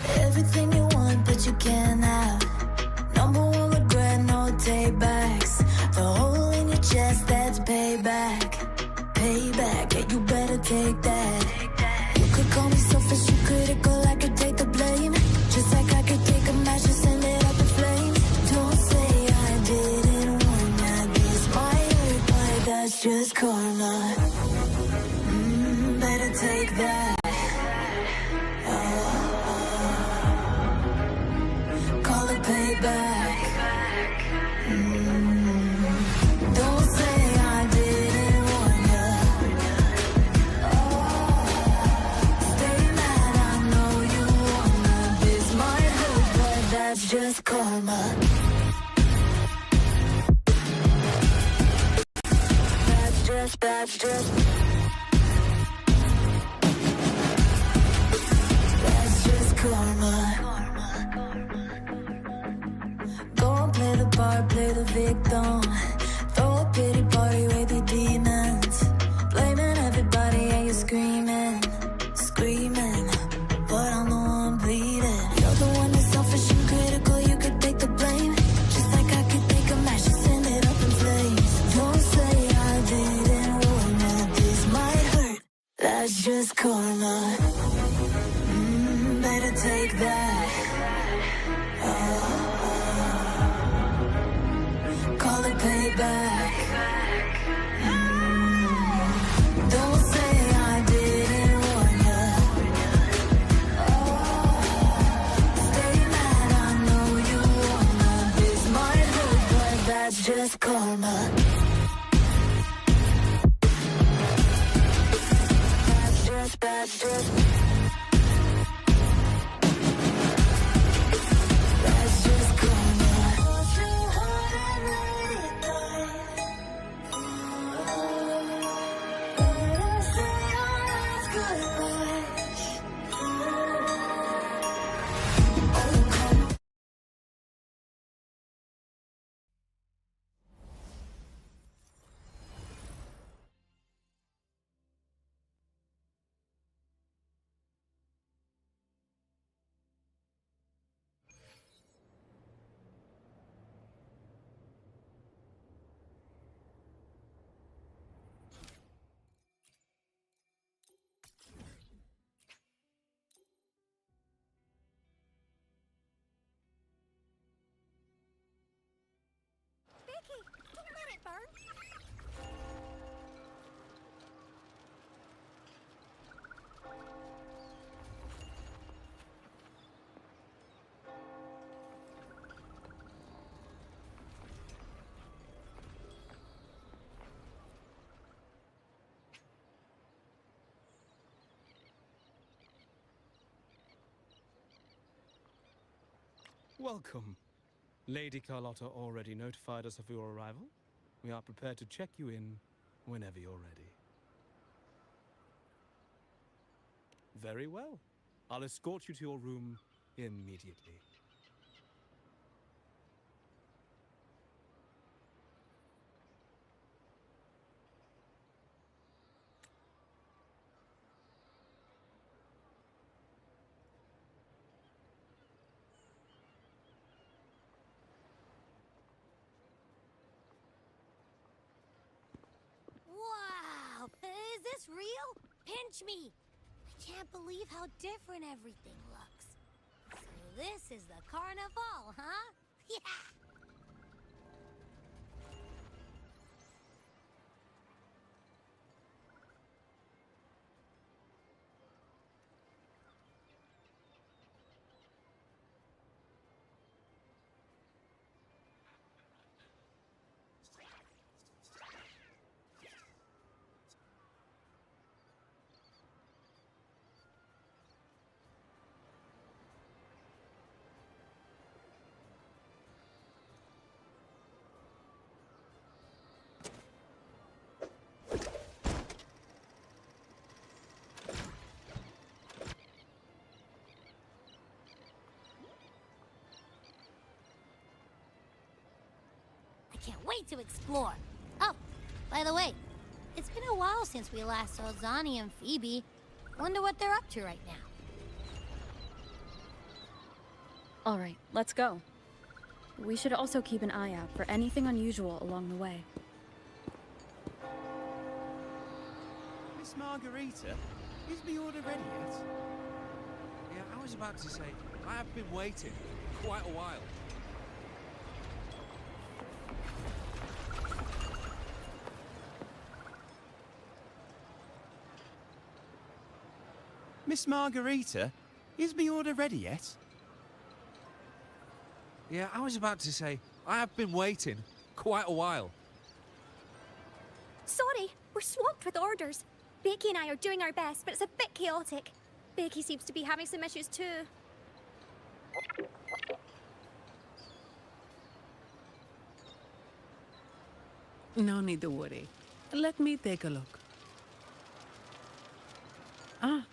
Everything you want, but you can't have. Number one regret, no takebacks. The hole in your chest, that's payback. Payback, yeah, you better take that. You could call me selfish, you critical, I could take the blame. Just like I could take a match and send it up in flames. Don't say I didn't warn ya. This might hurt, but that's just karma. Better take that. Call it payback. Don't say I didn't warn ya. Stay mad, I know you wanna. This might hurt, but that's just karma. That's just That's just karma. Go and play the part, play the victim. Throw a pity party with your demons. Blaming everybody and you're screaming. But I'm the one bleeding. You're the one that's selfish and critical, you could take the blame. Just like I could take a match and send it up in flames. Don't say I didn't warn ya. This might hurt, that's just karma. Better take that. Call it payback. Don't say I didn't warn ya. Stay mad, I know you wanna. This might hurt, but that's just karma. That's just That's just karma. Don't let it burn. Welcome. Lady Carlotta already notified us of your arrival. We are prepared to check you in whenever you're ready. Very well. I'll escort you to your room immediately. Wow! Is this real? Pinch me! I can't believe how different everything looks. So this is the carnival, huh? Yeah! Can't wait to explore. Oh, by the way, it's been a while since we last saw Zani and Phoebe. Wonder what they're up to right now. All right, let's go. We should also keep an eye out for anything unusual along the way. Miss Margarita, is the order ready yet? Yeah, I was about to say, I have been waiting quite a while. Miss Margarita, is the order ready yet? Yeah, I was about to say, I have been waiting quite a while. Sorry, we're swamped with orders. Becky and I are doing our best, but it's a bit chaotic. Becky seems to be having some issues too. No need to worry. Let me take a look. Ah,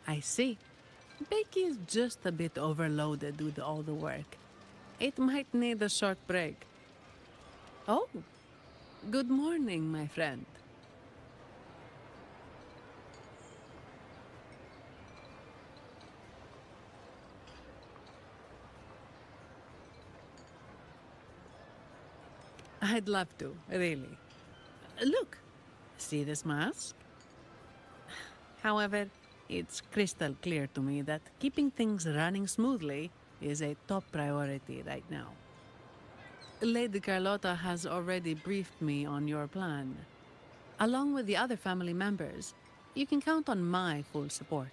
I see. Becky is just a bit overloaded with all the work. It might need a short break. Oh, good morning, my friend. I'd love to, really. Look, see this mask? However, it's crystal clear to me that keeping things running smoothly is a top priority right now. Lady Carlotta has already briefed me on your plan. Along with the other family members, you can count on my full support.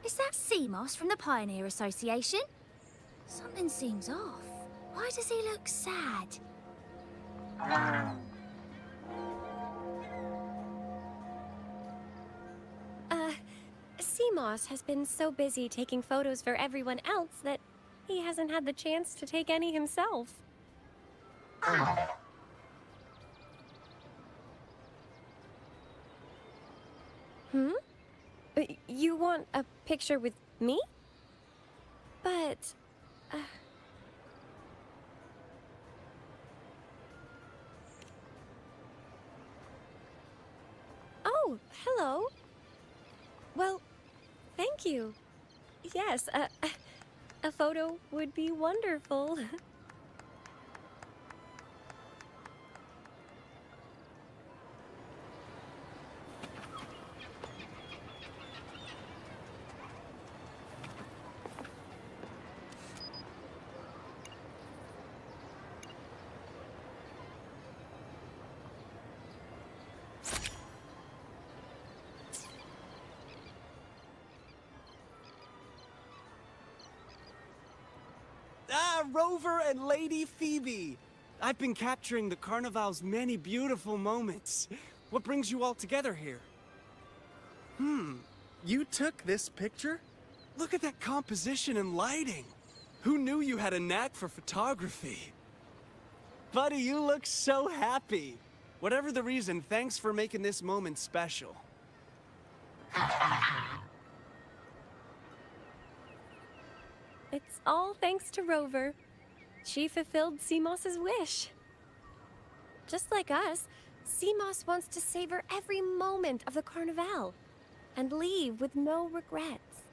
Is that sea moss from the Pioneer Association? Something seems off. Why does he look sad? Seamoss has been so busy taking photos for everyone else that he hasn't had the chance to take any himself. Hmm? You want a picture with me? But... Oh, hello. Well, thank you. Yes, a photo would be wonderful. Ah, Rover and Lady Phoebe! I've been capturing the Carnival's many beautiful moments. What brings you all together here? You took this picture? Look at that composition and lighting. Who knew you had a knack for photography? Buddy, you look so happy. Whatever the reason, thanks for making this moment special. It's all thanks to Rover. She fulfilled Seamoss's wish. Just like us, Seamoss wants to savor every moment of the Carnival and leave with no regrets.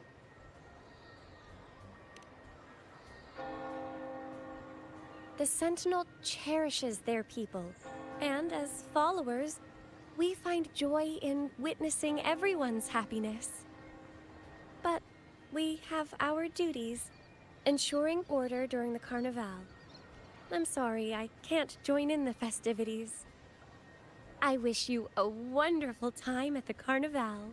The Sentinel cherishes their people, and as followers, we find joy in witnessing everyone's happiness. But we have our duties. Ensuring order during the Carnival. I'm sorry, I can't join in the festivities. I wish you a wonderful time at the Carnival.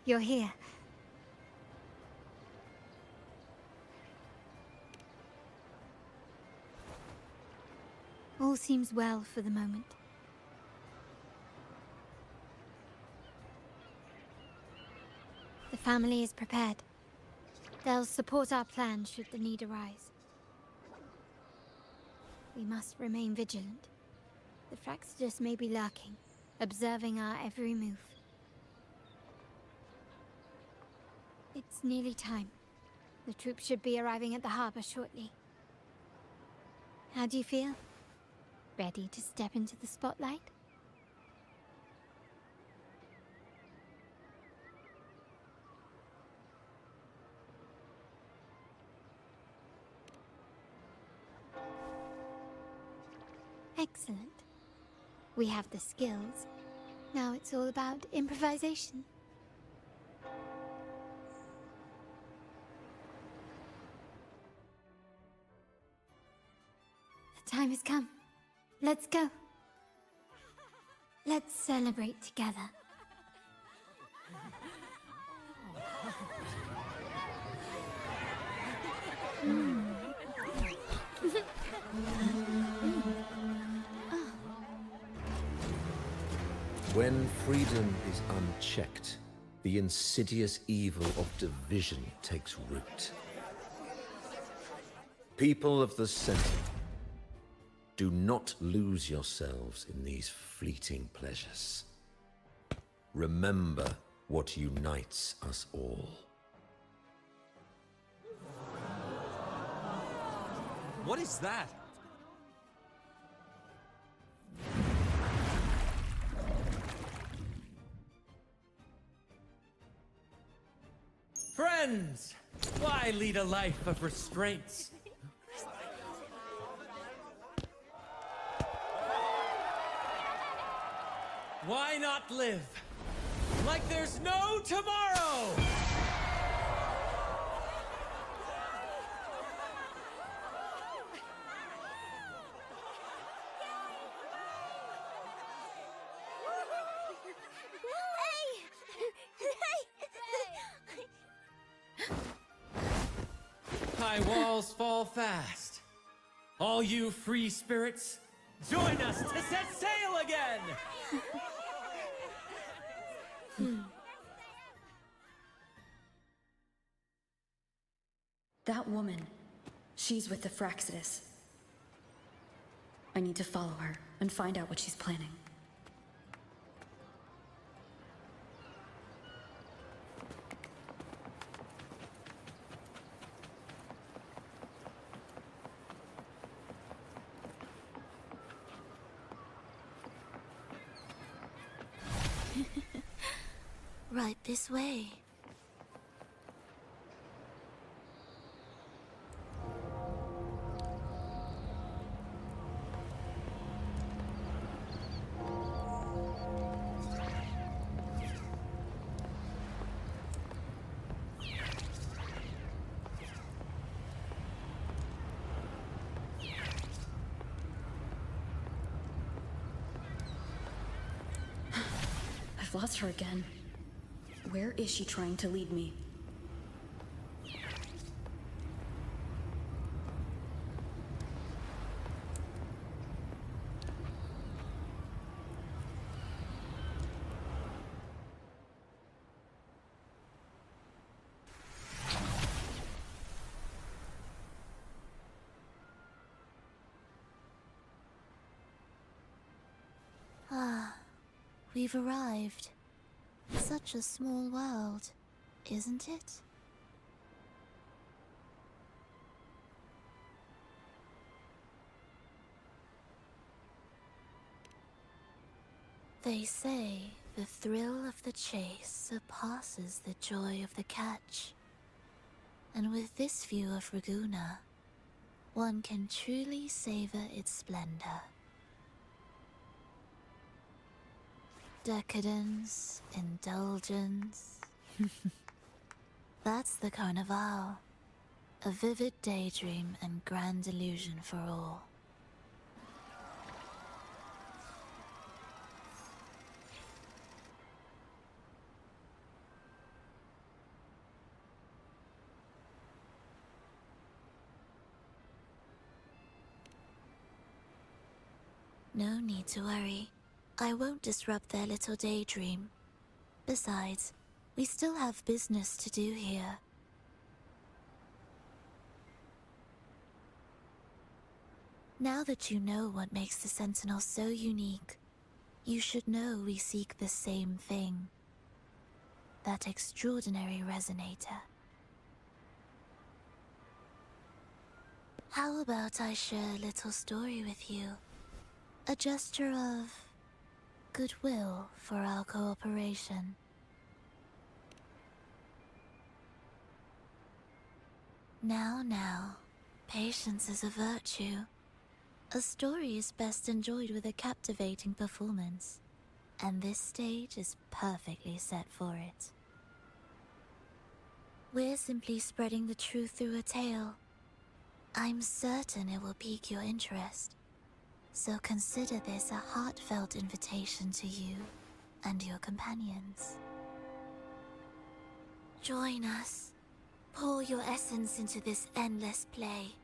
You're here. All seems well for the moment. The family is prepared. They'll support our plan should the need arise. We must remain vigilant. The Fraxidus may be lurking, observing our every move. It's nearly time. The troops should be arriving at the harbor shortly. How do you feel? Ready to step into the spotlight? Excellent. We have the skills. Now it's all about improvisation. The time has come. Let's go. Let's celebrate together. When freedom is unchecked, the insidious evil of division takes root. People of the Center, do not lose yourselves in these fleeting pleasures. Remember what unites us all. What is that? Friends! Why lead a life of restraints? Why not live like there's no tomorrow? High walls fall fast. All you free spirits, join us to set sail again! That woman, she's with the Fraxidus. I need to follow her and find out what she's planning. Right this way. lost her again. Where is she trying to lead me? We've arrived. Such a small world, isn't it? They say the thrill of the chase surpasses the joy of the catch. And with this view of Raguna, one can truly savor its splendor. Decadence, indulgence. That's the Carnival. A vivid daydream and grand illusion for all. No need to worry. I won't disrupt their little daydream. Besides, we still have business to do here. Now that you know what makes the Sentinel so unique, you should know we seek the same thing. That extraordinary resonator. How about I share a little story with you? A gesture of goodwill for our cooperation. Now, patience is a virtue. A story is best enjoyed with a captivating performance, and this stage is perfectly set for it. We're simply spreading the truth through a tale. I'm certain it will pique your interest. So consider this a heartfelt invitation to you and your companions. Join us. Pour your essence into this endless play,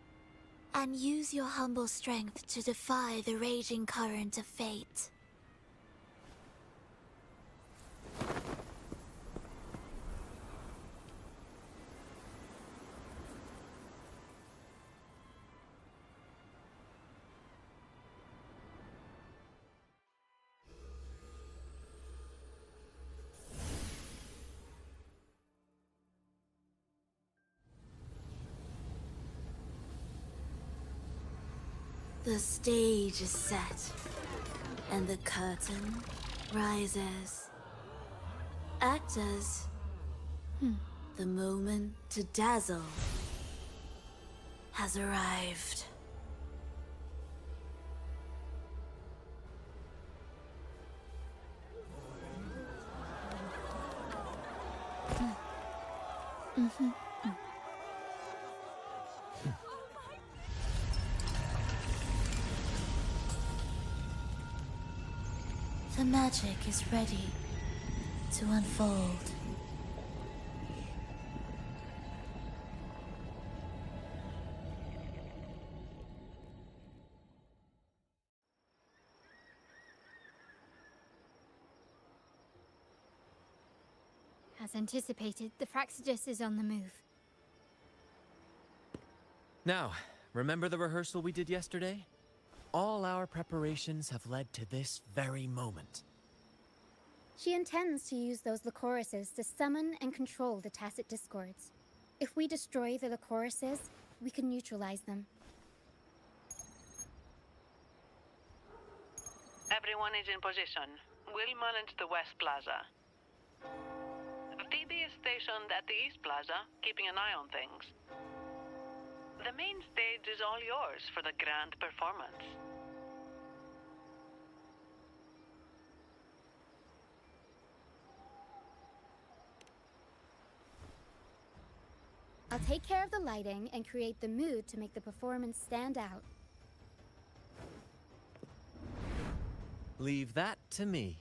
and use your humble strength to defy the raging current of fate. The stage is set, and the curtain rises. Actors, the moment to dazzle has arrived. The magic is ready to unfold. As anticipated, the Fraxidus is on the move. Now, remember the rehearsal we did yesterday? All our preparations have led to this very moment. She intends to use those Lycoruses to summon and control the Tacit Discords. If we destroy the Lycoruses, we can neutralize them. Everyone is in position. We'll manage the West Plaza. Phoebe is stationed at the East Plaza, keeping an eye on things. The main stage is all yours for the grand performance. I'll take care of the lighting and create the mood to make the performance stand out. Leave that to me.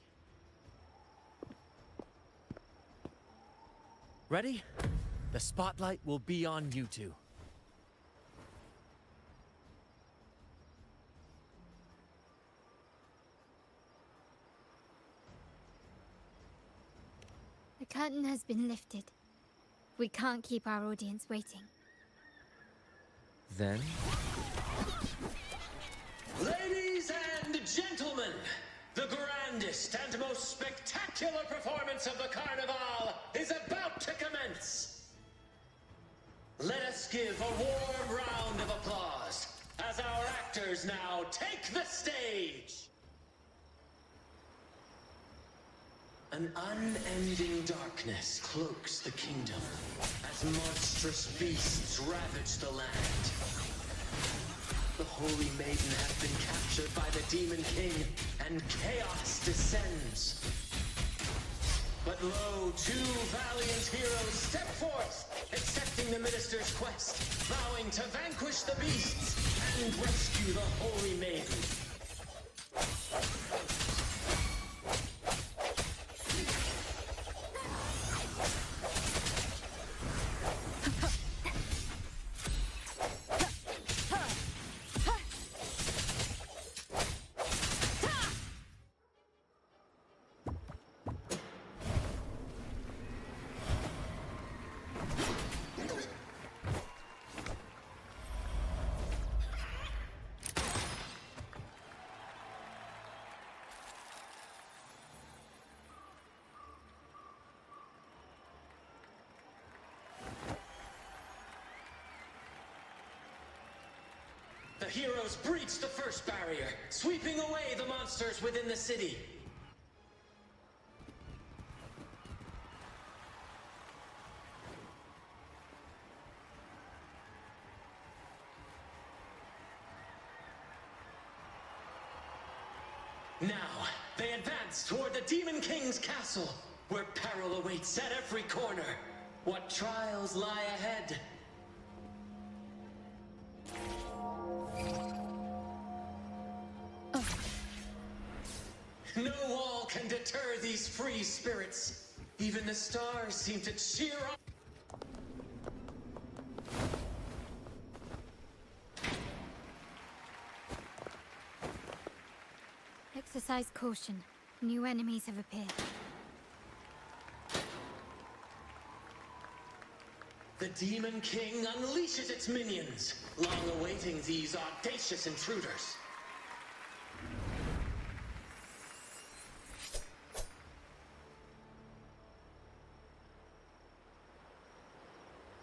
Ready? The spotlight will be on you two. The curtain has been lifted. We can't keep our audience waiting. Then? Ladies and gentlemen, the grandest and most spectacular performance of the Carnival is about to commence. Let us give a warm round of applause as our actors now take the stage. An unending darkness cloaks the kingdom as monstrous beasts ravage the land. The Holy Maiden has been captured by the Demon King, and chaos descends. But lo, two valiant heroes step forth, accepting the Minister's quest, vowing to vanquish the beasts and rescue the Holy Maiden. The heroes breach the first barrier, sweeping away the monsters within the city. Now, they advance toward the Demon King's castle, where peril awaits at every corner. What trials lie ahead? No wall can deter these free spirits. Even the stars seem to cheer up. Exercise caution. New enemies have appeared. The Demon King unleashes its minions, long awaiting these audacious intruders.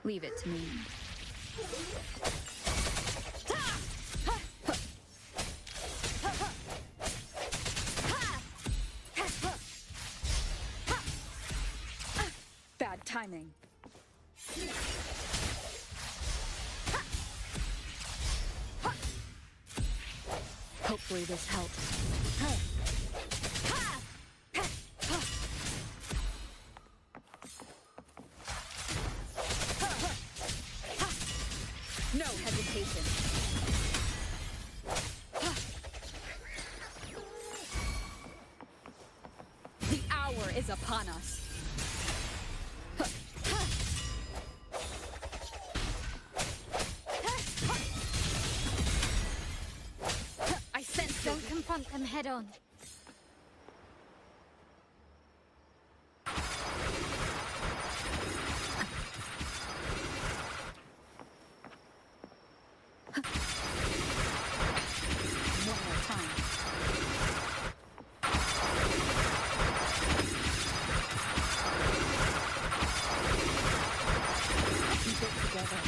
Leave it to me. Bad timing. Hopefully this helps. No hesitation. The hour is upon us. I sense Don't confront them head on. one more time. Keep it together.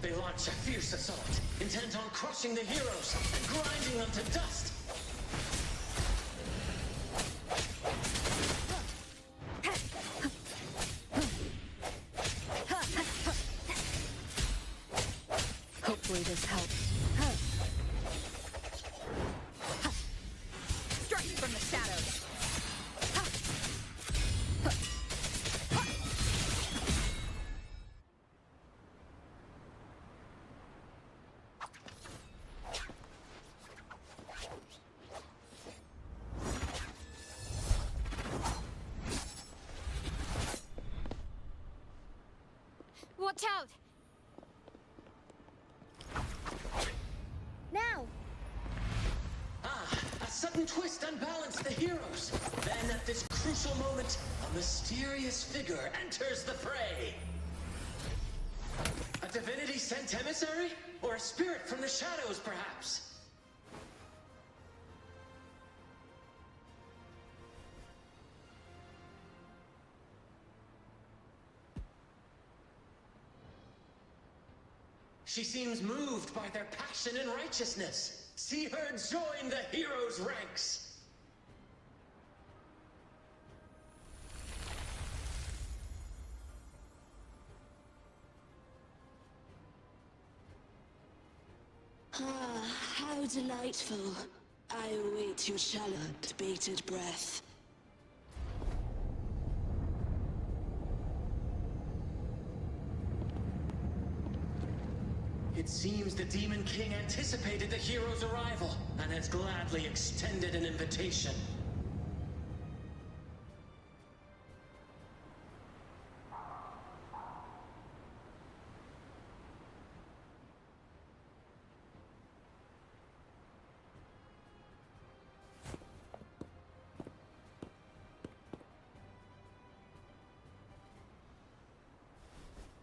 They launch a fierce assault, intent on crushing the heroes and grinding them to dust. Hopefully this helps. Strike from the shadows. Watch out! Now! A sudden twist unbalanced the heroes. Then at this crucial moment, a mysterious figure enters the fray. A divinity sent emissary? Or a spirit from the shadows, perhaps? She seems moved by their passion and righteousness. See her join the heroes' ranks. Ah, how delightful. I await your challenge, bated breath. It seems the Demon King anticipated the hero's arrival and has gladly extended an invitation.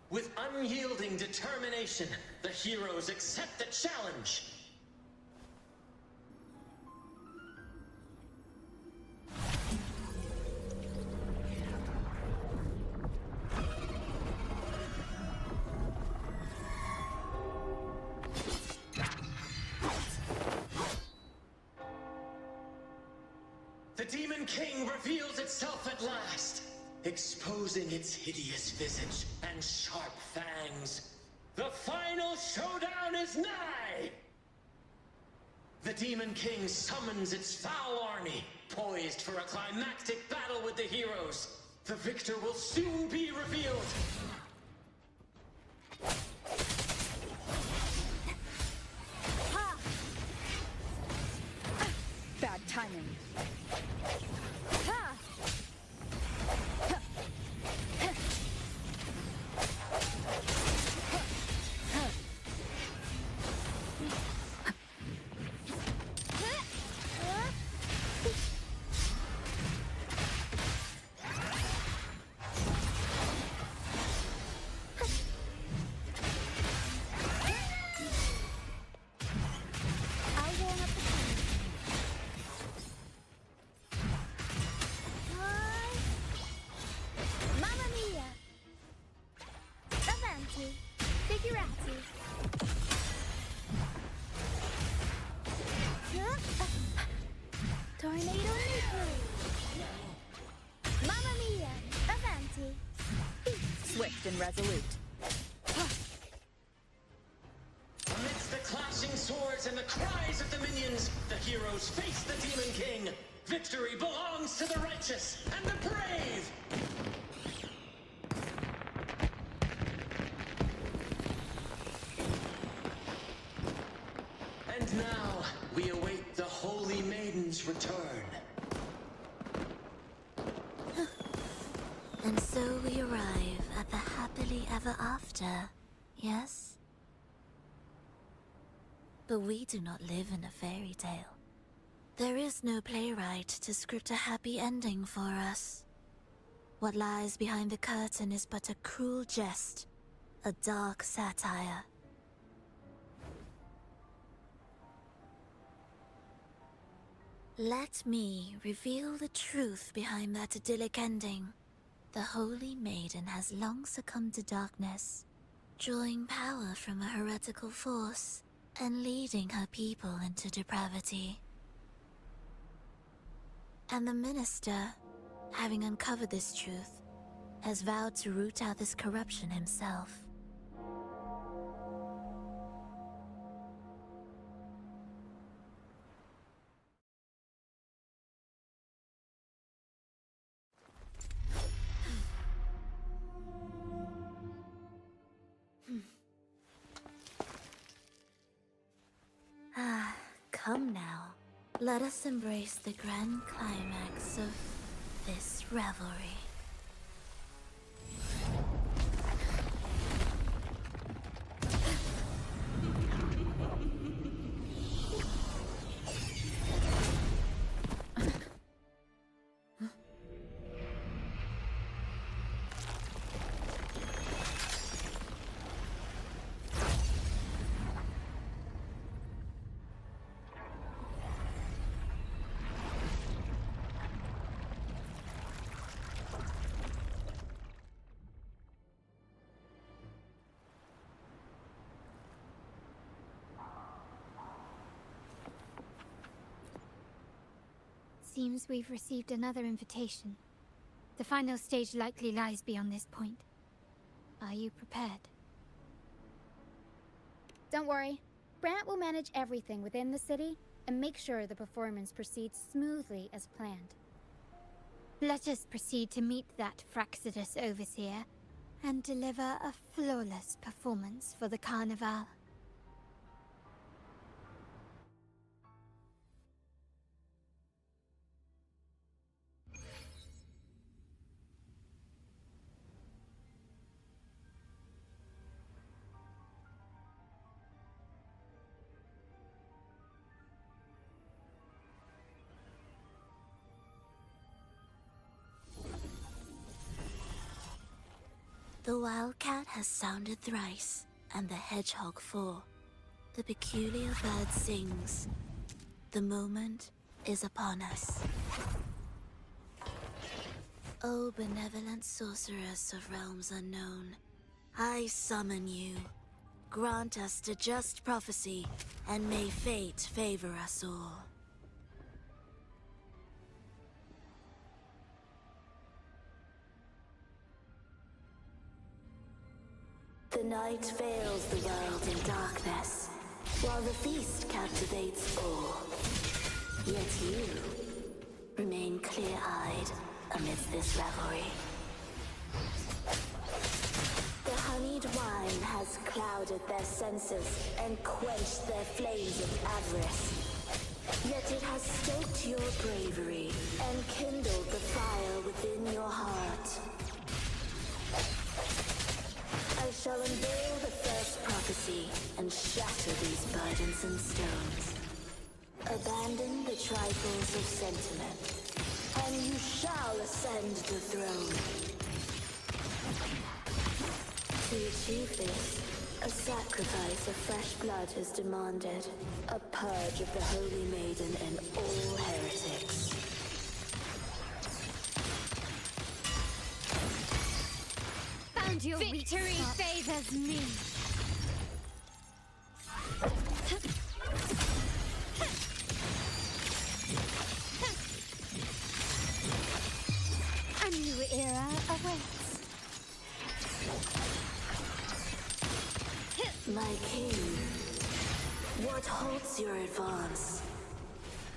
With unyielding determination, the heroes accept the challenge. The Demon King reveals itself at last, exposing its hideous visage and sharp fangs. The final showdown is nigh! The Demon King summons its foul army, poised for a climactic battle with the heroes. The victor will soon be revealed. Bad timing. Tornado nuclear! Mamma mia! Avanti! Swift and resolute. Amidst the clashing swords and the cries of the minions, the heroes face the Demon King. Victory belongs to the righteous and the brave! And now, we await the Holy Maiden's return. And so we arrive at the happily ever after, yes? But we do not live in a fairy tale. There is no playwright to script a happy ending for us. What lies behind the curtain is but a cruel jest, a dark satire. Let me reveal the truth behind that idyllic ending. The Holy Maiden has long succumbed to darkness, drawing power from a heretical force and leading her people into depravity. And the minister, having uncovered this truth, has vowed to root out this corruption himself. Come now, let us embrace the grand climax of this revelry. seems we've received another invitation. The final stage likely lies beyond this point. Are you prepared? Don't worry. Brant will manage everything within the city and make sure the performance proceeds smoothly as planned. Let us proceed to meet that Fraccidus overseer and deliver a flawless performance for the Carnival. The wildcat has sounded thrice, and the hedgehog four. The peculiar bird sings. The moment is upon us. O benevolent sorceress of realms unknown, I summon you. Grant us the just prophecy, and may fate favor us all. The night veils the world in darkness, while the feast captivates all. Yet you remain clear-eyed amidst this revelry. The honeyed wine has clouded their senses and quenched their flames of avarice. Yet it has stoked your bravery and kindled the fire within your heart. I shall unveil the first prophecy and shatter these burdensome stones. Abandon the trifles of sentiment, and you shall ascend the throne. To achieve this, a sacrifice of fresh blood is demanded. A purge of the Holy Maiden and all heretics. Found your victory favors me. A new era awaits. My king, what halts your advance?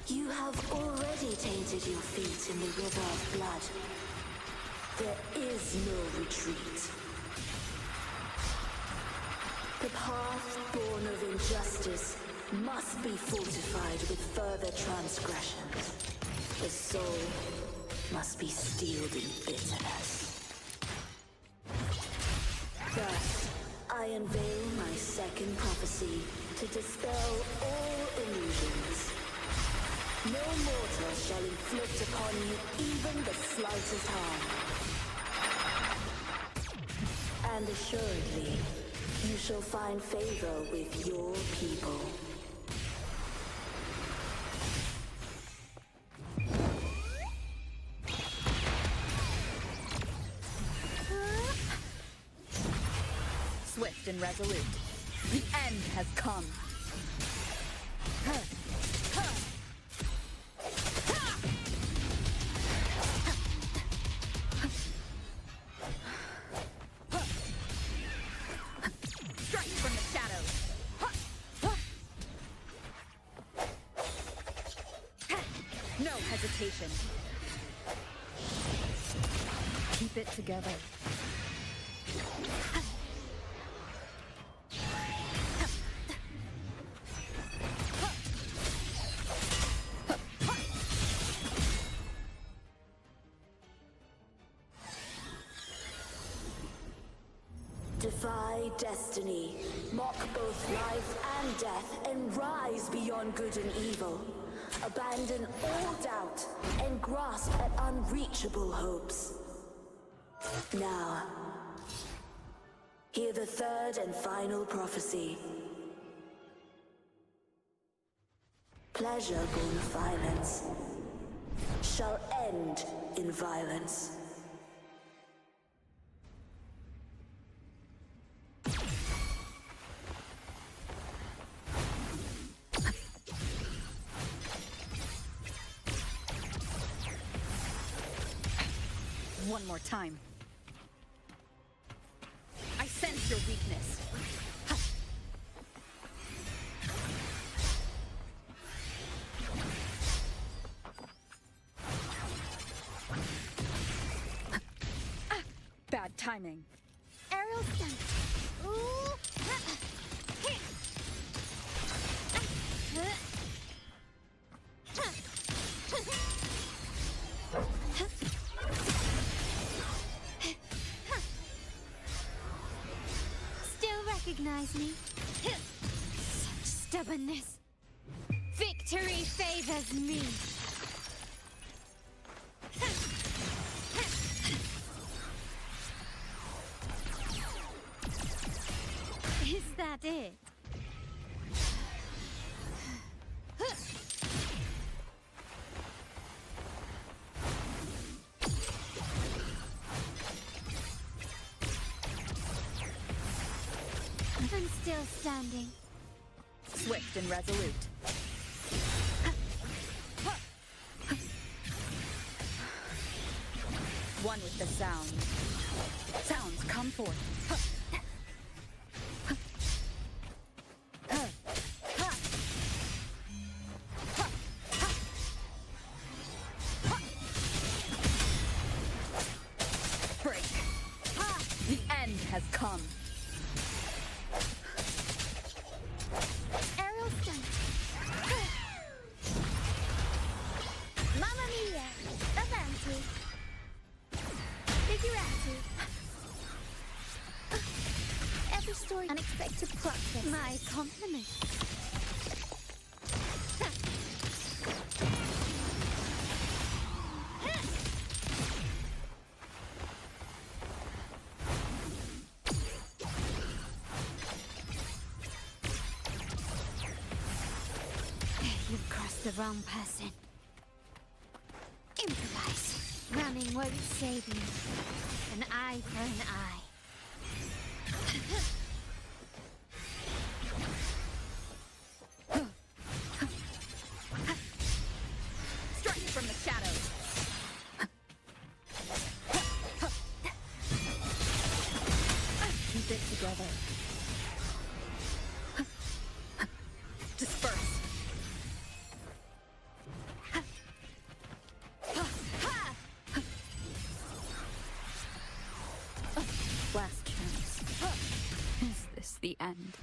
You have already tainted your feet in the river of blood. There is no retreat. The path born of injustice must be fortified with further transgressions. The soul must be steeled in bitterness. Thus, I unveil my second prophecy to dispel all illusions. No mortal shall inflict upon you even the slightest harm. And assuredly, you shall find favor with your people. Swift and resolute. The end has come. Strike from the shadows. No hesitation. Keep it together. Defy destiny, mock both life and death, and rise beyond good and evil. Abandon all doubt and grasp at unreachable hopes. Now, hear the third and final prophecy. Pleasure born of violence shall end in violence. One more time. I sense your weakness. Bad timing. Aerial stunt. Ooh. Still recognize me? Such stubbornness. Victory favors me. Is that it? I'm still standing. Swift and resolute. One with the sound. Sounds come forth. Break. The end has come. Aerial stunt. Mamma mia! Avanti. Figurati. Every story unexpected plot twist. My compliment. You've crossed the wrong person. Improvise. Running won't save you. An eye for an eye. Strike from the shadows. Keep it together. Disperse. Last chance. Is this the end?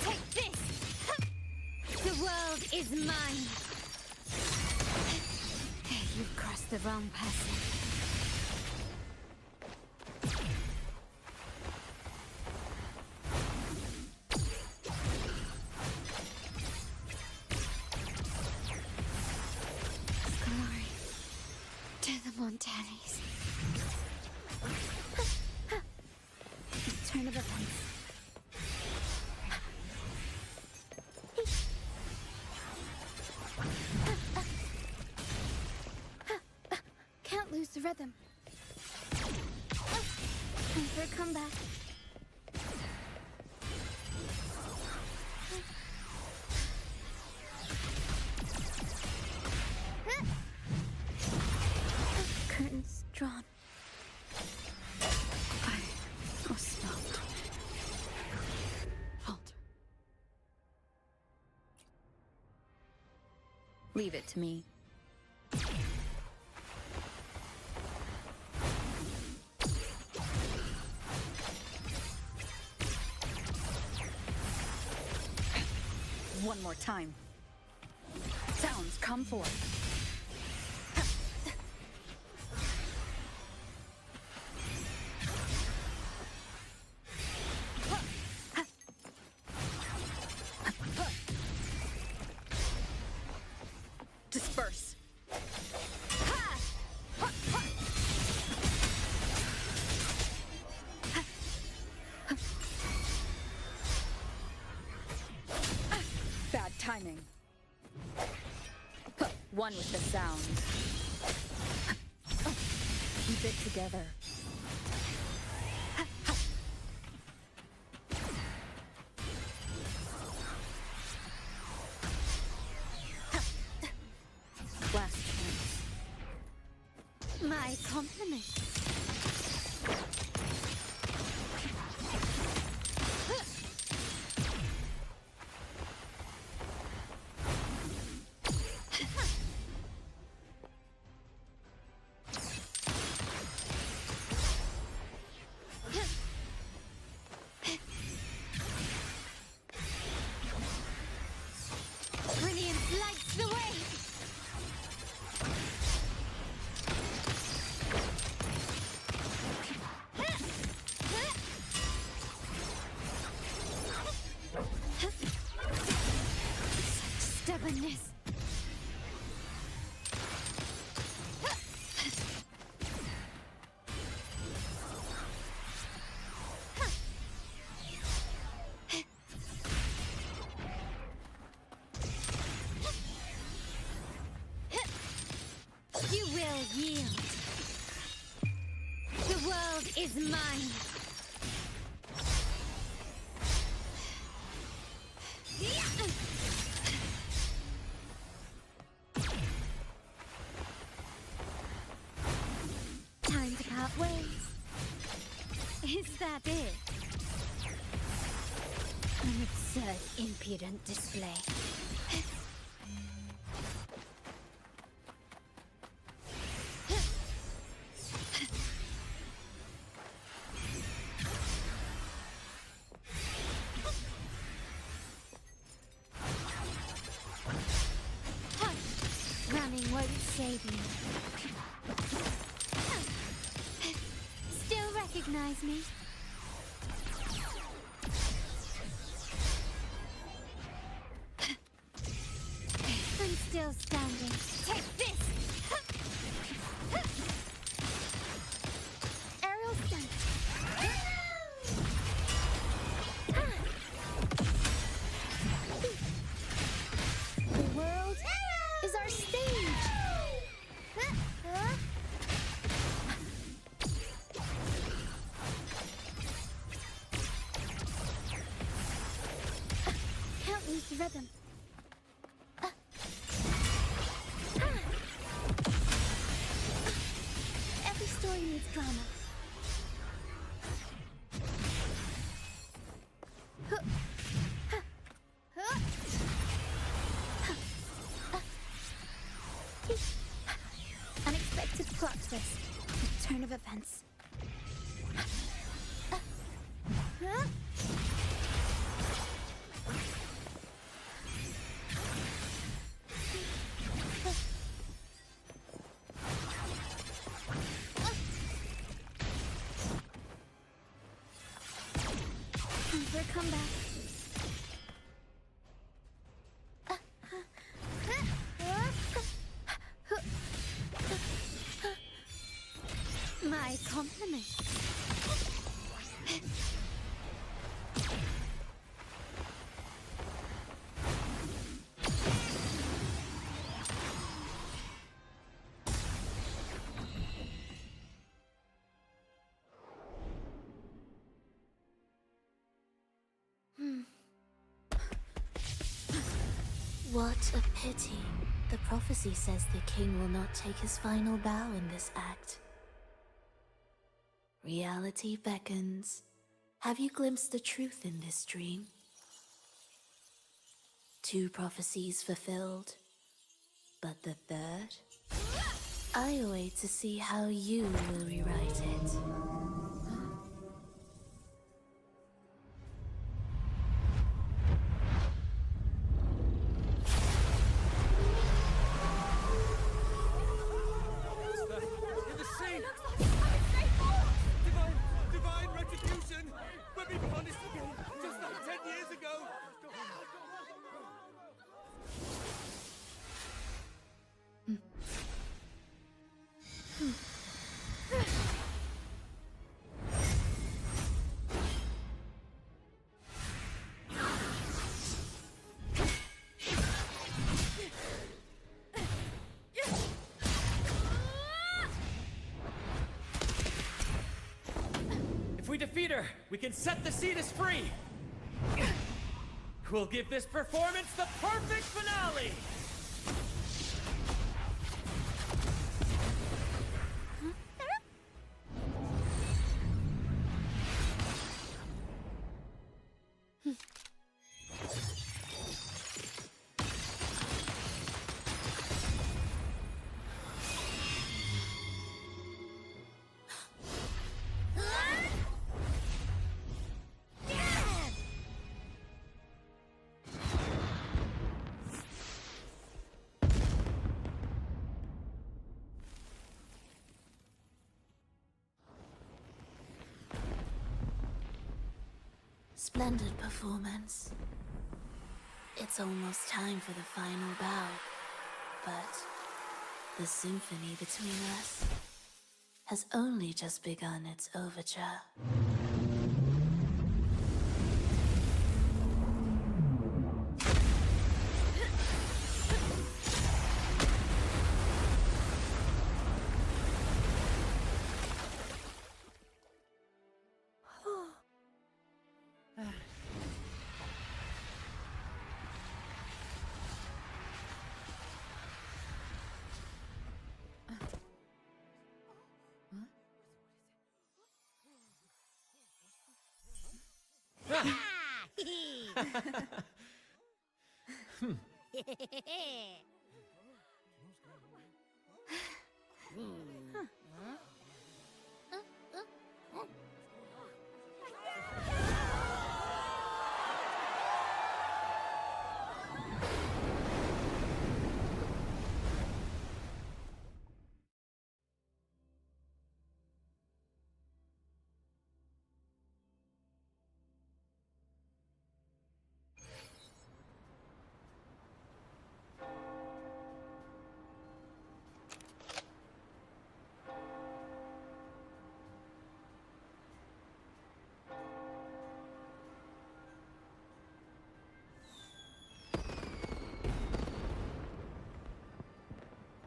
Take this! The world is mine! You've crossed the wrong person. Glory to the Montanis. Turn of events. Can't lose the rhythm. Time for a comeback. Curtains drawn. I must not falter. Leave it to me. One more time. Sounds come forth. Disperse. Bad timing. One with the sound. Keep it together. Last chance. My compliments. Brilliance lights the way. Stubbornness. You will yield. The world is mine. Time to part ways. Is that it? An absurd, impudent display. Running won't save you. Still recognize me? I'm still standing. Take this! Aerial stunt. The world is our stage. Can't lose the rhythm. Every story needs drama. Unexpected plot twist. The turn of events. Time for a comeback. My compliments. What a pity. The prophecy says the king will not take his final bow in this act. Reality beckons. Have you glimpsed the truth in this dream? 2 prophecies fulfilled, but the third? I await to see how you will rewrite it. In the sea! Divine retribution! We're being punished again, just like 10 years ago! If we defeat her, we can set the Cetus free! We'll give this performance the perfect finale! Splendid performance. It's almost time for the final bow, but the symphony between us has only just begun its overture.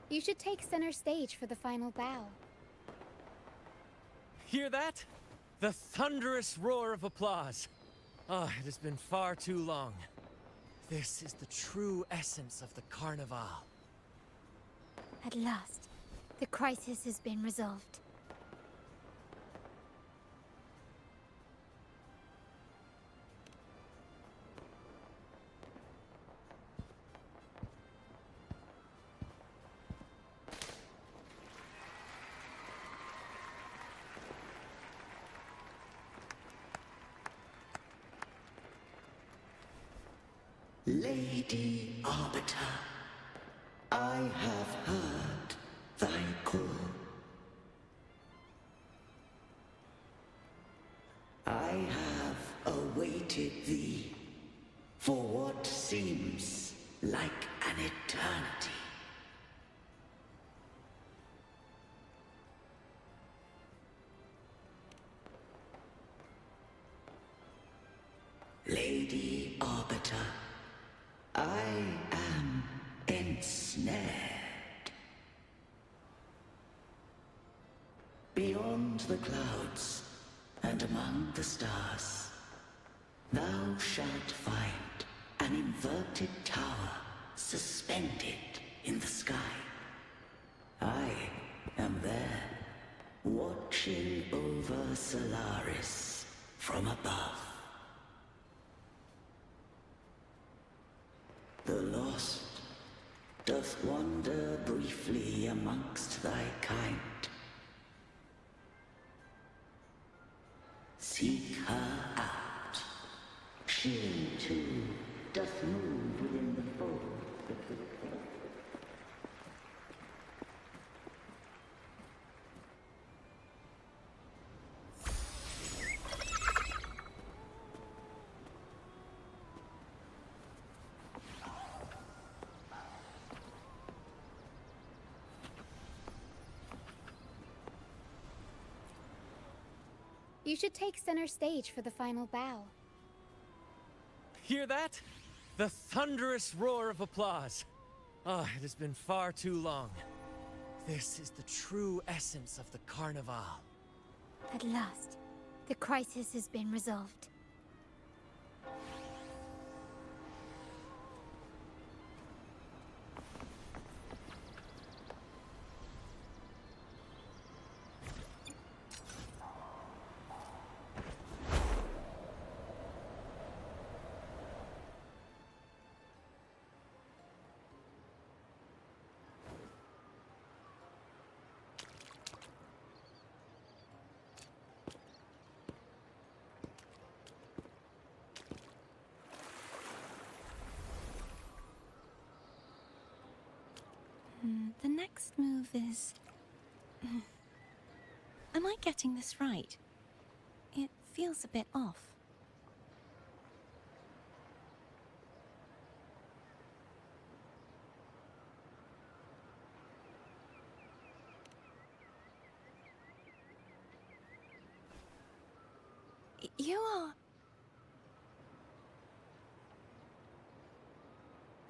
You should take center stage for the final bow. Hear that? The thunderous roar of applause. Ah, it has been far too long. This is the true essence of the Carnival. At last, the crisis has been resolved. Lady Arbiter, I have heard thy call. I have awaited thee for what seems like an eternity. Lady Arbiter, I am ensnared. Beyond the clouds and among the stars, thou shalt find an inverted tower suspended in the sky. I am there, watching over Solaris from above. The lost doth wander briefly amongst thy kind. Seek her out. She, too, doth move within the fold of the faith. You should take center stage for the final bow. Hear that? The thunderous roar of applause. Ah, it has been far too long. This is the true essence of the Carnival. At last, the crisis has been resolved. The next move is... Am I getting this right? It feels a bit off. You are...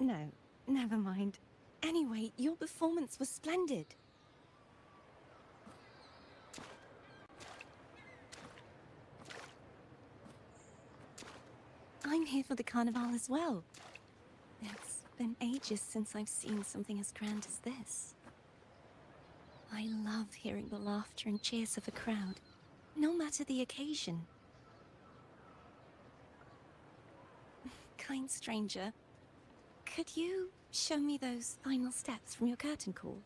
No, never mind. Anyway, your performance was splendid. I'm here for the carnival as well. It's been ages since I've seen something as grand as this. I love hearing the laughter and cheers of a crowd, no matter the occasion. Kind stranger, could you show me those final steps from your curtain call?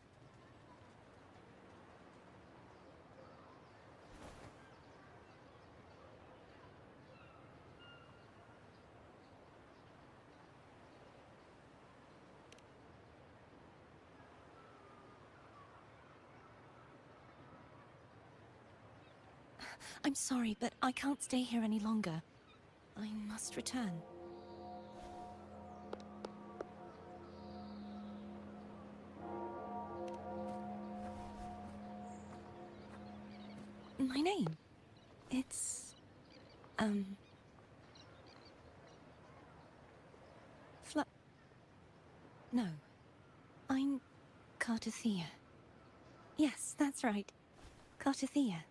I'm sorry, but I can't stay here any longer. I must return. My name? It's... No. I'm Cartothea. Yes, that's right. Cartothea.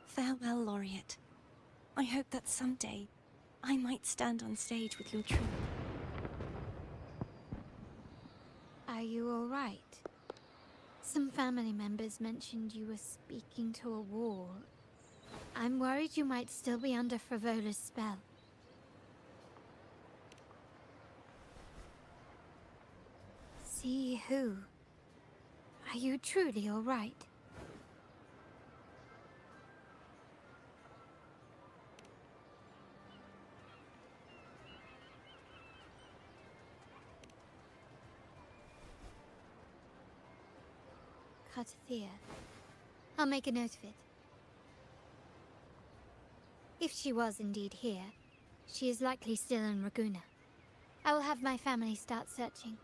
Farewell, Laureate. I hope that someday I might stand on stage with your troupe. Are you all right? Some family members mentioned you were speaking to a wall. I'm worried you might still be under Frivola's spell. See who? Are you truly all right? Cartothea. I'll make a note of it. If she was indeed here, she is likely still in Raguna. I will have my family start searching.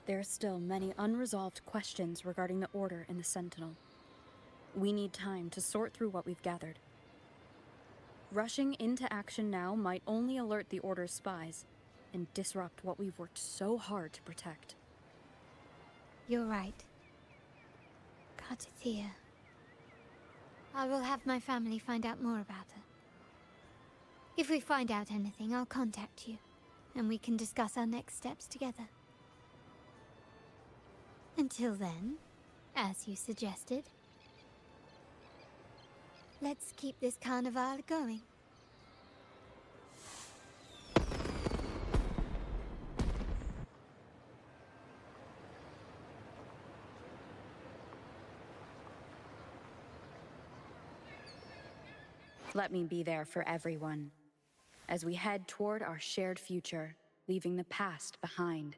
There are still many unresolved questions regarding the Order and the Sentinel. We need time to sort through what we've gathered. Rushing into action now might only alert the Order's spies and disrupt what we've worked so hard to protect. You're right. Cartothea. I will have my family find out more about her. If we find out anything, I'll contact you, and we can discuss our next steps together. Until then, as you suggested, let's keep this carnival going. Let me be there for everyone, as we head toward our shared future, leaving the past behind.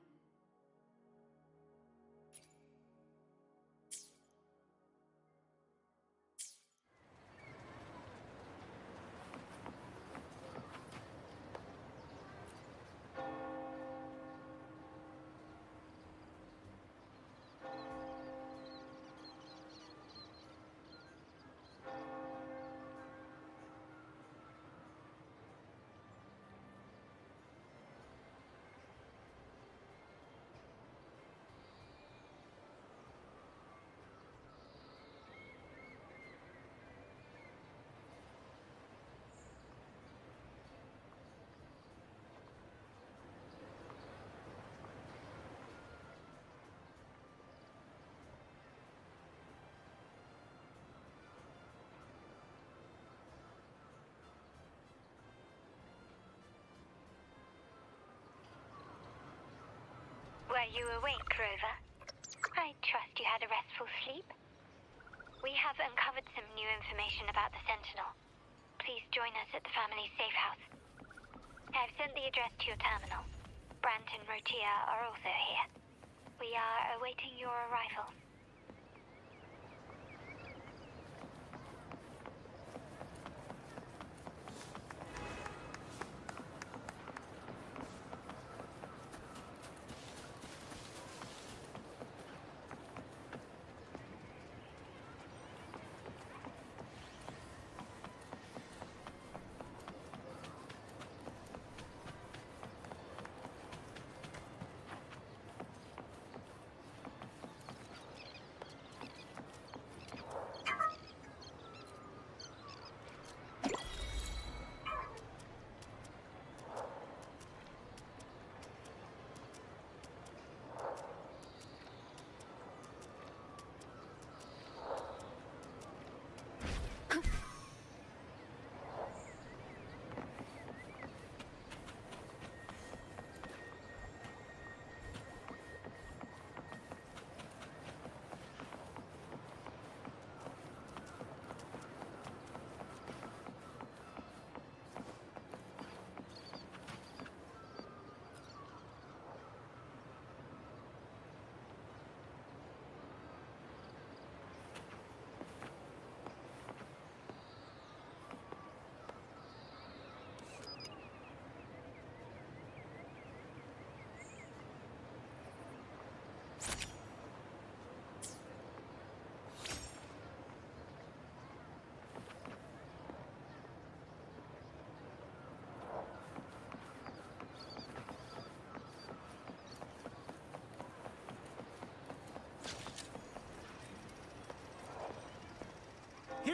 Were you awake, Rover? I trust you had a restful sleep. We have uncovered some new information about the Sentinel. Please join us at the family's safe house. I've sent the address to your terminal. Brant and Rotia are also here. We are awaiting your arrival.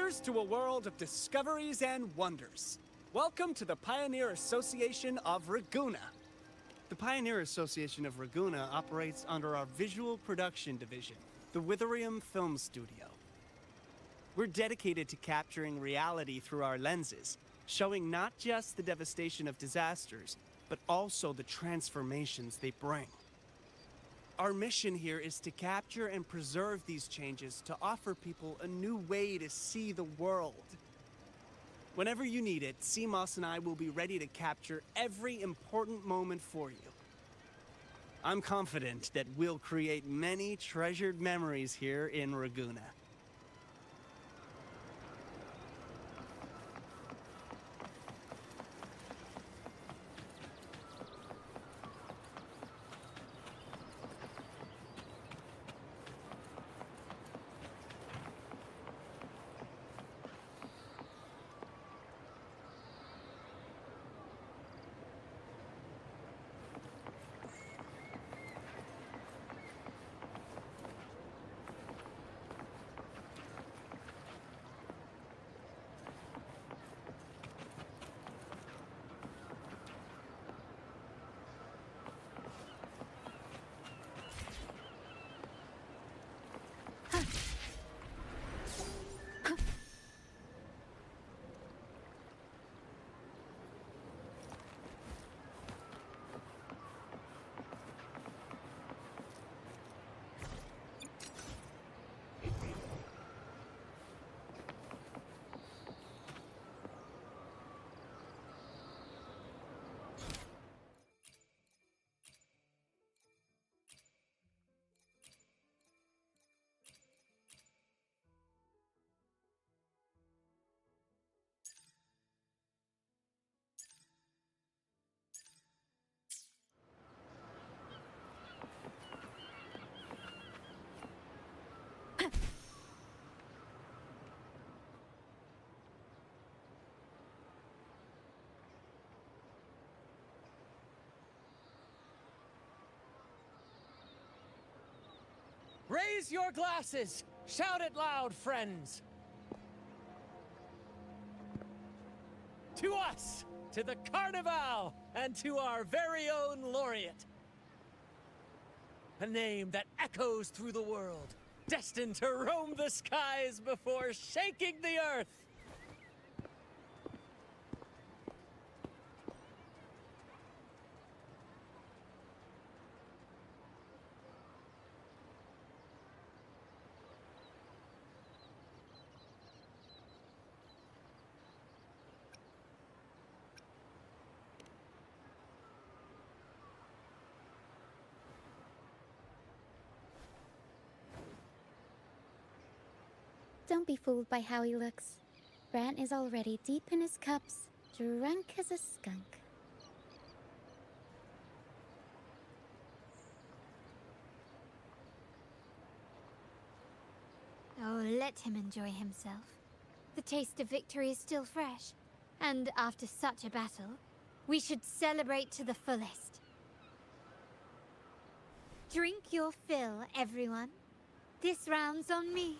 Here's to a world of discoveries and wonders. Welcome to the Pioneer Association of Raguena. The Pioneer Association of Raguena operates under our visual production division, the WUTHERING Film Studio. We're dedicated to capturing reality through our lenses, showing not just the devastation of disasters, but also the transformations they bring. Our mission here is to capture and preserve these changes to offer people a new way to see the world. Whenever you need it, CMOS and I will be ready to capture every important moment for you. I'm confident that we'll create many treasured memories here in Raguena. Raise your glasses! Shout it loud, friends! To us! To the Carnival! And to our very own laureate! A name that echoes through the world, destined to roam the skies before shaking the earth! Don't be fooled by how he looks. Brant is already deep in his cups, drunk as a skunk. Oh, let him enjoy himself. The taste of victory is still fresh. And after such a battle, we should celebrate to the fullest. Drink your fill, everyone. This round's on me.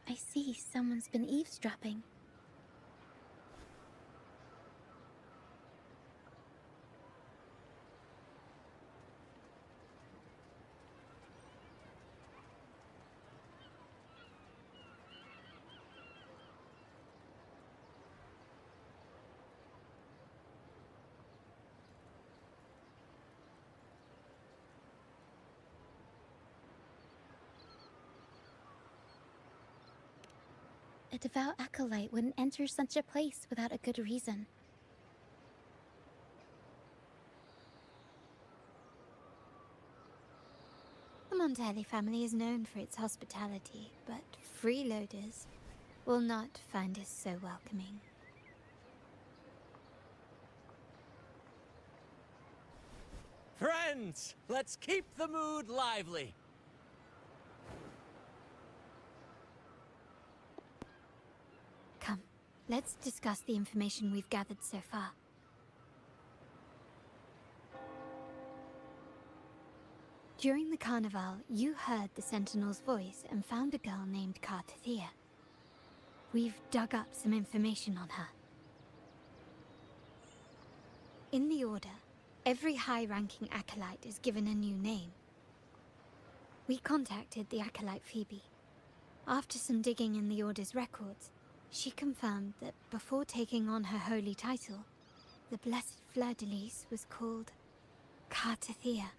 I see someone's been eavesdropping. A devout acolyte wouldn't enter such a place without a good reason. The Montelli family is known for its hospitality, but freeloaders will not find us so welcoming. Friends, let's keep the mood lively. Come, let's discuss the information we've gathered so far. During the carnival, you heard the Sentinel's voice and found a girl named Carlotta. We've dug up some information on her. In the Order, every high-ranking acolyte is given a new name. We contacted the acolyte Phoebe. After some digging in the Order's records, she confirmed that before taking on her holy title, the Blessed Fleur-de-Lis was called Carlotta.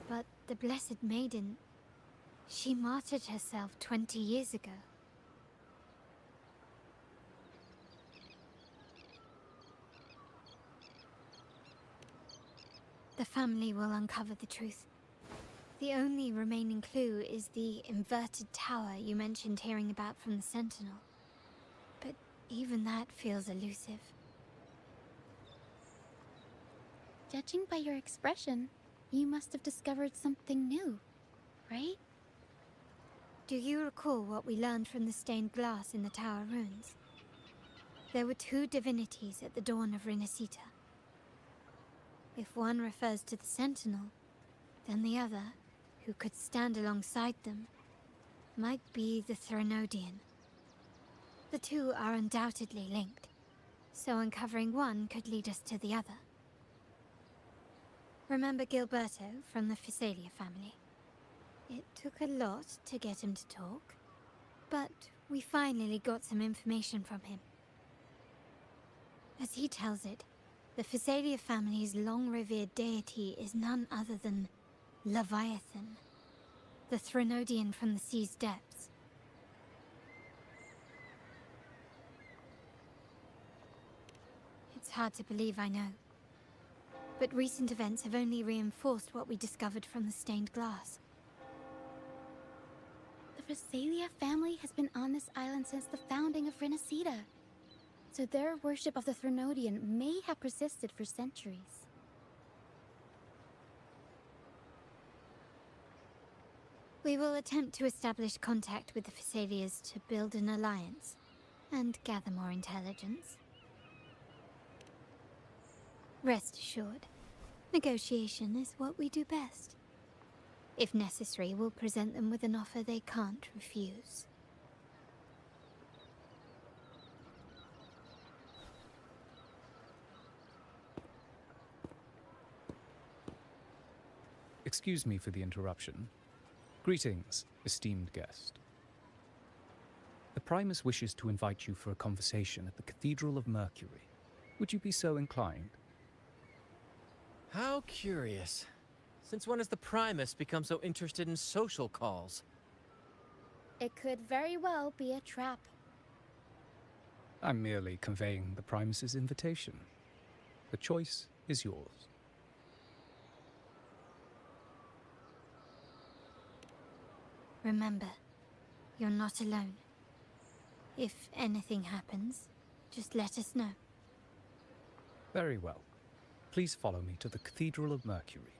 But the Blessed Maiden, she martyred herself 20 years ago. The family will uncover the truth. The only remaining clue is the inverted tower you mentioned hearing about from the Sentinel. But even that feels elusive. Judging by your expression, you must have discovered something new, right? Do you recall what we learned from the stained glass in the tower ruins? There were two divinities at the dawn of Renacita. If one refers to the Sentinel, then the other, who could stand alongside them, might be the Threnodian. The two are undoubtedly linked, so uncovering one could lead us to the other. Remember Gilberto from the Physalia family? It took a lot to get him to talk, but we finally got some information from him. As he tells it, the Physalia family's long-revered deity is none other than Leviathan, the Threnodian from the sea's depths. It's hard to believe, I know. But recent events have only reinforced what we discovered from the stained glass. The Physalia family has been on this island since the founding of Renacita. So their worship of the Threnodian may have persisted for centuries. We will attempt to establish contact with the Physalias to build an alliance and gather more intelligence. Rest assured, negotiation is what we do best. If necessary, we'll present them with an offer they can't refuse. Excuse me for the interruption. Greetings, esteemed guest. The Primus wishes to invite you for a conversation at the Cathedral of Mercury. Would you be so inclined? How curious. Since when has the Primus become so interested in social calls? It could very well be a trap. I'm merely conveying the Primus's invitation. The choice is yours. Remember, you're not alone. If anything happens, just let us know. Very well. Please follow me to the Cathedral of Mercury.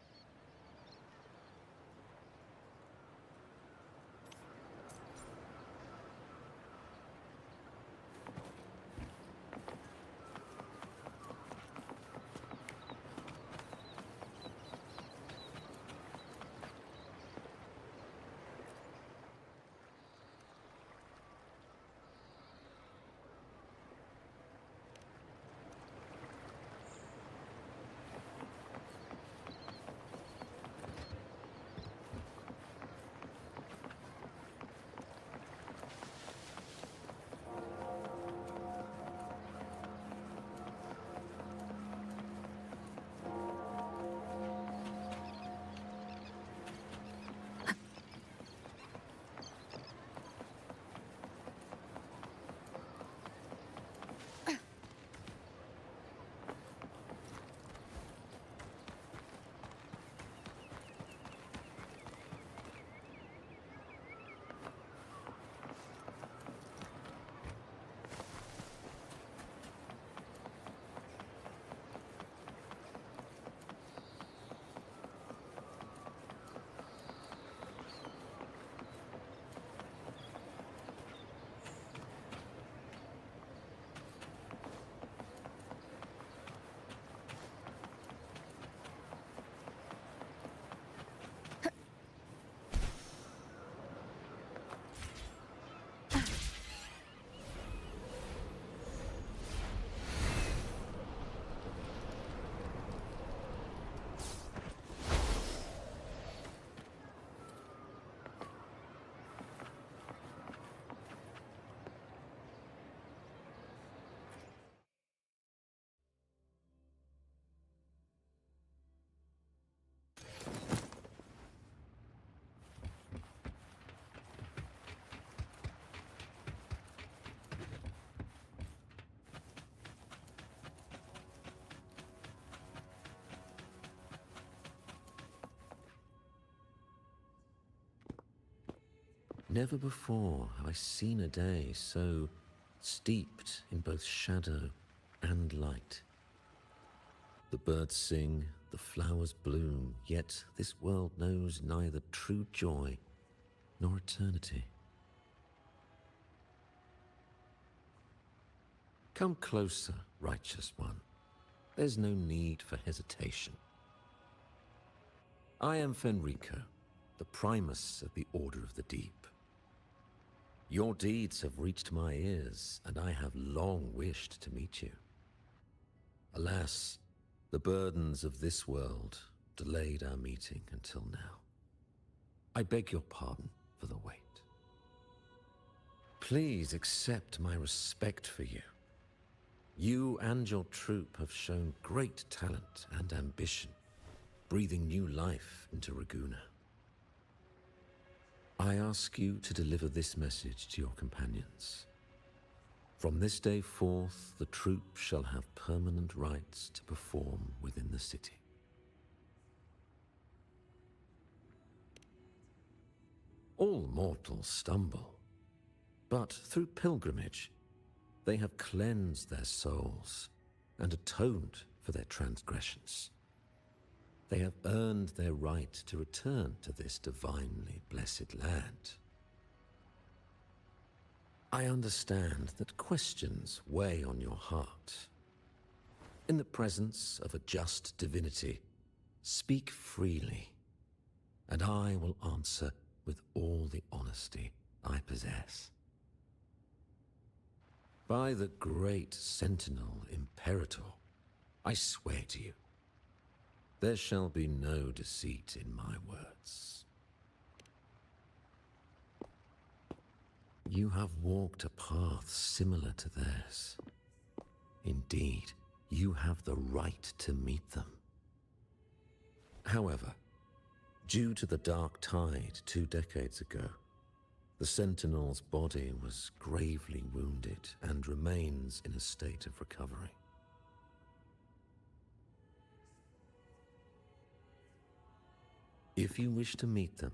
Never before have I seen a day so steeped in both shadow and light. The birds sing, the flowers bloom, yet this world knows neither true joy nor eternity. Come closer, righteous one. There's no need for hesitation. I am Fenrico, the Primus of the Order of the Deep. Your deeds have reached my ears, and I have long wished to meet you. Alas, the burdens of this world delayed our meeting until now. I beg your pardon for the wait. Please accept my respect for you. You and your troop have shown great talent and ambition, breathing new life into Raguna. I ask you to deliver this message to your companions. From this day forth, the troop shall have permanent rights to perform within the city. All mortals stumble, but through pilgrimage, they have cleansed their souls and atoned for their transgressions. They have earned their right to return to this divinely blessed land. I understand that questions weigh on your heart. In the presence of a just divinity, speak freely, and I will answer with all the honesty I possess. By the great Sentinel Imperator, I swear to you, there shall be no deceit in my words. You have walked a path similar to theirs. Indeed, you have the right to meet them. However, due to the Dark Tide 2 decades ago, the Sentinel's body was gravely wounded and remains in a state of recovery. If you wish to meet them,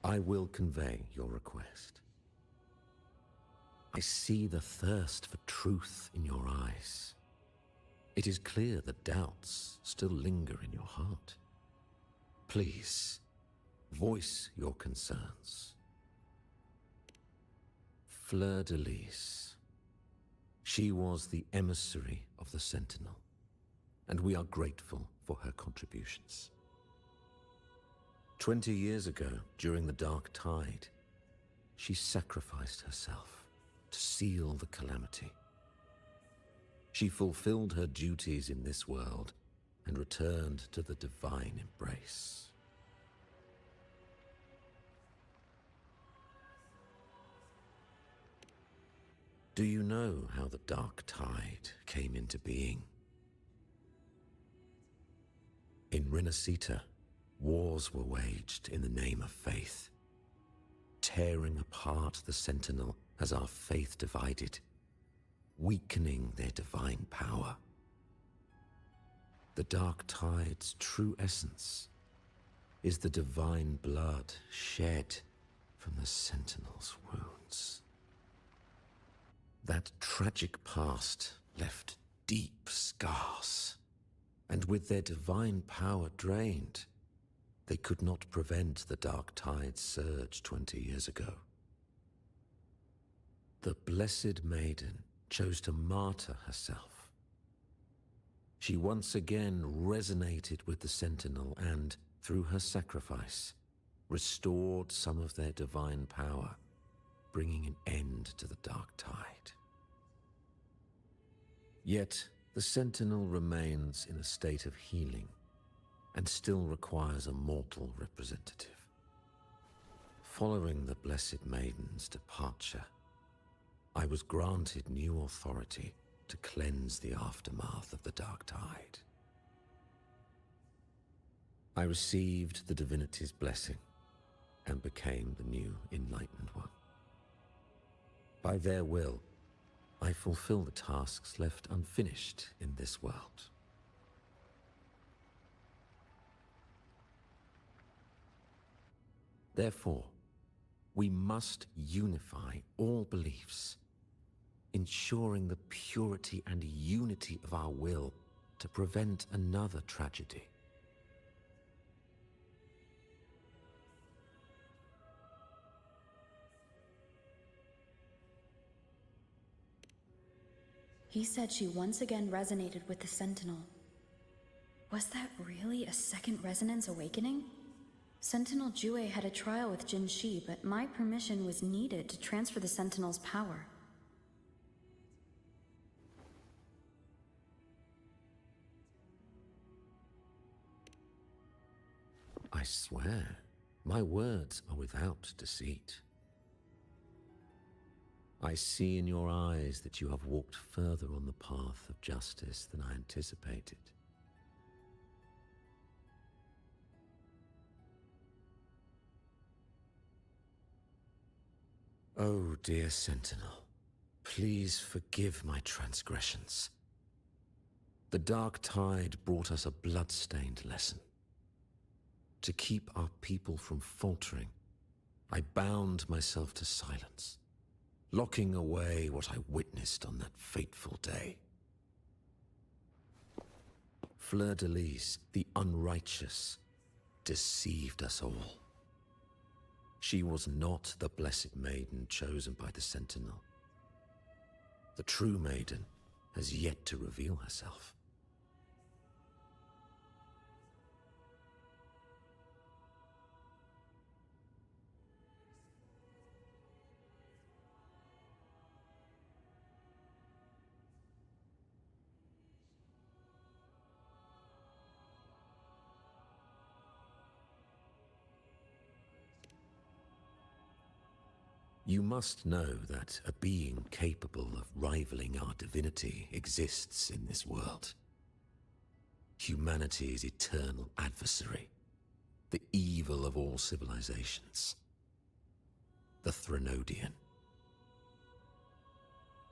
I will convey your request. I see the thirst for truth in your eyes. It is clear that doubts still linger in your heart. Please, voice your concerns. Fleur-de-Lis. She was the emissary of the Sentinel, and we are grateful for her contributions. 20 years ago, during the Dark Tide, she sacrificed herself to seal the calamity. She fulfilled her duties in this world and returned to the divine embrace. Do you know how the Dark Tide came into being? In Rinascita, wars were waged in the name of faith, tearing apart the Sentinel as our faith divided, weakening their divine power. The Dark Tide's true essence is the divine blood shed from the Sentinel's wounds. That tragic past left deep scars, and with their divine power drained, they could not prevent the Dark Tide's surge 20 years ago. The Blessed Maiden chose to martyr herself. She once again resonated with the Sentinel and, through her sacrifice, restored some of their divine power, bringing an end to the Dark Tide. Yet, the Sentinel remains in a state of healing and still requires a mortal representative. Following the Blessed Maiden's departure, I was granted new authority to cleanse the aftermath of the Dark Tide. I received the divinity's blessing and became the new Enlightened One. By their will, I fulfill the tasks left unfinished in this world. Therefore, We must unify all beliefs, ensuring the purity and unity of our will to prevent another tragedy. He said she once again resonated with the Sentinel. Was that really a second resonance awakening? Sentinel Jue had a trial with Jin Shi, but my permission was needed to transfer the Sentinel's power. I swear, my words are without deceit. I see in your eyes that you have walked further on the path of justice than I anticipated. Oh, dear Sentinel, please forgive my transgressions. The dark tide brought us a blood-stained lesson. To keep our people from faltering, I bound myself to silence, locking away what I witnessed on that fateful day. Fleur-de-Lis, the unrighteous, deceived us all. She was not the blessed maiden chosen by the Sentinel. The true maiden has yet to reveal herself. You must know that a being capable of rivaling our divinity exists in this world. Humanity's eternal adversary, the evil of all civilizations, the Threnodian.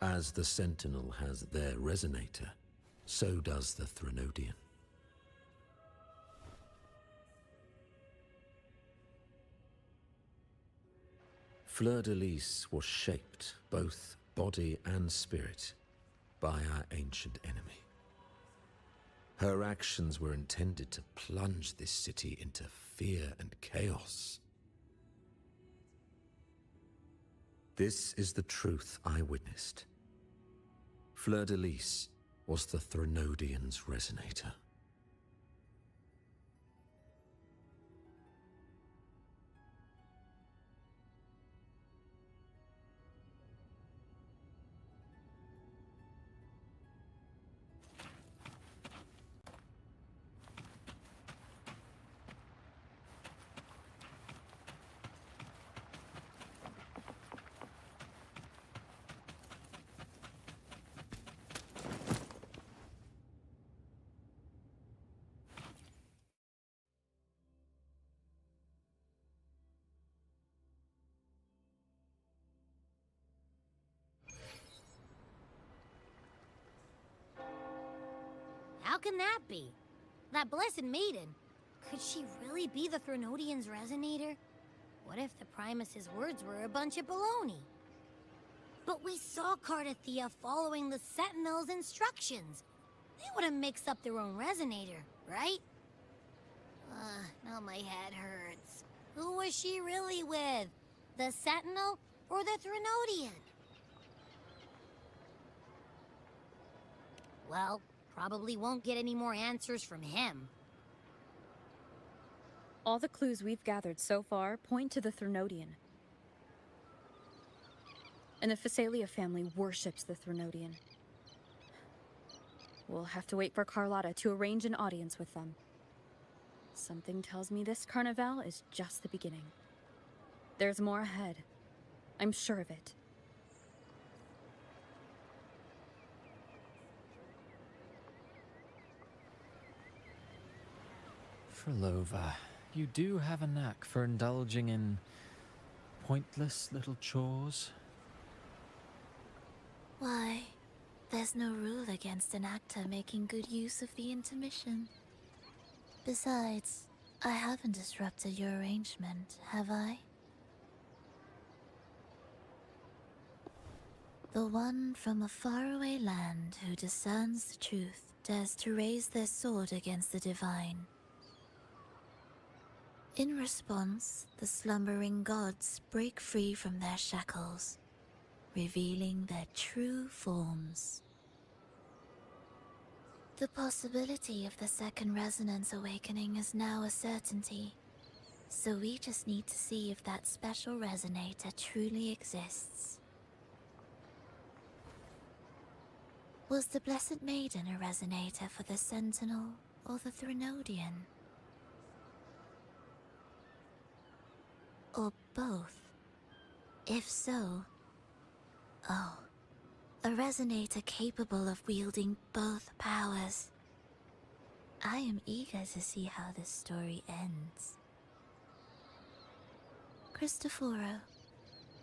As the Sentinel has their resonator, so does the Threnodian. Fleur-de-Lis was shaped, both body and spirit, by our ancient enemy. Her actions were intended to plunge this city into fear and chaos. This is the truth I witnessed. Fleur-de-Lis was the Threnodian's resonator. How can that be? That blessed maiden, could she really be the Threnodian's resonator? What if the Primus's words were a bunch of baloney? But we saw Cardothea following the Sentinel's instructions. They wouldn't mix up their own resonator, right? Now my head hurts. Who was she really with? The Sentinel or the Threnodian? Well, probably won't get any more answers from him. All the clues we've gathered so far point to the Threnodian. And the Phasalia family worships the Threnodian. We'll have to wait for Carlotta to arrange an audience with them. Something tells me this carnival is just the beginning. There's more ahead. I'm sure of it. Frolova, you do have a knack for indulging in pointless little chores. Why, there's no rule against an actor making good use of the intermission. Besides, I haven't disrupted your arrangement, have I? The one from a faraway land who discerns the truth dares to raise their sword against the divine. In response, the slumbering gods break free from their shackles, revealing their true forms. The possibility of the second resonance awakening is now a certainty, so we just need to see if that special resonator truly exists. Was the Blessed Maiden a resonator for the Sentinel or the Threnodian? Or both? If so, oh, a resonator capable of wielding both powers. I am eager to see how this story ends. Cristoforo,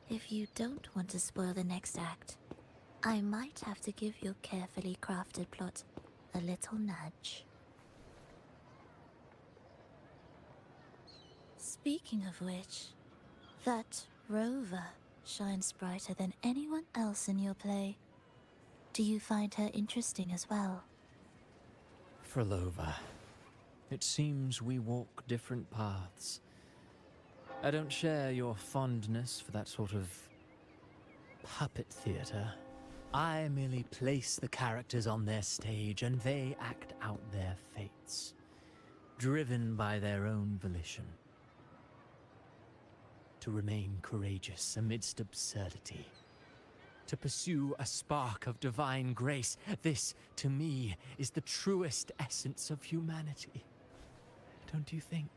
if you don't want to spoil the next act, I might have to give your carefully crafted plot a little nudge. Speaking of which, that rover shines brighter than anyone else in your play. Do you find her interesting as well? Frolova, it seems we walk different paths. I don't share your fondness for that sort of puppet theater. I merely place the characters on their stage and they act out their fates, driven by their own volition. To remain courageous amidst absurdity. To pursue a spark of divine grace. This, to me, is the truest essence of humanity. Don't you think?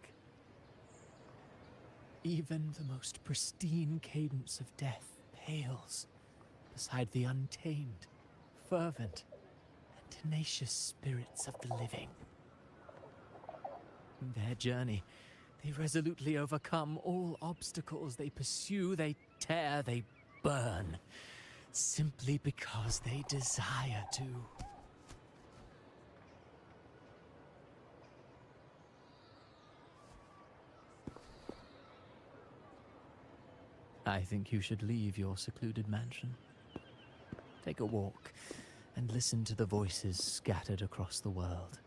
Even the most pristine cadence of death pales beside the untamed, fervent, and tenacious spirits of the living. In their journey, they resolutely overcome all obstacles. They pursue, they tear, they burn, simply because they desire to. I think you should leave your secluded mansion. Take a walk and listen to the voices scattered across the world.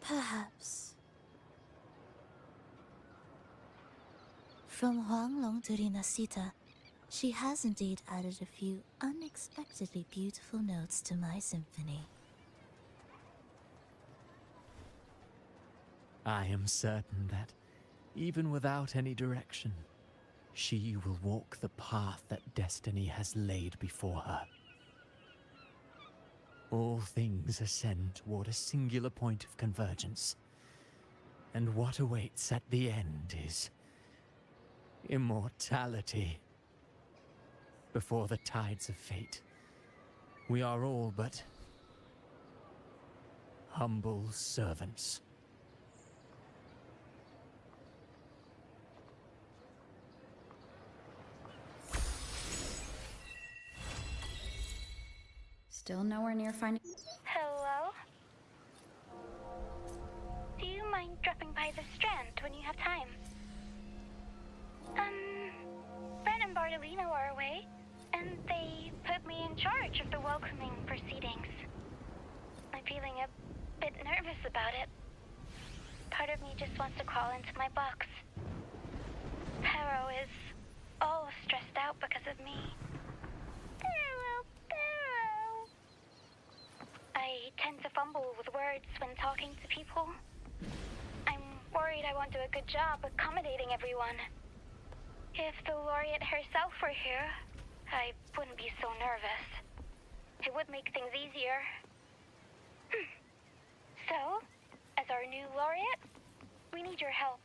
Perhaps. From Huanglong to Rinasita, she has indeed added a few unexpectedly beautiful notes to my symphony. I am certain that, even without any direction, she will walk the path that destiny has laid before her. All things ascend toward a singular point of convergence, and what awaits at the end is immortality. Before the tides of fate, we are all but humble servants. Still nowhere near finding... Hello? Do you mind dropping by the Strand when you have time? Brent and Bartolino are away, and they put me in charge of the welcoming proceedings. I'm feeling a bit nervous about it. Part of me just wants to crawl into my box. Pero is all stressed out because of me. I tend to fumble with words when talking to people. I'm worried I won't do a good job accommodating everyone. If the laureate herself were here, I wouldn't be so nervous. It would make things easier. So, as our new laureate, we need your help.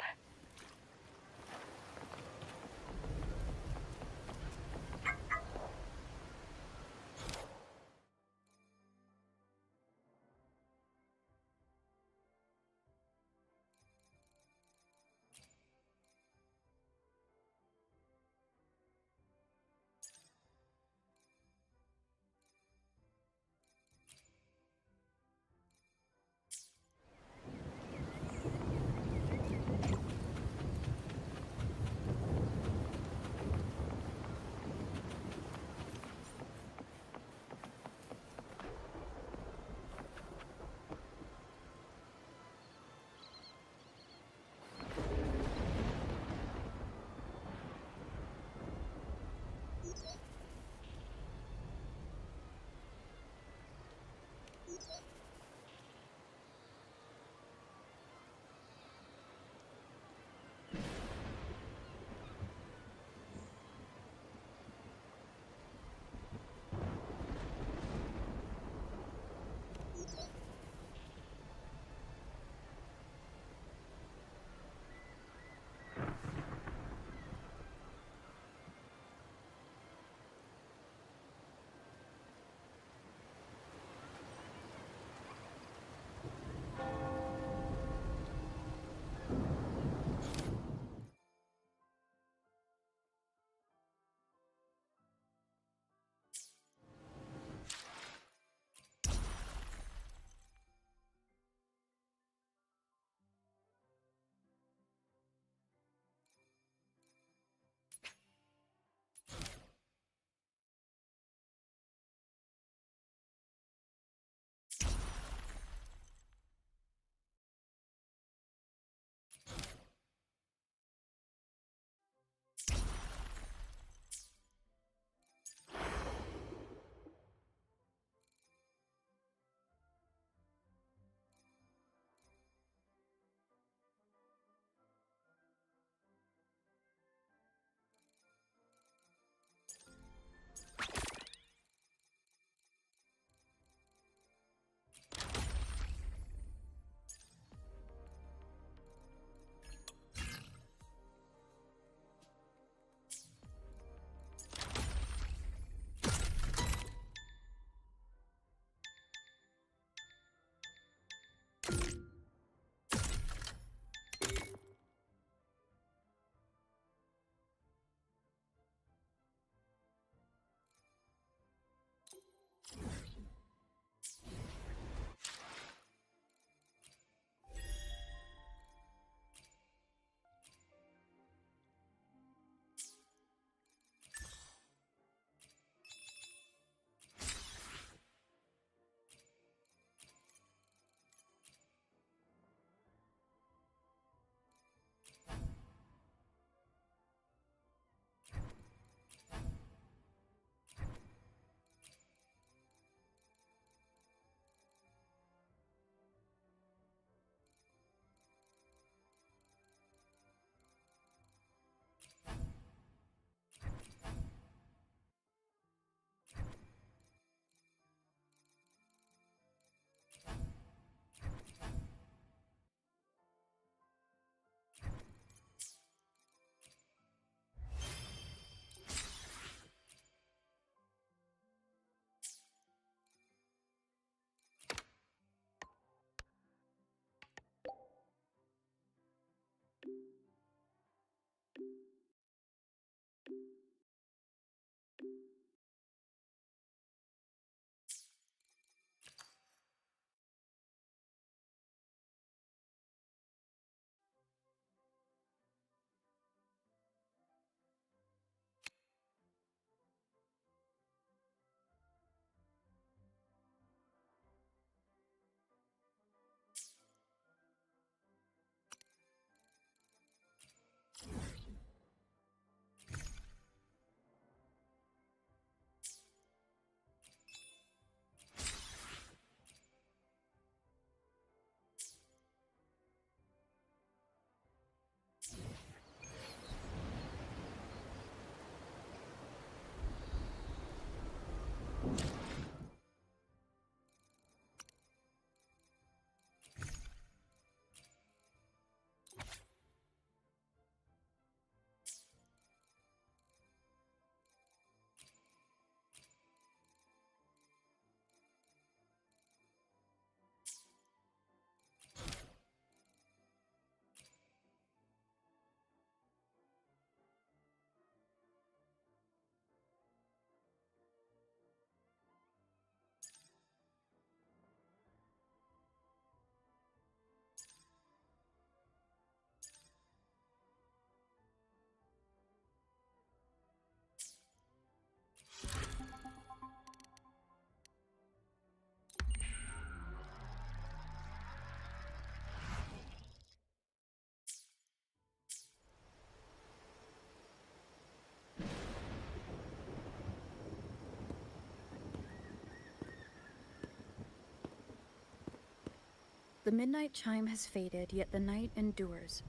The midnight chime has faded, yet the night endures.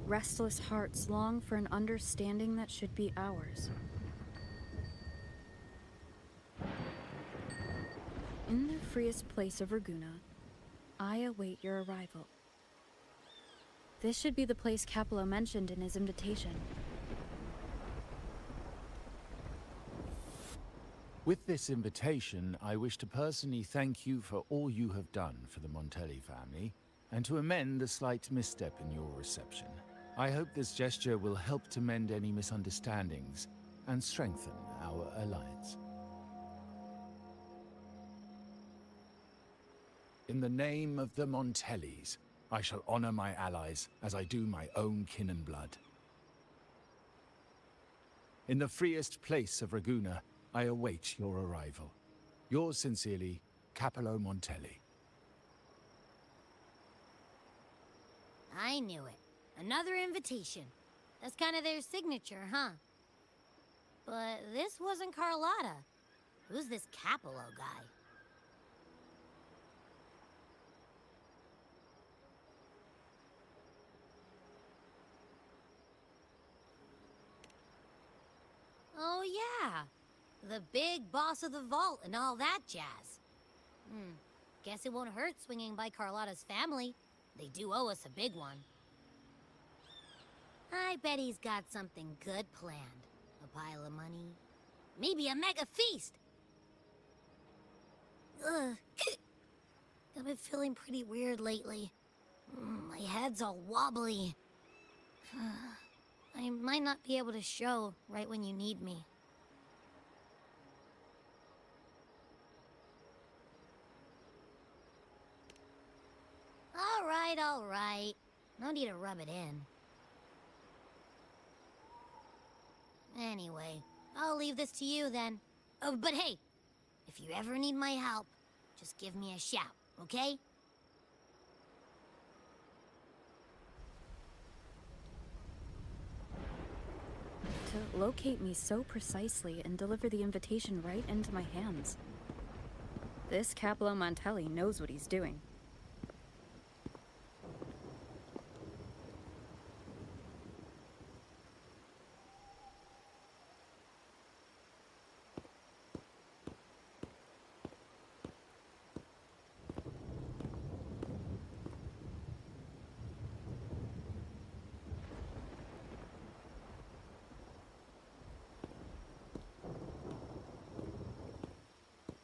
Restless hearts long for an understanding that should be ours. In the freest place of Raguna, I await your arrival. This should be the place Capello mentioned in his invitation. With this invitation, I wish to personally thank you for all you have done for the Montelli family, and to amend the slight misstep in your reception. I hope this gesture will help to mend any misunderstandings and strengthen our alliance. In the name of the Montellis, I shall honor my allies as I do my own kin and blood. In the freest place of Raguna, I await your arrival. Yours sincerely, Capello Montelli. I knew it. Another invitation. That's kind of their signature, huh? But this wasn't Carlotta. Who's this Capello guy? Oh yeah, the big boss of the vault and all that jazz. Guess it won't hurt swinging by Carlotta's family. They do owe us a big one. I bet he's got something good planned. A pile of money. Maybe a mega feast! Ugh. I've been feeling pretty weird lately. My head's all wobbly. I might not be able to show right when you need me. All right. No need to rub it in. Anyway, I'll leave this to you then. Oh, but hey, if you ever need my help, just give me a shout, okay? To locate me so precisely and deliver the invitation right into my hands. This Capello Montelli knows what he's doing.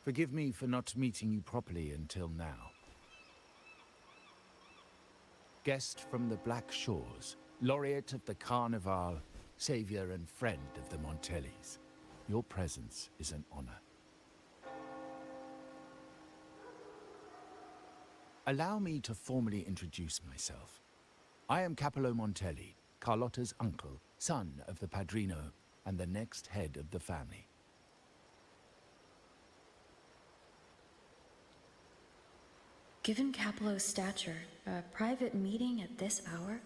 Forgive me for not meeting you properly until now. Guest from the Black Shores, laureate of the Carnival, savior and friend of the Montellis. Your presence is an honor. Allow me to formally introduce myself. I am Capello Montelli, Carlotta's uncle, son of the Padrino, and the next head of the family. Given Capello's stature, a private meeting at this hour?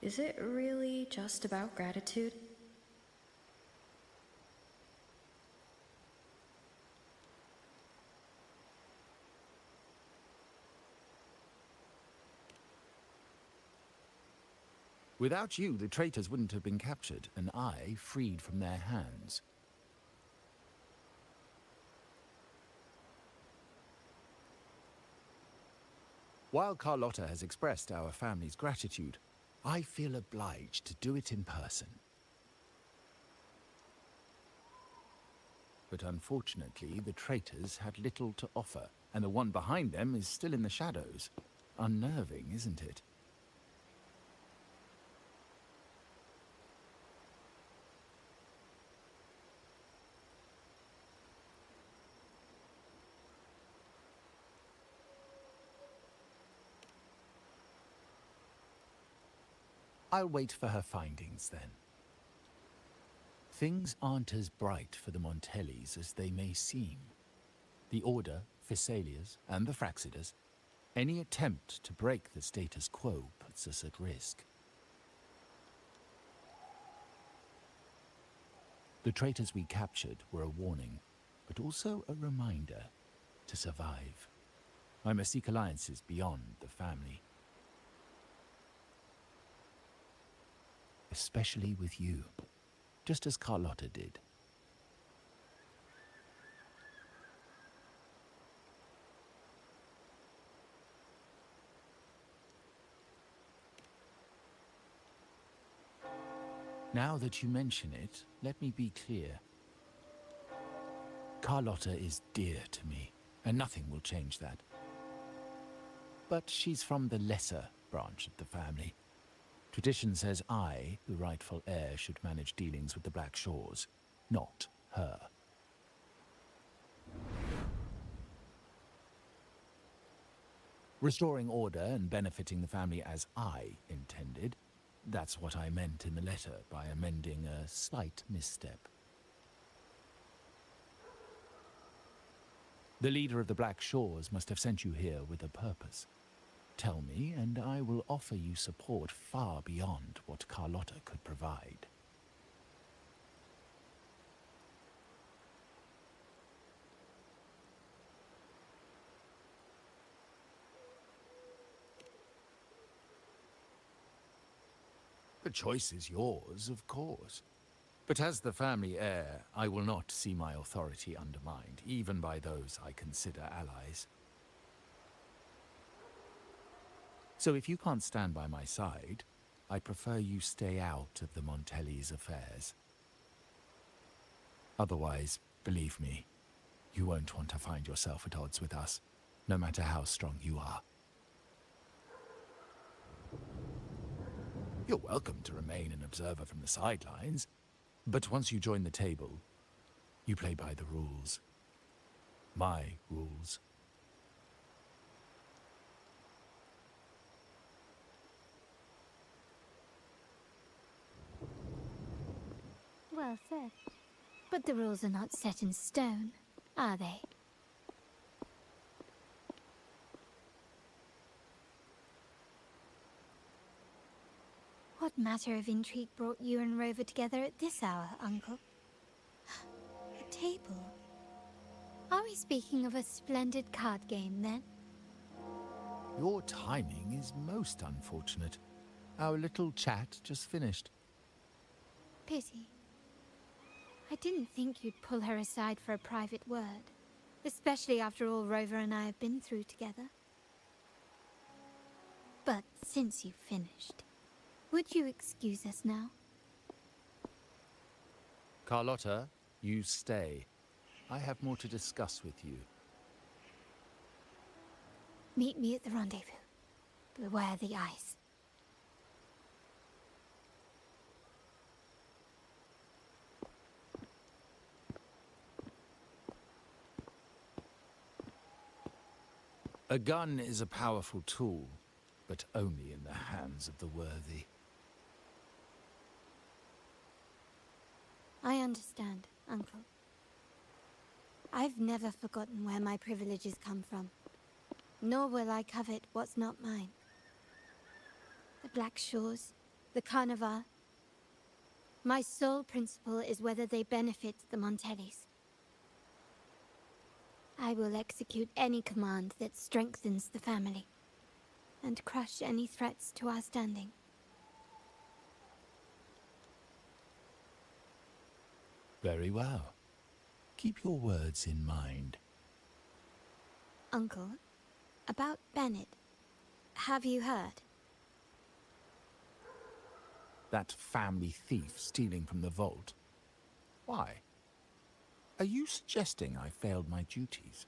Is it really just about gratitude? Without you, the traitors wouldn't have been captured, and I freed from their hands. While Carlotta has expressed our family's gratitude, I feel obliged to do it in person. But unfortunately, the traitors had little to offer, and the one behind them is still in the shadows. Unnerving, isn't it? I'll wait for her findings, then. Things aren't as bright for the Montellis as they may seem. The Order, Phassalias, and the Fraxidas, any attempt to break the status quo puts us at risk. The traitors we captured were a warning, but also a reminder to survive. I must seek alliances beyond the family. Especially with you, just as Carlotta did. Now that you mention it, let me be clear. Carlotta is dear to me, and nothing will change that. But she's from the lesser branch of the family. Tradition says I, the rightful heir, should manage dealings with the Black Shores, not her. Restoring order and benefiting the family as I intended, that's what I meant in the letter by amending a slight misstep. The leader of the Black Shores must have sent you here with a purpose. Tell me, and I will offer you support far beyond what Carlotta could provide. The choice is yours, of course. But as the family heir, I will not see my authority undermined, even by those I consider allies. So if you can't stand by my side, I prefer you stay out of the Montelli's affairs. Otherwise, believe me, you won't want to find yourself at odds with us, no matter how strong you are. You're welcome to remain an observer from the sidelines, but once you join the table, you play by the rules. My rules. Well said. But the rules are not set in stone, are they? What matter of intrigue brought you and Rover together at this hour, Uncle? A table? Are we speaking of a splendid card game, then? Your timing is most unfortunate. Our little chat just finished. Pity. I didn't think you'd pull her aside for a private word, especially after all Rover and I have been through together. But since you've finished, would you excuse us now? Carlotta, you stay. I have more to discuss with you. Meet me at the rendezvous. Beware the ice. A gun is a powerful tool, but only in the hands of the worthy. I understand, Uncle. I've never forgotten where my privileges come from, nor will I covet what's not mine. The Black Shores, the Carnival. My sole principle is whether they benefit the Montellis. I will execute any command that strengthens the family, and crush any threats to our standing. Very well. Keep your words in mind. Uncle, about Bennett, have you heard? That family thief stealing from the vault. Why? Are you suggesting I failed my duties?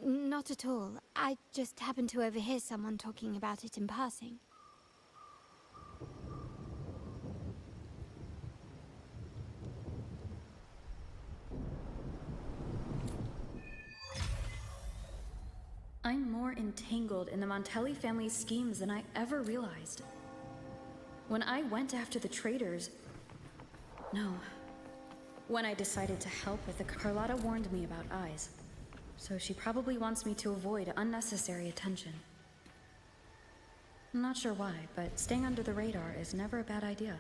Not at all. I just happened to overhear someone talking about it in passing. I'm more entangled in the Montelli family's schemes than I ever realized. When I went after the traitors... No. When I decided to help with the Carlotta warned me about eyes. So she probably wants me to avoid unnecessary attention. I'm not sure why, but staying under the radar is never a bad idea.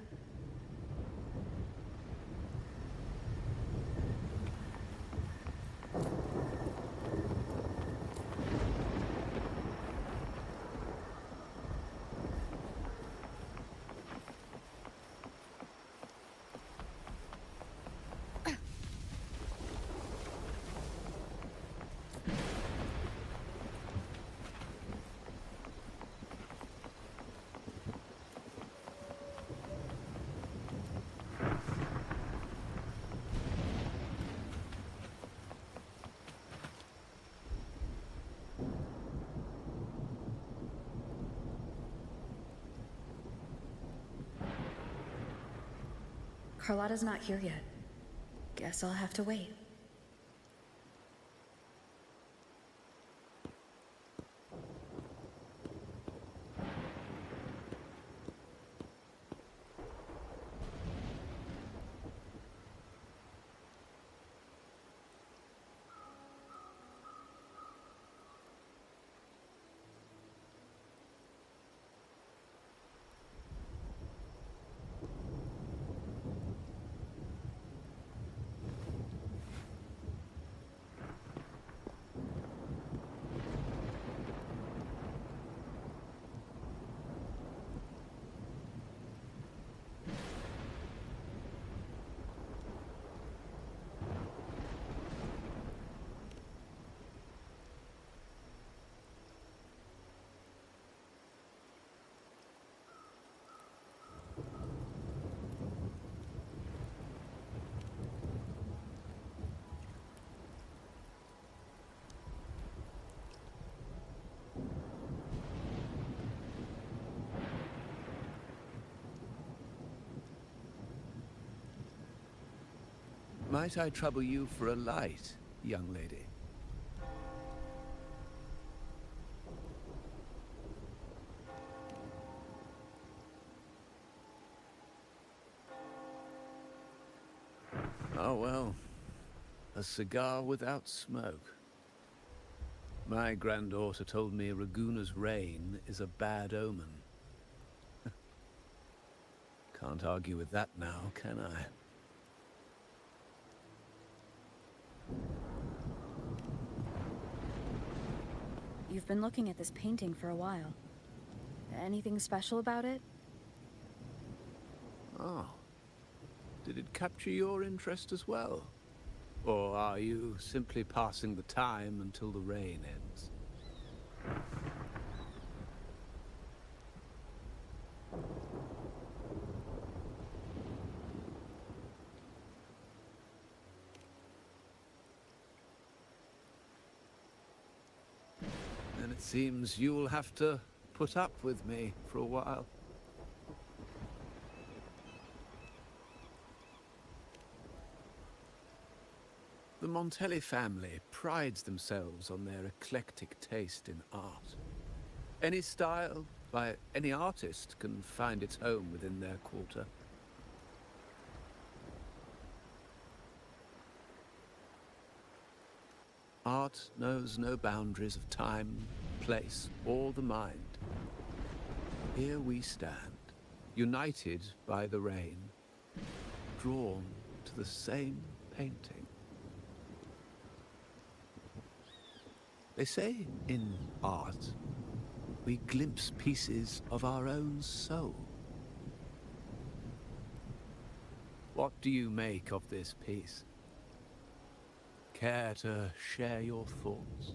Carlotta's not here yet. Guess I'll have to wait. Might I trouble you for a light, young lady? Oh, well. A cigar without smoke. My granddaughter told me Raguna's rain is a bad omen. Can't argue with that now, can I? You've been looking at this painting for a while. Anything special about it? Oh. Did it capture your interest as well? Or are you simply passing the time until the rain ends? Then it seems you'll have to put up with me for a while. The Montelli family prides themselves on their eclectic taste in art. Any style by any artist can find its home within their quarter. Art knows no boundaries of time, place, or the mind. Here we stand, united by the rain, drawn to the same painting. They say in art, we glimpse pieces of our own soul. What do you make of this piece? Care to share your thoughts?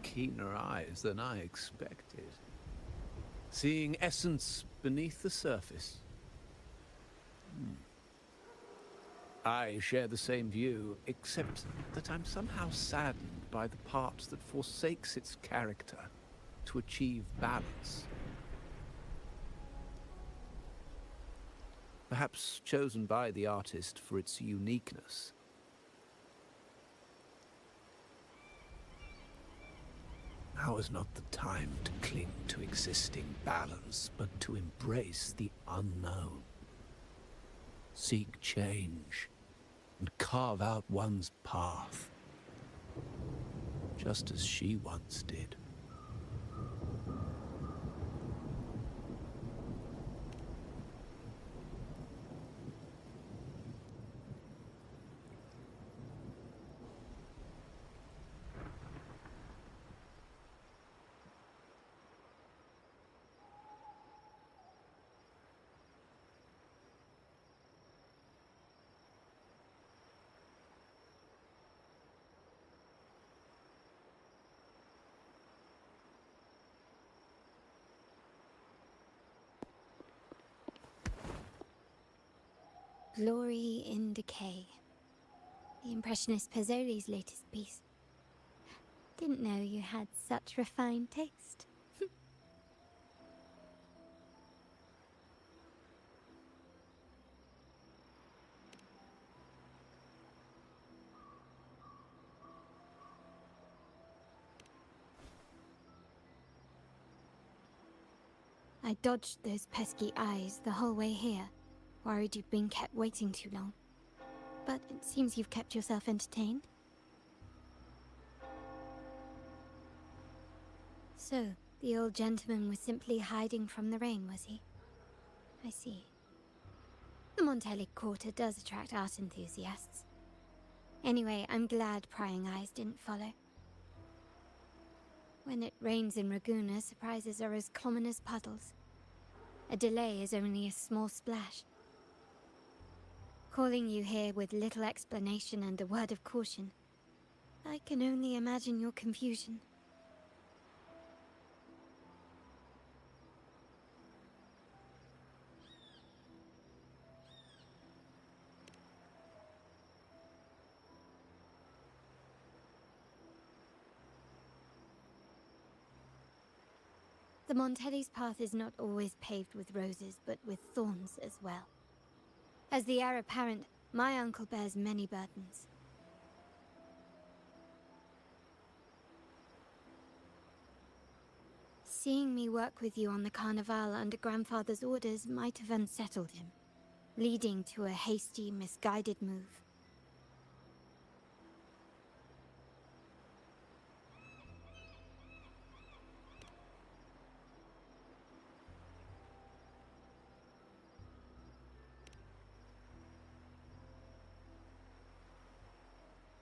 Keener eyes than I expected. Seeing essence beneath the surface. I share the same view, except that I'm somehow saddened by the part that forsakes its character to achieve balance. Perhaps chosen by the artist for its uniqueness. Now is not the time to cling to existing balance, but to embrace the unknown. Seek change, and carve out one's path, just as she once did. Glory in Decay. The Impressionist Pazzoli's latest piece. Didn't know you had such refined taste. I dodged those pesky eyes the whole way here, worried you'd been kept waiting too long. But it seems you've kept yourself entertained. So, the old gentleman was simply hiding from the rain, was he? I see. The Montelli Quarter does attract art enthusiasts. Anyway, I'm glad prying eyes didn't follow. When it rains in Ragusa, surprises are as common as puddles. A delay is only a small splash. Calling you here with little explanation and a word of caution, I can only imagine your confusion. The Montelli's path is not always paved with roses, but with thorns as well. As the heir apparent, my uncle bears many burdens. Seeing me work with you on the Carnival under Grandfather's orders might have unsettled him, leading to a hasty, misguided move.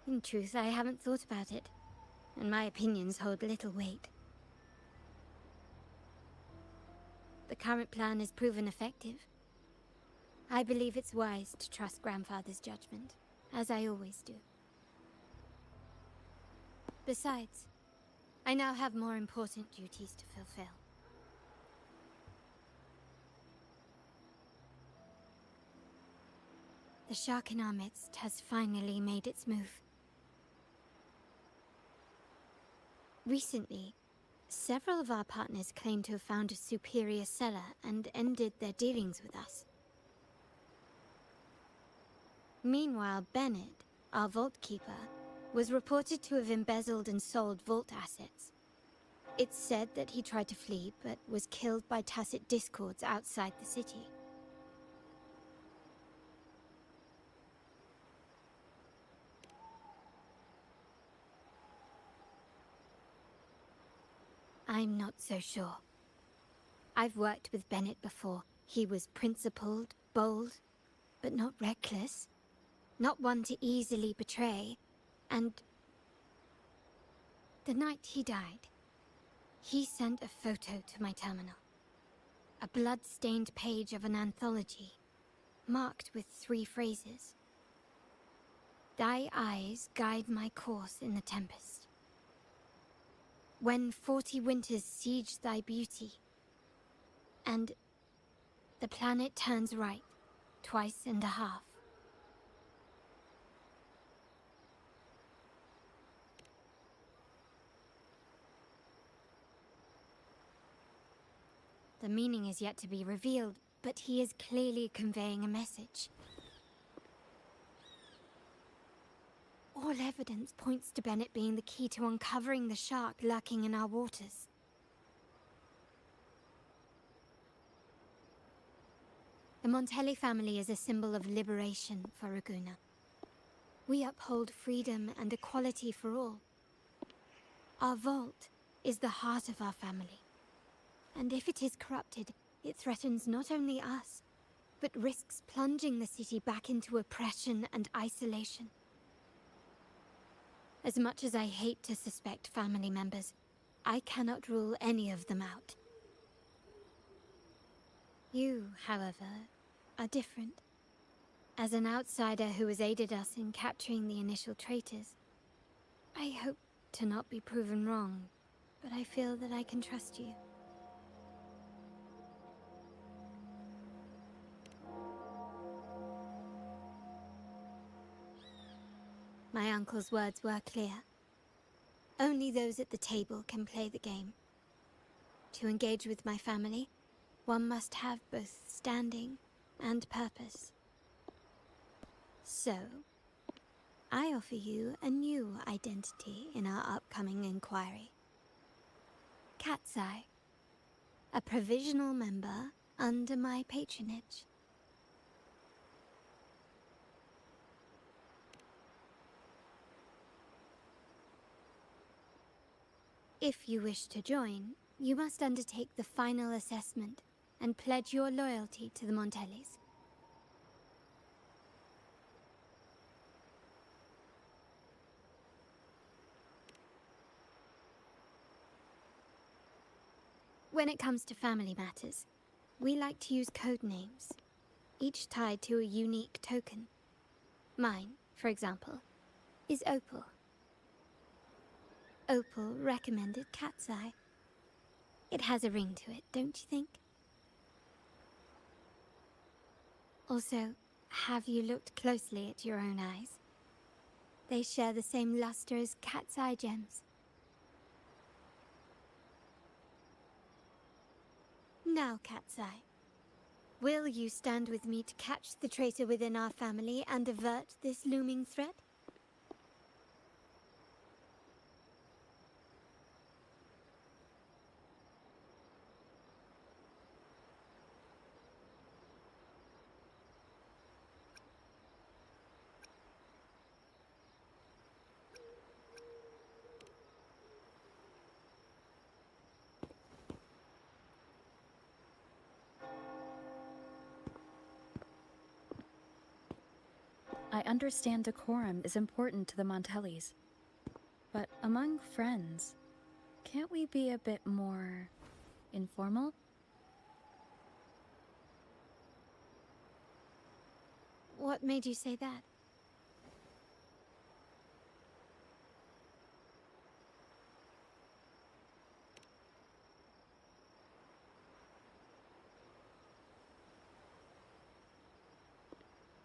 In truth, I haven't thought about it, and my opinions hold little weight. The current plan has proven effective. I believe it's wise to trust Grandfather's judgment, as I always do. Besides, I now have more important duties to fulfill. The shark in our midst has finally made its move. Recently, several of our partners claimed to have found a superior cellar and ended their dealings with us. Meanwhile, Bennett, our vault keeper, was reported to have embezzled and sold vault assets. It's said that he tried to flee, but was killed by tacit discords outside the city. I'm not so sure. I've worked with Bennett before. He was principled, bold, but not reckless. Not one to easily betray. And the night he died, he sent a photo to my terminal. A blood-stained page of an anthology, marked with 3 phrases. Thy eyes guide my course in the tempest. When 40 winters siege thy beauty, and the planet turns right, 2.5 times. The meaning is yet to be revealed, but he is clearly conveying a message. All evidence points to Bennett being the key to uncovering the shark lurking in our waters. The Montelli family is a symbol of liberation for Ragusa. We uphold freedom and equality for all. Our vault is the heart of our family. And if it is corrupted, it threatens not only us, but risks plunging the city back into oppression and isolation. As much as I hate to suspect family members, I cannot rule any of them out. You, however, are different. As an outsider who has aided us in capturing the initial traitors, I hope to not be proven wrong, but I feel that I can trust you. My uncle's words were clear. Only those at the table can play the game. To engage with my family, one must have both standing and purpose. So, I offer you a new identity in our upcoming inquiry. Cat's Eye, a provisional member under my patronage. If you wish to join, you must undertake the final assessment and pledge your loyalty to the Montellis. When it comes to family matters, we like to use code names, each tied to a unique token. Mine, for example, is Opal. Opal recommended Cat's Eye. It has a ring to it, don't you think? Also, have you looked closely at your own eyes? They share the same luster as Cat's Eye gems. Now, Cat's Eye, will you stand with me to catch the traitor within our family and avert this looming threat? I understand decorum is important to the Montellis. But among friends, can't we be a bit more informal? What made you say that?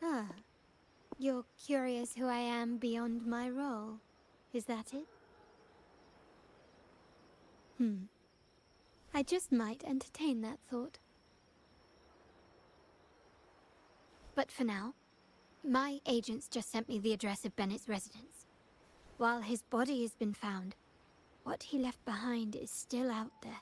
Ah, you're curious who I am beyond my role. Is that it? I just might entertain that thought. But for now, my agents just sent me the address of Bennett's residence. While his body has been found, what he left behind is still out there.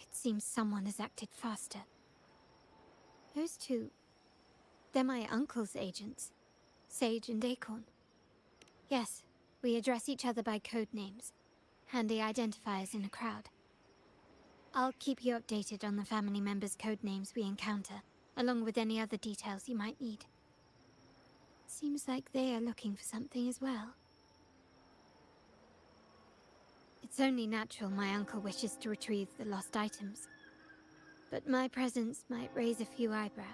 It seems someone has acted faster. Those two... they're my uncle's agents, Sage and Acorn. Yes, we address each other by code names, handy identifiers in a crowd. I'll keep you updated on the family members' code names we encounter, along with any other details you might need. Seems like they are looking for something as well. It's only natural my uncle wishes to retrieve the lost items, but my presence might raise a few eyebrows.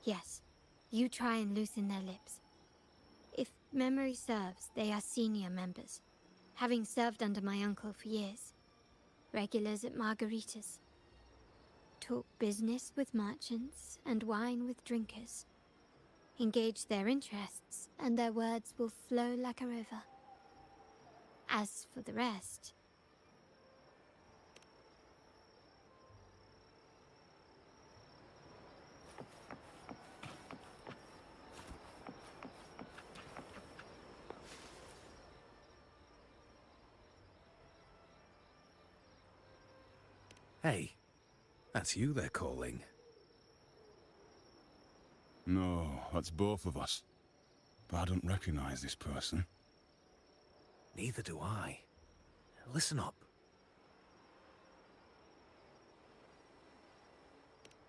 Yes, you try and loosen their lips. If memory serves, they are senior members, having served under my uncle for years. Regulars at margaritas. Talk business with merchants and wine with drinkers. Engage their interests, and their words will flow like a river. As for the rest... Hey, that's you they're calling. No, that's both of us. But I don't recognize this person. Neither do I. Listen up.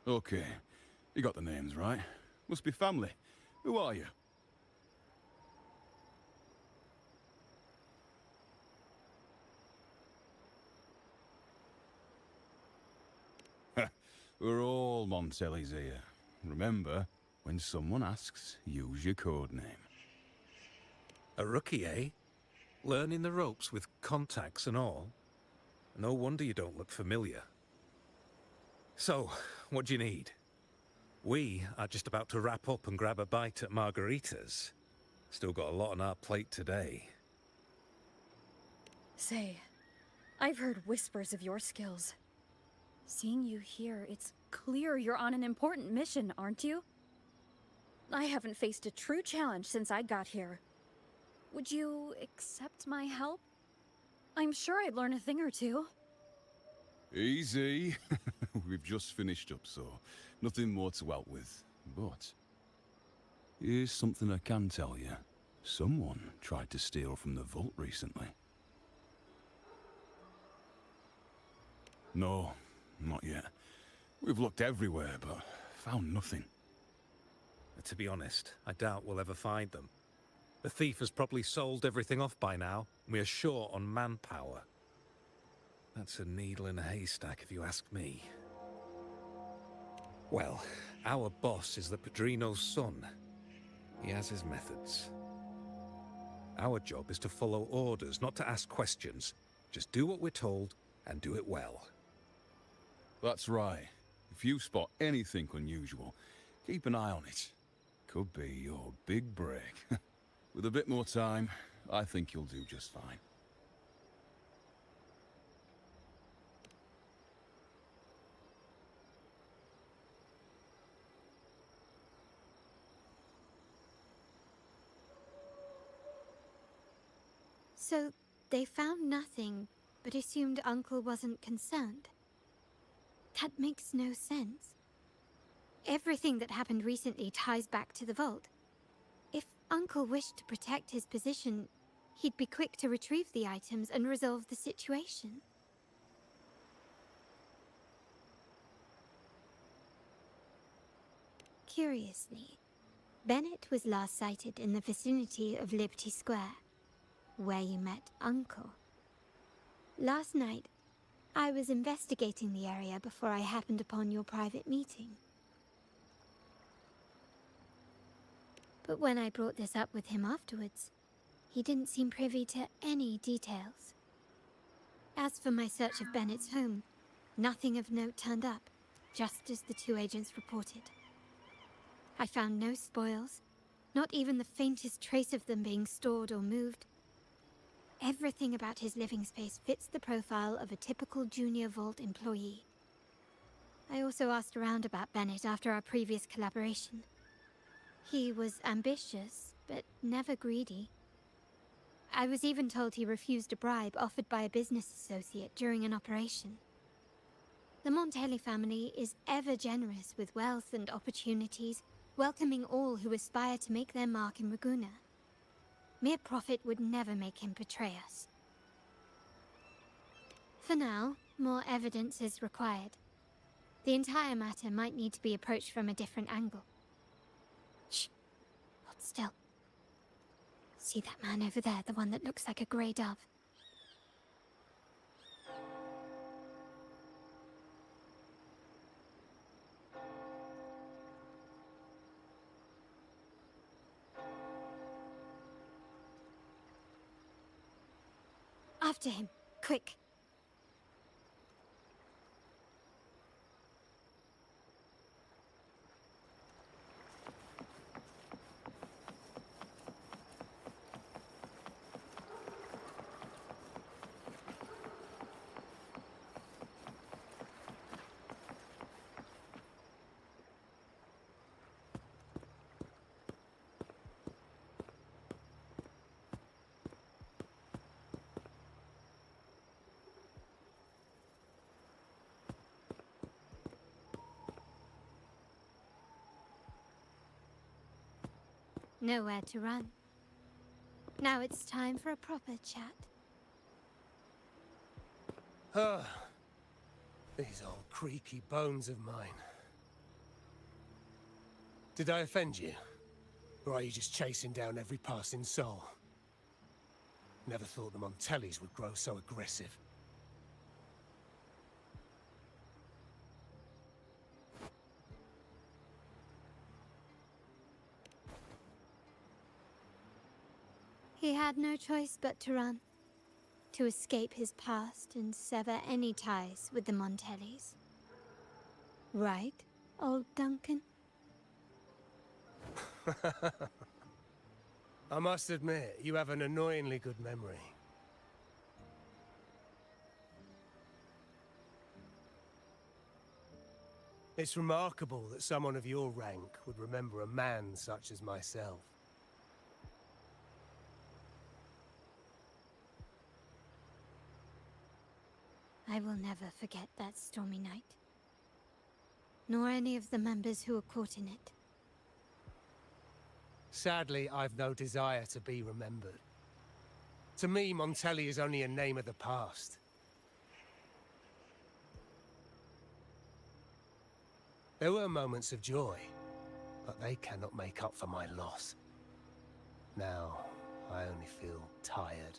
Okay, you got the names right. Must be family. Who are you? We're all Montellis here. Remember, when someone asks, use your code name. A rookie, eh? Learning the ropes with contacts and all. No wonder you don't look familiar. So, what do you need? We are just about to wrap up and grab a bite at Margarita's. Still got a lot on our plate today. Say, I've heard whispers of your skills. Seeing you here, it's clear you're on an important mission, aren't you? I haven't faced a true challenge since I got here. Would you accept my help? I'm sure I'd learn a thing or two. Easy. We've just finished up, so nothing more to help with. But here's something I can tell you. Someone tried to steal from the vault recently. No, not yet. We've looked everywhere, but found nothing. To be honest, I doubt we'll ever find them. The thief has probably sold everything off by now. We are short on manpower. That's a needle in a haystack, if you ask me. Well, our boss is the Padrino's son. He has his methods. Our job is to follow orders, not to ask questions. Just do what we're told, and do it well. That's right. If you spot anything unusual, keep an eye on it. Could be your big break. With a bit more time, I think you'll do just fine. So, they found nothing, but assumed Uncle wasn't concerned. That makes no sense. Everything that happened recently ties back to the vault. If Uncle wished to protect his position, he'd be quick to retrieve the items and resolve the situation. Curiously, Bennett was last sighted in the vicinity of Liberty Square, where you met Uncle. Last night, I was investigating the area before I happened upon your private meeting. But when I brought this up with him afterwards, he didn't seem privy to any details. As for my search of Bennett's home, nothing of note turned up, just as the two agents reported. I found no spoils, not even the faintest trace of them being stored or moved. Everything about his living space fits the profile of a typical Junior Vault employee. I also asked around about Bennett after our previous collaboration. He was ambitious, but never greedy. I was even told he refused a bribe offered by a business associate during an operation. The Montelli family is ever generous with wealth and opportunities, welcoming all who aspire to make their mark in Ragusa. Mere profit would never make him betray us. For now, more evidence is required. The entire matter might need to be approached from a different angle. Shh. Hold still. See that man over there, the one that looks like a grey dove? After him, quick. Nowhere to run. Now it's time for a proper chat. Ah, these old creaky bones of mine. Did I offend you? Or are you just chasing down every passing soul? Never thought the Montellis would grow so aggressive. He had no choice but to run. To escape his past and sever any ties with the Montellis. Right, old Duncan? I must admit, you have an annoyingly good memory. It's remarkable that someone of your rank would remember a man such as myself. I will never forget that stormy night. Nor any of the members who were caught in it. Sadly, I've no desire to be remembered. To me, Montelli is only a name of the past. There were moments of joy, but they cannot make up for my loss. Now, I only feel tired.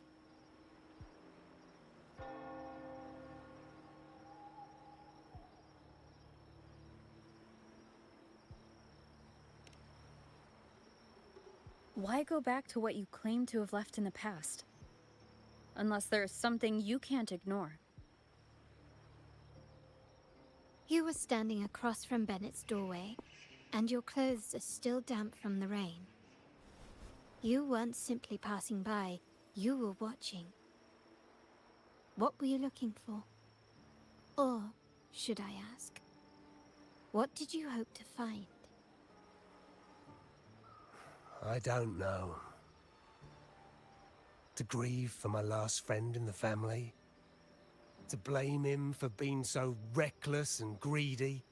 Why go back to what you claim to have left in the past? Unless there is something you can't ignore. You were standing across from Bennett's doorway, and your clothes are still damp from the rain. You weren't simply passing by, you were watching. What were you looking for? Or, should I ask, what did you hope to find? I don't know. To grieve for my last friend in the family? To blame him for being so reckless and greedy?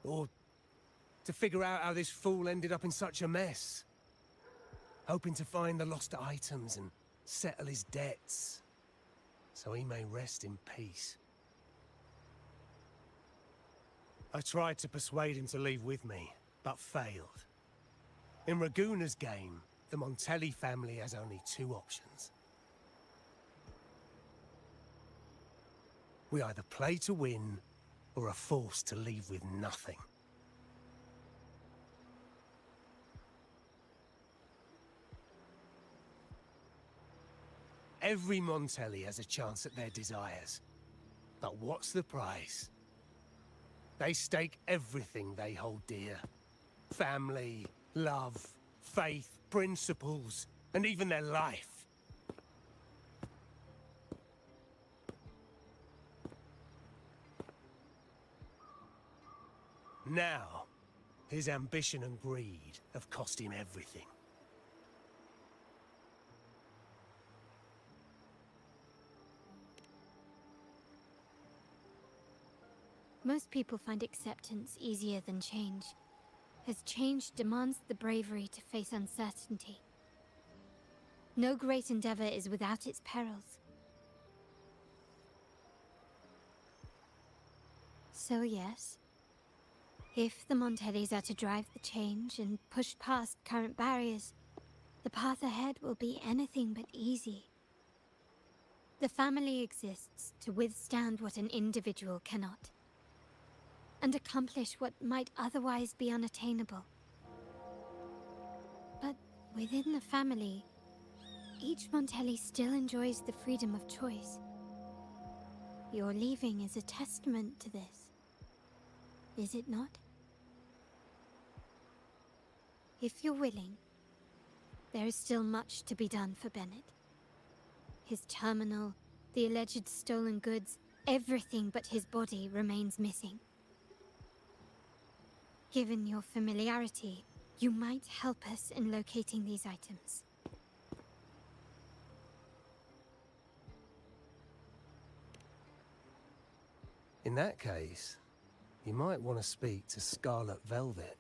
Or to figure out how this fool ended up in such a mess? Hoping to find the lost items and settle his debts, so he may rest in peace. I tried to persuade him to leave with me, but failed. In Raguna's game, the Montelli family has only two options. We either play to win, or are forced to leave with nothing. Every Montelli has a chance at their desires. But what's the price? They stake everything they hold dear. Family, love, faith, principles, and even their life. Now, his ambition and greed have cost him everything. Most people find acceptance easier than change, as change demands the bravery to face uncertainty. No great endeavor is without its perils. So yes, if the Montellis are to drive the change and push past current barriers, the path ahead will be anything but easy. The family exists to withstand what an individual cannot, and accomplish what might otherwise be unattainable. But within the family, each Montelli still enjoys the freedom of choice. Your leaving is a testament to this, is it not? If you're willing, there is still much to be done for Bennett. His terminal, the alleged stolen goods, everything but his body remains missing. Given your familiarity, you might help us in locating these items. In that case, you might want to speak to Scarlet Velvet.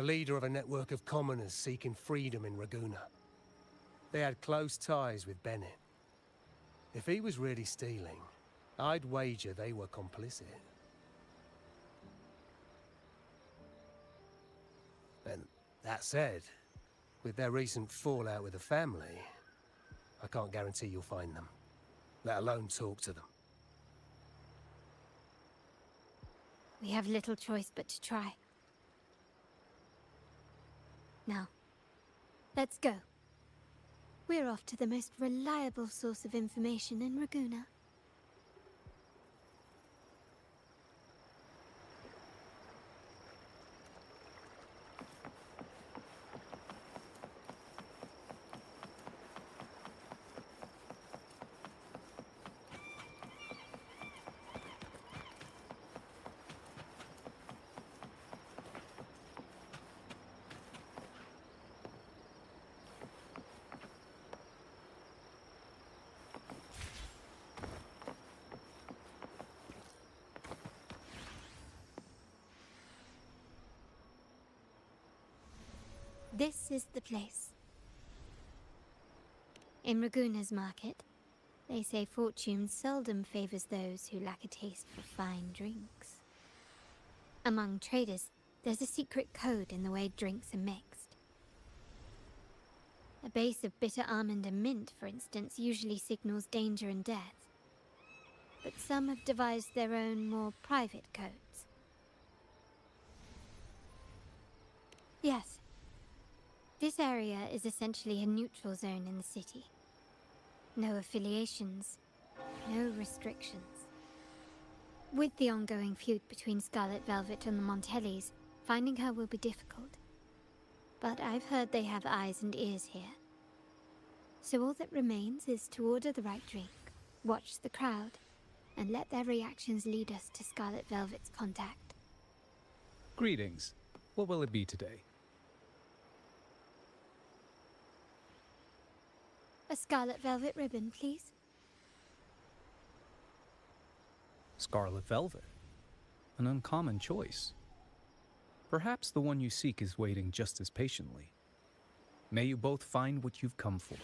the leader of a network of commoners seeking freedom in Raguna. They had close ties with Bennett. If he was really stealing, I'd wager they were complicit. And that said, with their recent fallout with the family, I can't guarantee you'll find them, let alone talk to them. We have little choice but to try. Now, let's go. We're off to the most reliable source of information in Raguna. This is the place. In Raguna's market, they say fortune seldom favors those who lack a taste for fine drinks. Among traders, there's a secret code in the way drinks are mixed. A base of bitter almond and mint, for instance, usually signals danger and death. But some have devised their own, more private codes. Yes. This area is essentially a neutral zone in the city. No affiliations, no restrictions. With the ongoing feud between Scarlet Velvet and the Montellis, finding her will be difficult. But I've heard they have eyes and ears here. So all that remains is to order the right drink, watch the crowd, and let their reactions lead us to Scarlet Velvet's contact. Greetings. What will it be today? A Scarlet Velvet ribbon, please. Scarlet Velvet. An uncommon choice. Perhaps the one you seek is waiting just as patiently. May you both find what you've come for.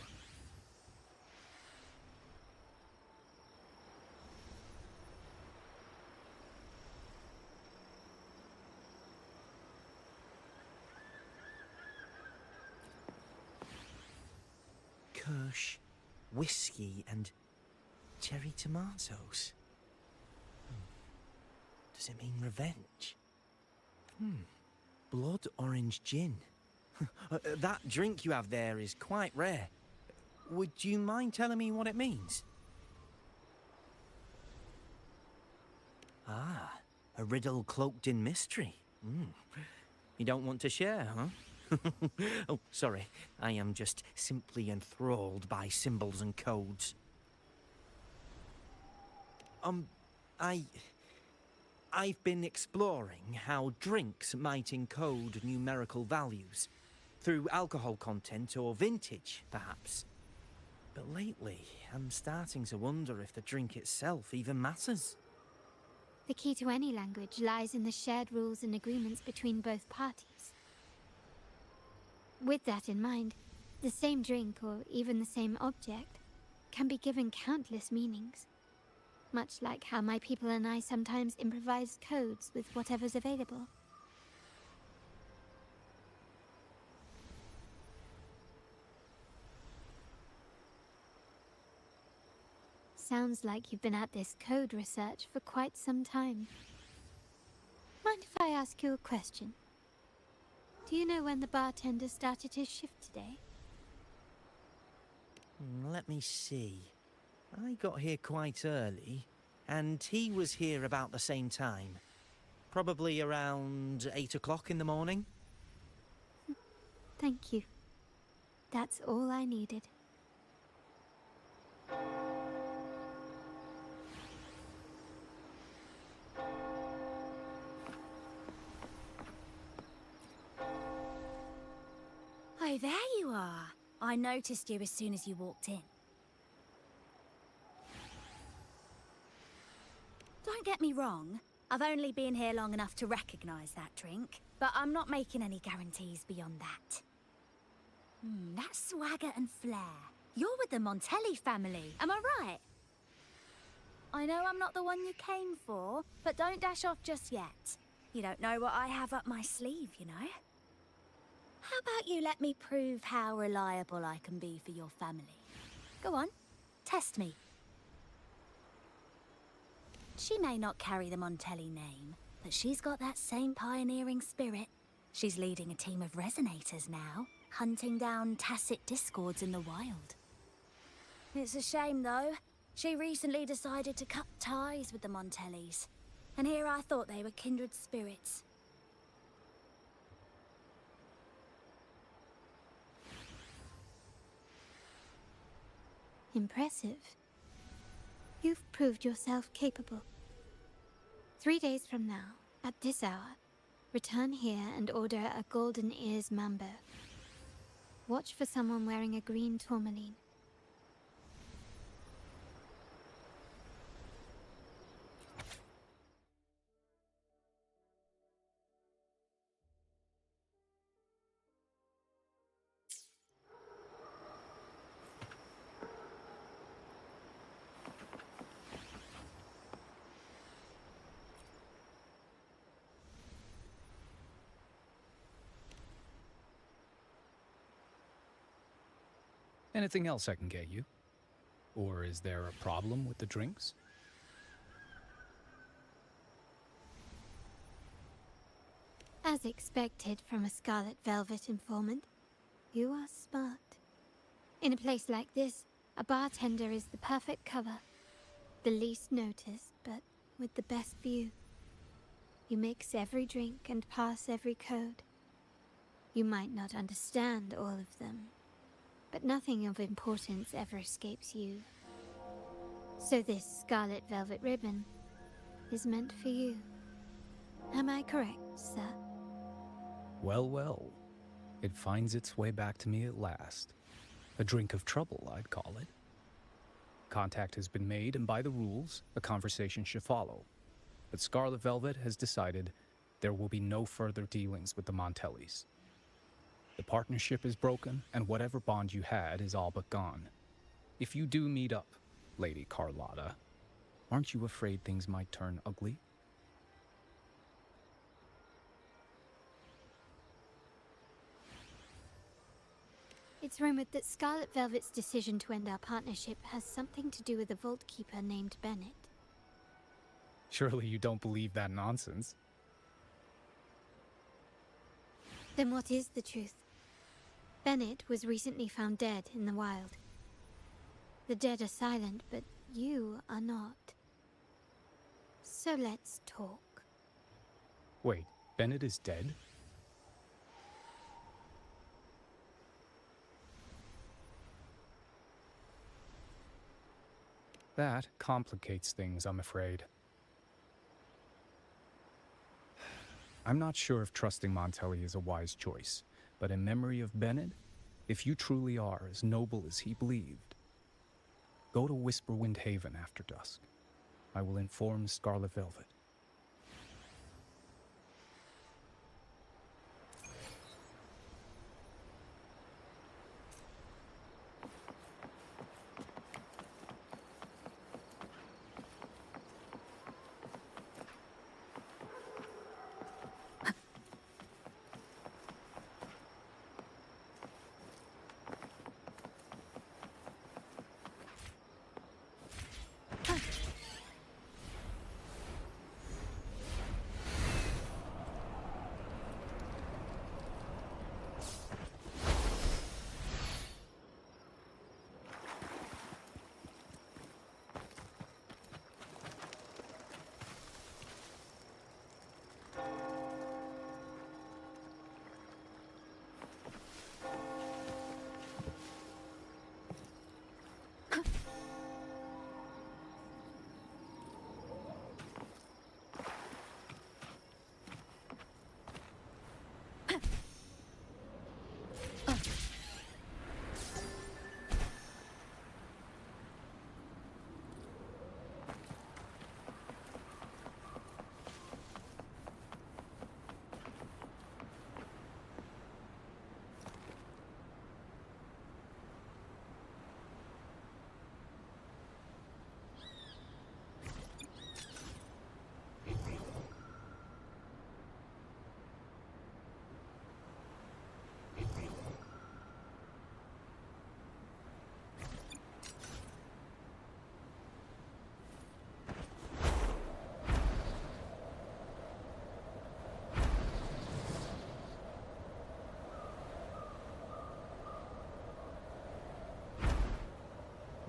Kirsch, whiskey, and cherry tomatoes. Does it mean revenge? Blood orange gin. That drink you have there is quite rare. Would you mind telling me what it means? Ah, a riddle cloaked in mystery. You don't want to share, huh? Oh, sorry. I am just simply enthralled by symbols and codes. I've been exploring how drinks might encode numerical values. Through alcohol content or vintage, perhaps. But lately, I'm starting to wonder if the drink itself even matters. The key to any language lies in the shared rules and agreements between both parties. With that in mind, the same drink, or even the same object, can be given countless meanings. Much like how my people and I sometimes improvise codes with whatever's available. Sounds like you've been at this code research for quite some time. Mind if I ask you a question? Do you know when the bartender started his shift today? Let me see. I got here quite early, and he was here about the same time. Probably around 8 o'clock in the morning. Thank you. That's all I needed. Oh, there you are. I noticed you as soon as you walked in. Don't get me wrong, I've only been here long enough to recognize that drink, but I'm not making any guarantees beyond that. That swagger and flair. You're with the Montelli family, am I right? I know I'm not the one you came for, but don't dash off just yet. You don't know what I have up my sleeve, you know? How about you let me prove how reliable I can be for your family? Go on, test me. She may not carry the Montelli name, but she's got that same pioneering spirit. She's leading a team of resonators now, hunting down tacit discords in the wild. It's a shame, though. She recently decided to cut ties with the Montellis, and here I thought they were kindred spirits. Impressive. You've proved yourself capable. 3 days from now, at this hour, return here and order a golden ears mambo. Watch for someone wearing a green tourmaline. Anything else I can get you? Or is there a problem with the drinks? As expected from a Scarlet Velvet informant, you are smart. In a place like this, a bartender is the perfect cover. The least noticed, but with the best view. You mix every drink and pass every code. You might not understand all of them, but nothing of importance ever escapes you. So this Scarlet Velvet ribbon is meant for you. Am I correct, sir? Well, well. It finds its way back to me at last. A drink of trouble, I'd call it. Contact has been made, and by the rules, a conversation should follow. But Scarlet Velvet has decided there will be no further dealings with the Montellis. The partnership is broken, and whatever bond you had is all but gone. If you do meet up, Lady Carlotta, aren't you afraid things might turn ugly? It's rumored that Scarlet Velvet's decision to end our partnership has something to do with a Vault Keeper named Bennett. Surely you don't believe that nonsense. Then what is the truth? Bennett was recently found dead in the wild. The dead are silent, but you are not. So let's talk. Wait, Bennett is dead? That complicates things, I'm afraid. I'm not sure if trusting Montelli is a wise choice, but in memory of Bennett, if you truly are as noble as he believed, go to Whisperwind Haven after dusk. I will inform Scarlet Velvet.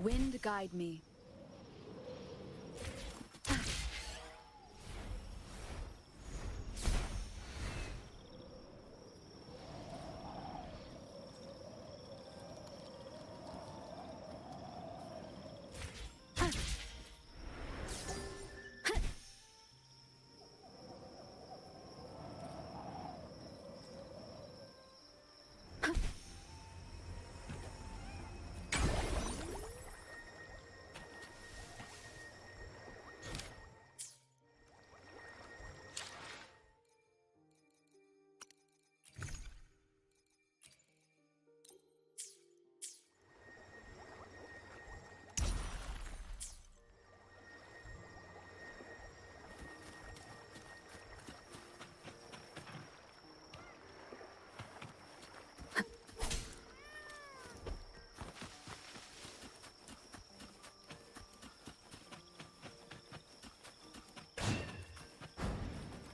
Wind guide me.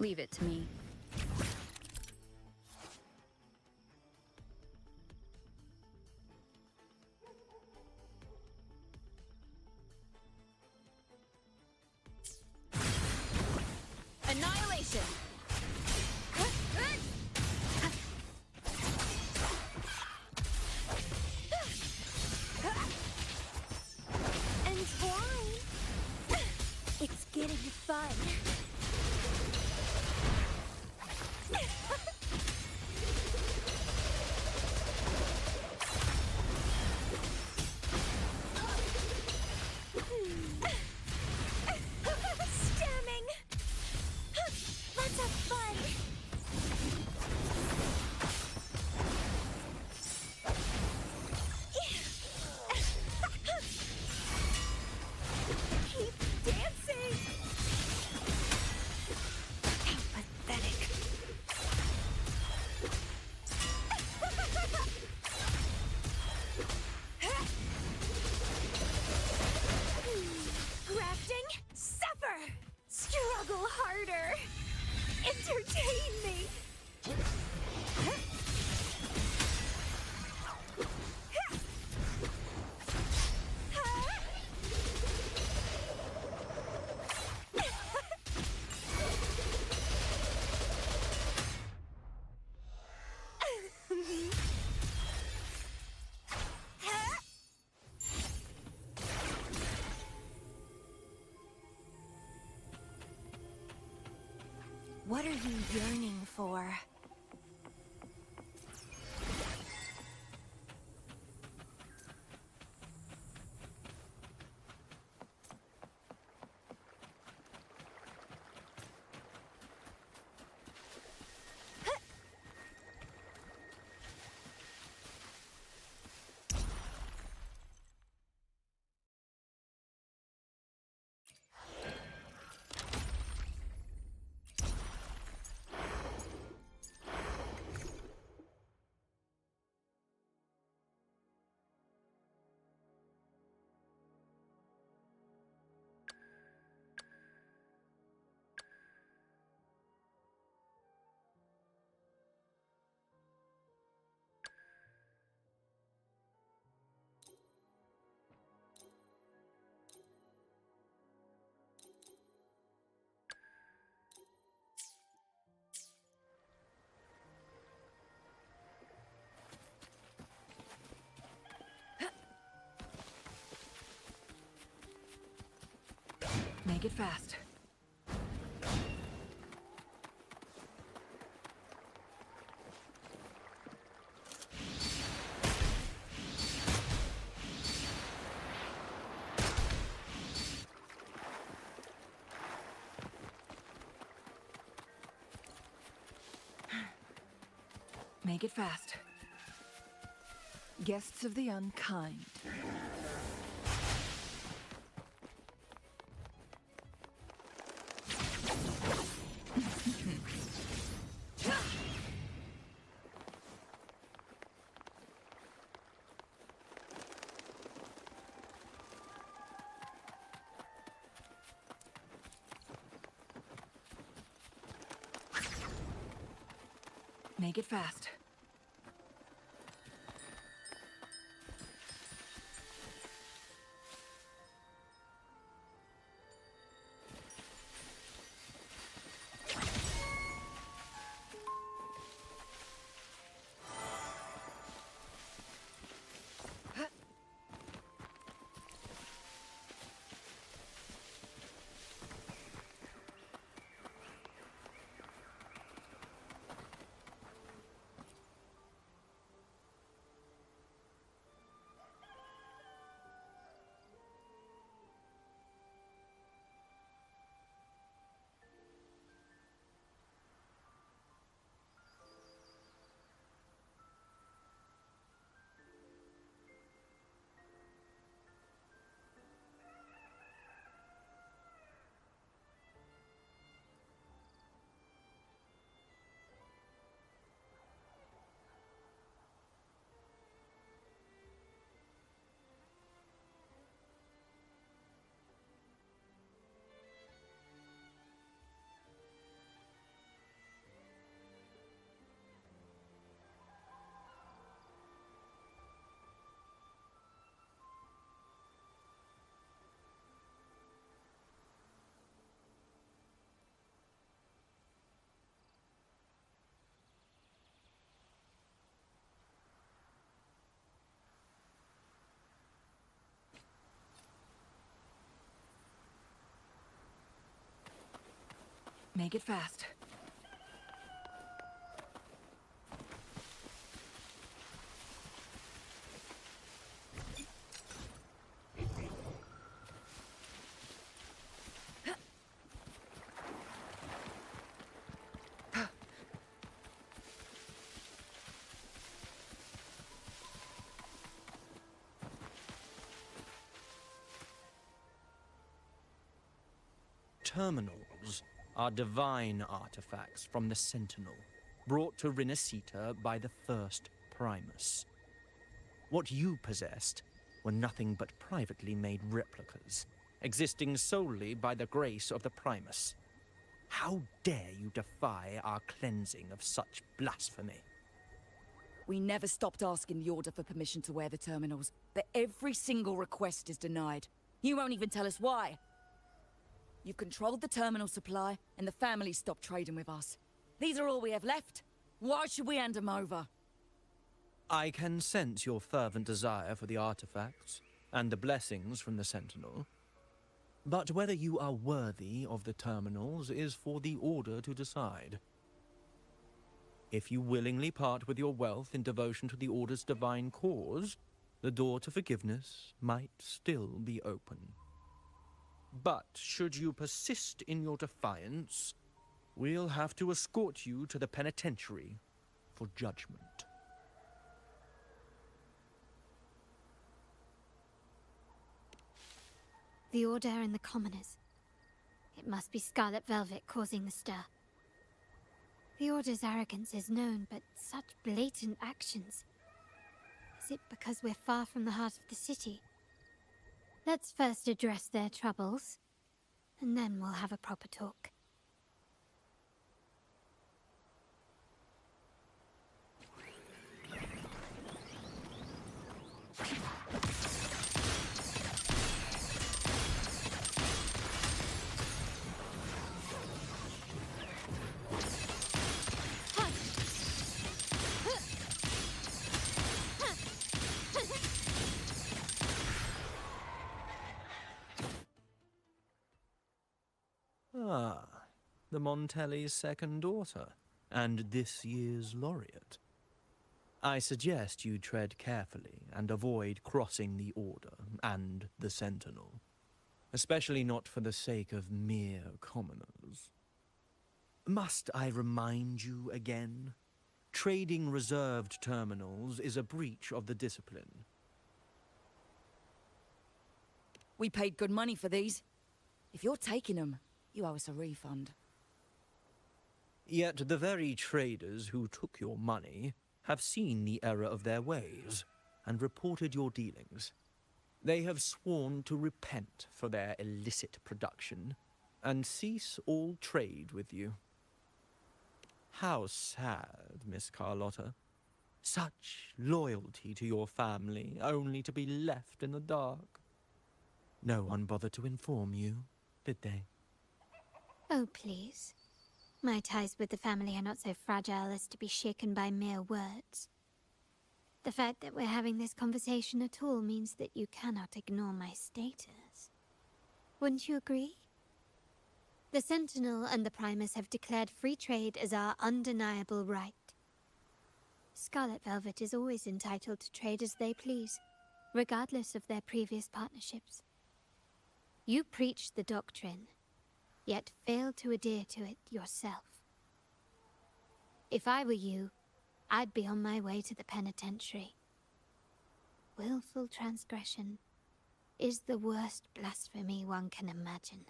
Leave it to me. Annihilation! Entwine! It's getting fun. Stemming! Let's have fun! Keep dancing! How pathetic. Grafting, suffer! Struggle harder! Entertain me! What are you yearning for? Make it fast. Make it fast. Guests of the unkind. Make it fast. Make it fast. Terminals are divine artifacts from the Sentinel, brought to Rinascita by the first Primus. What you possessed were nothing but privately made replicas, existing solely by the grace of the Primus. How dare you defy our cleansing of such blasphemy? We never stopped asking the Order for permission to wear the terminals, but every single request is denied. You won't even tell us why. You've controlled the terminal supply, and the family stopped trading with us. These are all we have left. Why should we hand them over? I can sense your fervent desire for the artifacts and the blessings from the Sentinel. But whether you are worthy of the terminals is for the Order to decide. If you willingly part with your wealth in devotion to the Order's divine cause, the door to forgiveness might still be open. But should you persist in your defiance, we'll have to escort you to the penitentiary for judgment. The Order and the Commoners. It must be Scarlet Velvet causing the stir. The Order's arrogance is known, but such blatant actions. Is it because we're far from the heart of the city? Let's first address their troubles, and then we'll have a proper talk. Ah, the Montelli's second daughter, and this year's laureate. I suggest you tread carefully and avoid crossing the Order and the Sentinel, especially not for the sake of mere commoners. Must I remind you again? Trading reserved terminals is a breach of the discipline. We paid good money for these. If you're taking them, you owe us a refund. Yet the very traders who took your money have seen the error of their ways and reported your dealings. They have sworn to repent for their illicit production and cease all trade with you. How sad, Miss Carlotta. Such loyalty to your family, only to be left in the dark. No one bothered to inform you, did they? Oh, please. My ties with the family are not so fragile as to be shaken by mere words. The fact that we're having this conversation at all means that you cannot ignore my status. Wouldn't you agree? The Sentinel and the Primus have declared free trade as our undeniable right. Scarlet Velvet is always entitled to trade as they please, regardless of their previous partnerships. You preach the doctrine, yet fail to adhere to it yourself. If I were you, I'd be on my way to the penitentiary. Willful transgression is the worst blasphemy one can imagine.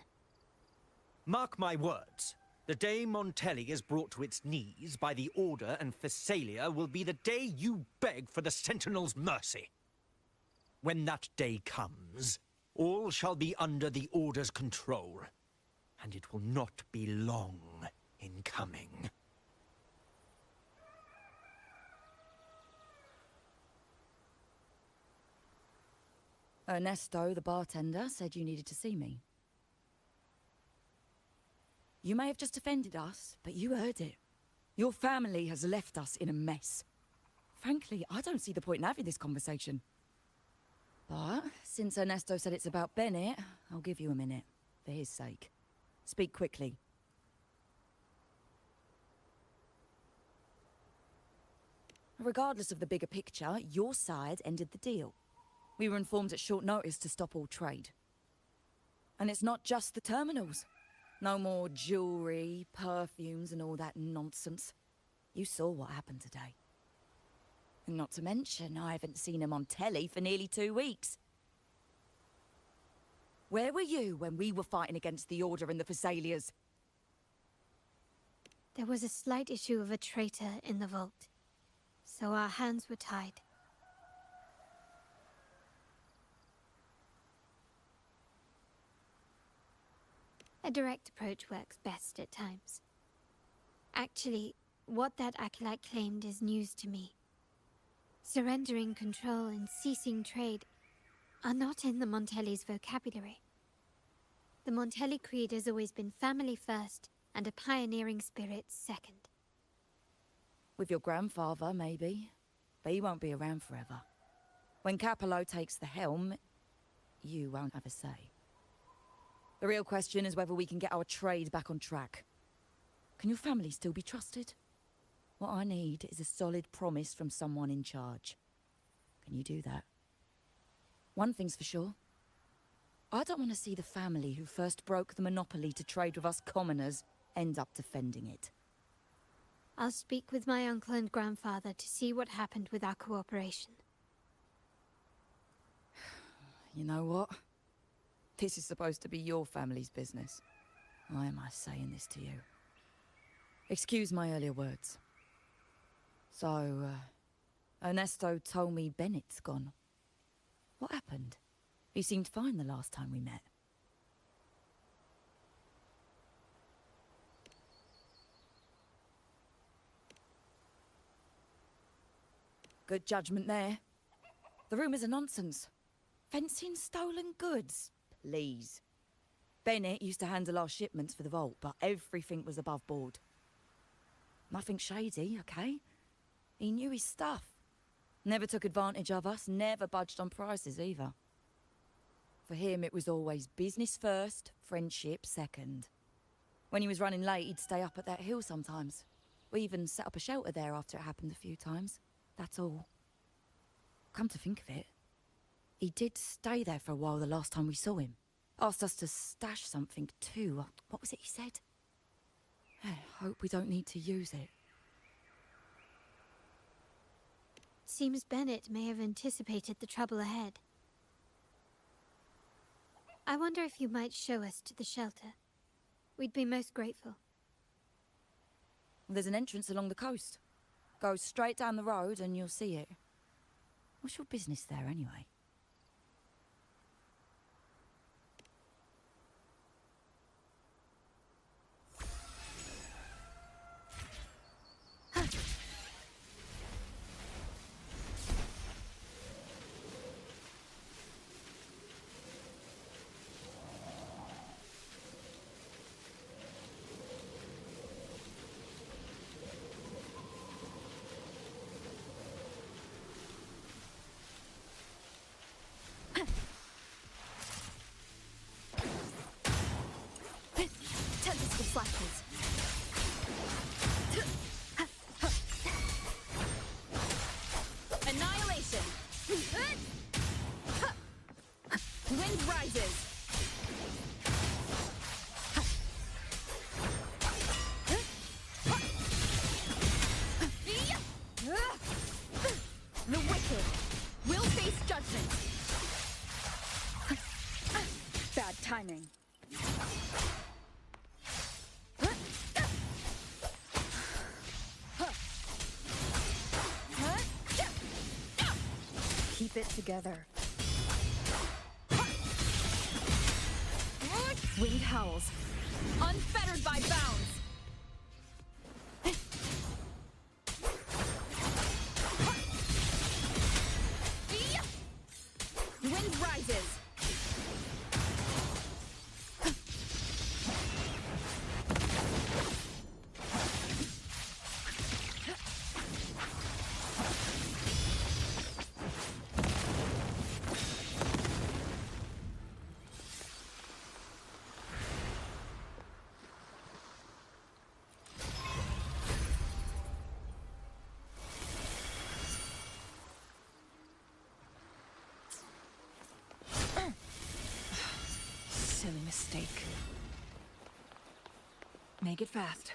Mark my words. The day Montelli is brought to its knees by the Order and Phasalia will be the day you beg for the Sentinel's mercy. When that day comes, all shall be under the Order's control, and it will not be long in coming. Ernesto, the bartender, said you needed to see me. You may have just offended us, but you heard it. Your family has left us in a mess. Frankly, I don't see the point in having this conversation. But since Ernesto said it's about Bennett, I'll give you a minute, for his sake. Speak quickly. Regardless of the bigger picture, your side ended the deal. We were informed at short notice to stop all trade. And it's not just the terminals. No more jewelry, perfumes, and all that nonsense. You saw what happened today. And not to mention, I haven't seen him on telly for nearly 2 weeks. Where were you when we were fighting against the Order and the Phassalias? There was a slight issue of a traitor in the vault, so our hands were tied. A direct approach works best at times. Actually, what that acolyte claimed is news to me. Surrendering control and ceasing trade are not in the Montelli's vocabulary. The Montelli creed has always been family first and a pioneering spirit second. With your grandfather, maybe. But he won't be around forever. When Capello takes the helm, you won't have a say. The real question is whether we can get our trade back on track. Can your family still be trusted? What I need is a solid promise from someone in charge. Can you do that? One thing's for sure. I don't want to see the family who first broke the monopoly to trade with us commoners end up defending it. I'll speak with my uncle and grandfather to see what happened with our cooperation. You know what? This is supposed to be your family's business. Why am I saying this to you? Excuse my earlier words. So, Ernesto told me Bennett's gone. What happened? He seemed fine the last time we met. Good judgment there. The rumours are nonsense. Fencing stolen goods, please. Bennett used to handle our shipments for the vault, but everything was above board. Nothing shady, okay? He knew his stuff. Never took advantage of us, never budged on prices either. For him, it was always business first, friendship second. When he was running late, he'd stay up at that hill sometimes. We even set up a shelter there after it happened a few times. That's all. Come to think of it, he did stay there for a while the last time we saw him. Asked us to stash something too. What was it he said? Hope we don't need to use it. Seems Bennett may have anticipated the trouble ahead. I wonder if you might show us to the shelter. We'd be most grateful. There's an entrance along the coast. Go straight down the road and you'll see it. What's your business there anyway? Tentacle flashes. Annihilation. Wind rises. The wicked will face judgment. Bad timing. Keep it together. Wind howls, unfettered by bounds. Wind rises. mistake. Make it fast.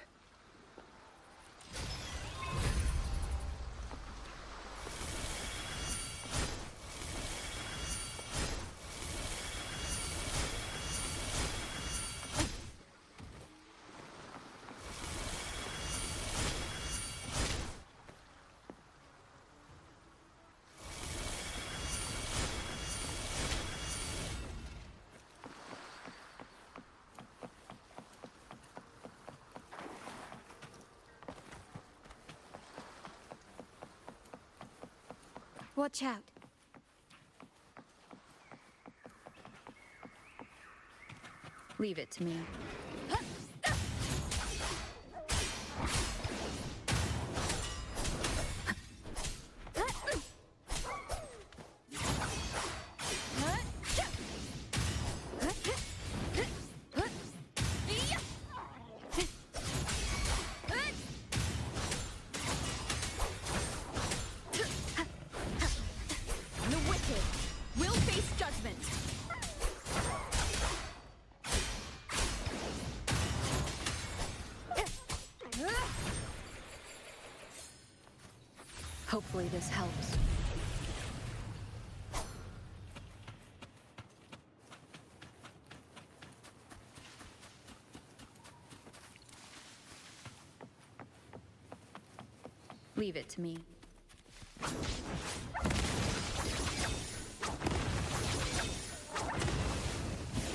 Watch out. Leave it to me. Hopefully this helps. Leave it to me.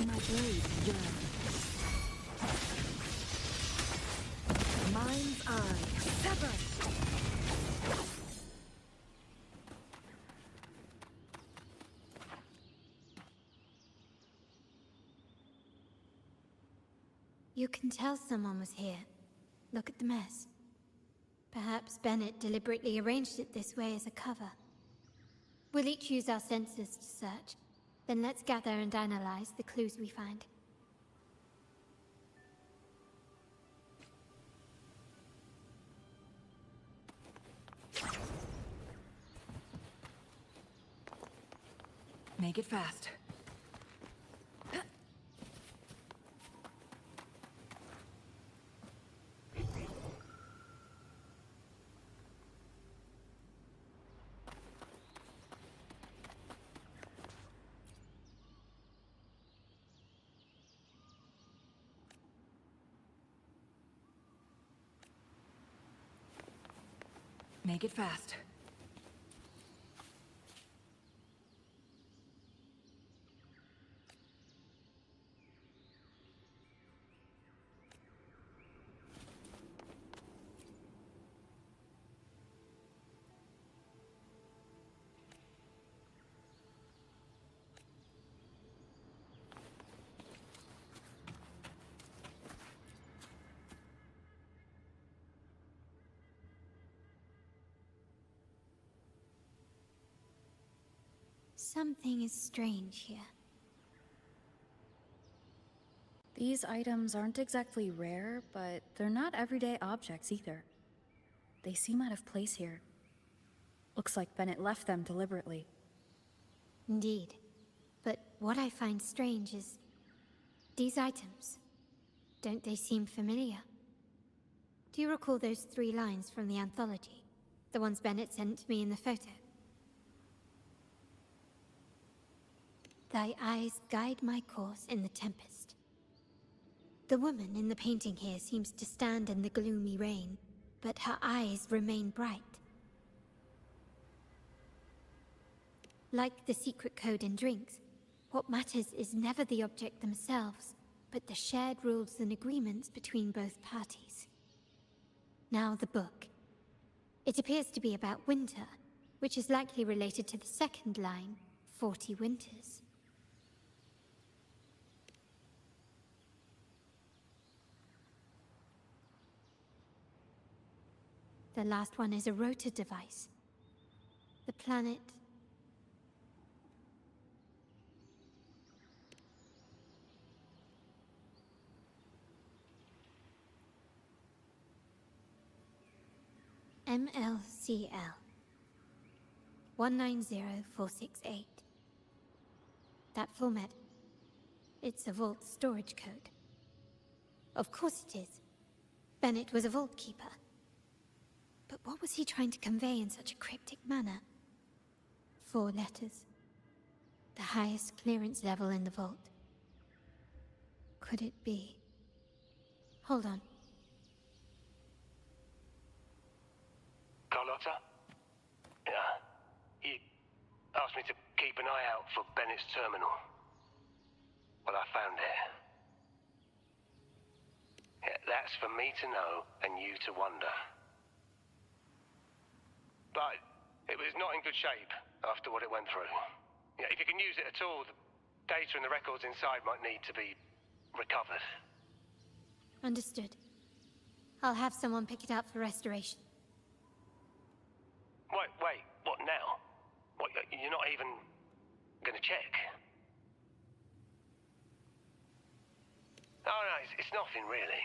My blade yearns. Mind's eye. Sever! You can tell someone was here. Look at the mess. Perhaps Bennett deliberately arranged it this way as a cover. We'll each use our senses to search. Then let's gather and analyze the clues we find. Make it fast. Make it fast. Something is strange here. These items aren't exactly rare, but they're not everyday objects either. They seem out of place here. Looks like Bennett left them deliberately. Indeed. But what I find strange is... these items. Don't they seem familiar? Do you recall those 3 lines from the anthology? The ones Bennett sent me in the photo? Thy eyes guide my course in the tempest. The woman in the painting here seems to stand in the gloomy rain, but her eyes remain bright. Like the secret code in drinks, what matters is never the object themselves, but the shared rules and agreements between both parties. Now the book. It appears to be about winter, which is likely related to the second line, 40 winters. The last one is a rotor device. The planet... MLCL 190468. That format. It's a vault storage code. Of course it is. Bennett was a vault keeper. But what was he trying to convey in such a cryptic manner? 4 letters. The highest clearance level in the vault. Could it be? Hold on. Carlotta? Yeah. You asked me to keep an eye out for Bennett's terminal. Well, I found it. Yeah, that's for me to know and you to wonder. But it was not in good shape after what it went through. Yeah, if you can use it at all, the data and the records inside might need to be recovered. Understood. I'll have someone pick it up for restoration. Wait, what now? What, you're not even gonna check? Oh no, it's nothing really.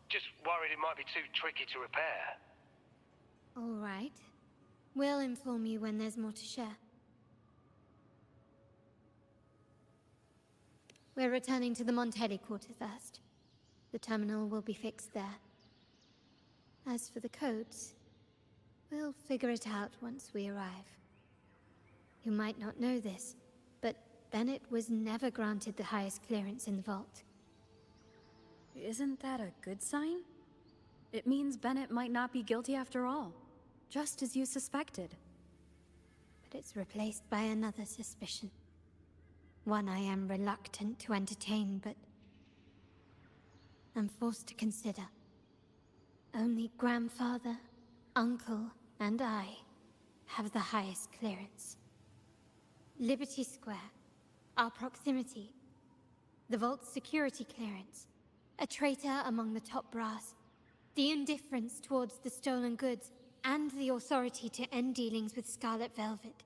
Just worried it might be too tricky to repair. All right. We'll inform you when there's more to share. We're returning to the Montelli quarter first. The terminal will be fixed there. As for the codes, we'll figure it out once we arrive. You might not know this, but Bennett was never granted the highest clearance in the vault. Isn't that a good sign? It means Bennett might not be guilty after all, just as you suspected. But it's replaced by another suspicion. One I am reluctant to entertain, but I'm forced to consider. Only grandfather, uncle, and I have the highest clearance. Liberty Square, our proximity, the vault's security clearance, a traitor among the top brass, the indifference towards the stolen goods, and the authority to end dealings with Scarlet Velvet.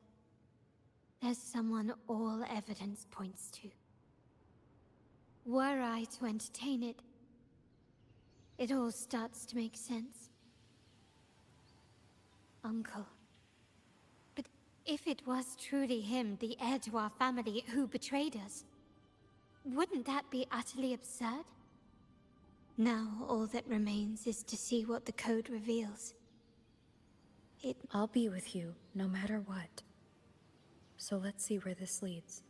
There's someone all evidence points to. Were I to entertain it, it all starts to make sense. Uncle. But if it was truly him, the heir to our family, who betrayed us, wouldn't that be utterly absurd? Now all that remains is to see what the code reveals. I'll be with you, no matter what. So let's see where this leads.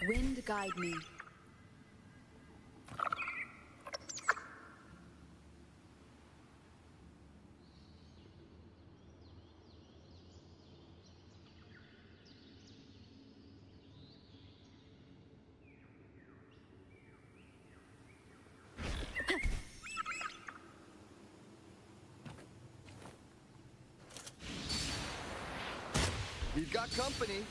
Wind guide me. We've got company.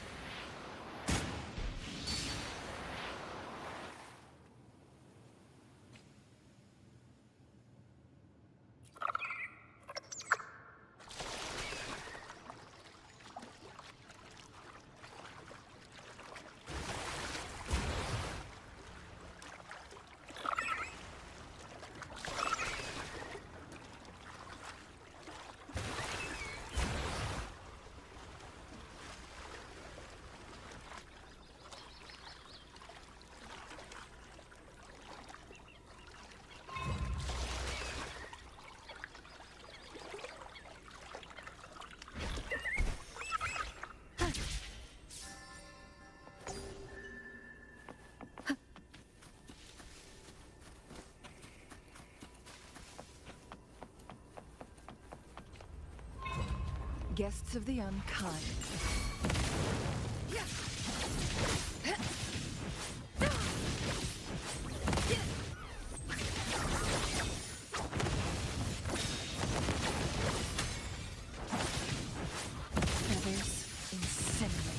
Guests of the unkind. Feathers incinerate.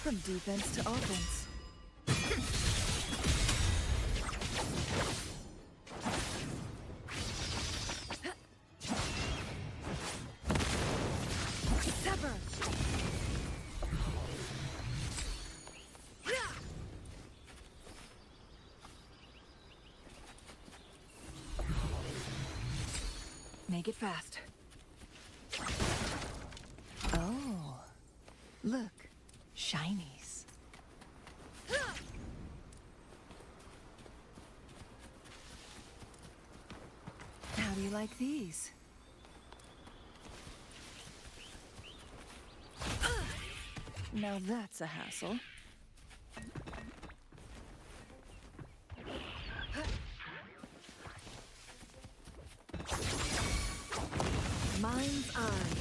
From defense to offense. Sever. Make it fast. Oh, look. Shinies. How do you like these? Now that's a hassle. Mind's eye.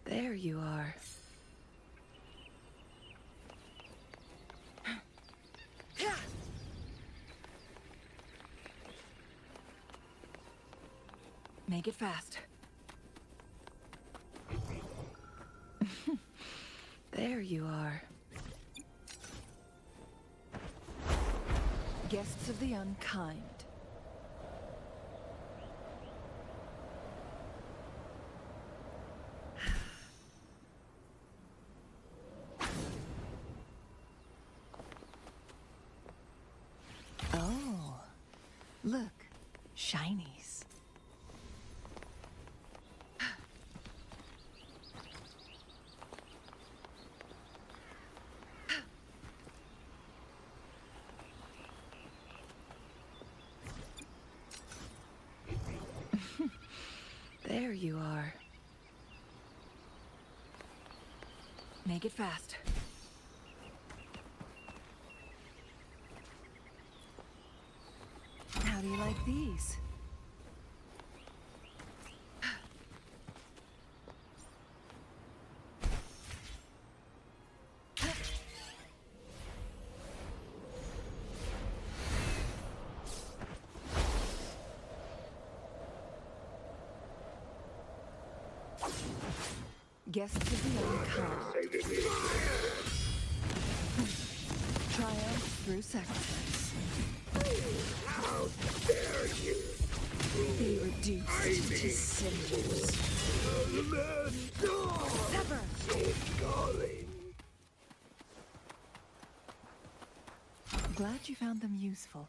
There you are. Make it fast. There you are. Guests of the unkind. Oh, look, shinies. There you are. Make it fast. How do you like these? Guests of the unkind. Triumph through sacrifice. How dare you! Be reduced to cinders. Sever! Glad you found them useful.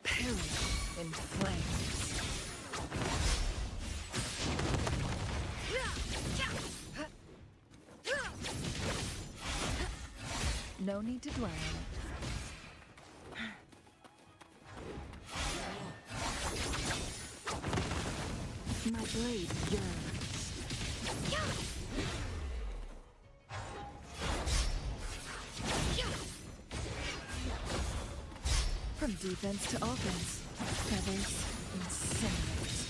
Perish in flames. No need to dwell on it. My blade yearns. From defense to offense, feathers incinerate.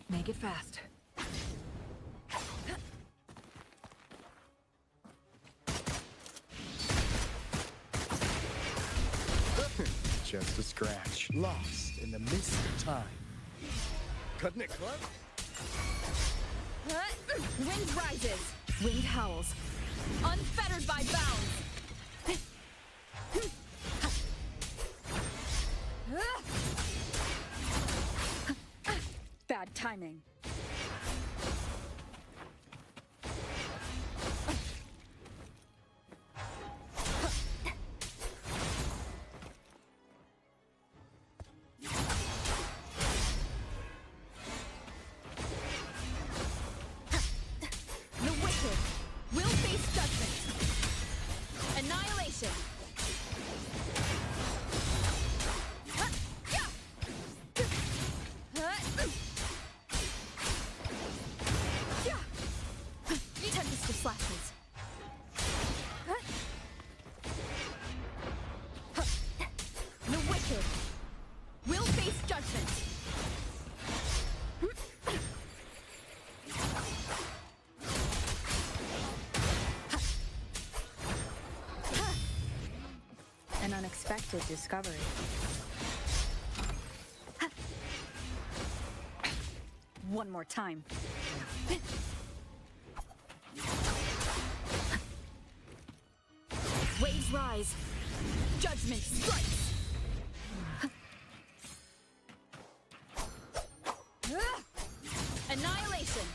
Make it fast. Just a scratch. Lost in the mist of time. Cutting it close. Wind rises. Wind howls. Unfettered by bounds. Bad timing. The wicked will face judgment. Annihilation. Tempest of slashes. The wicked will face judgment. An unexpected discovery. One more time. Waves rise. Judgment strikes. Annihilation.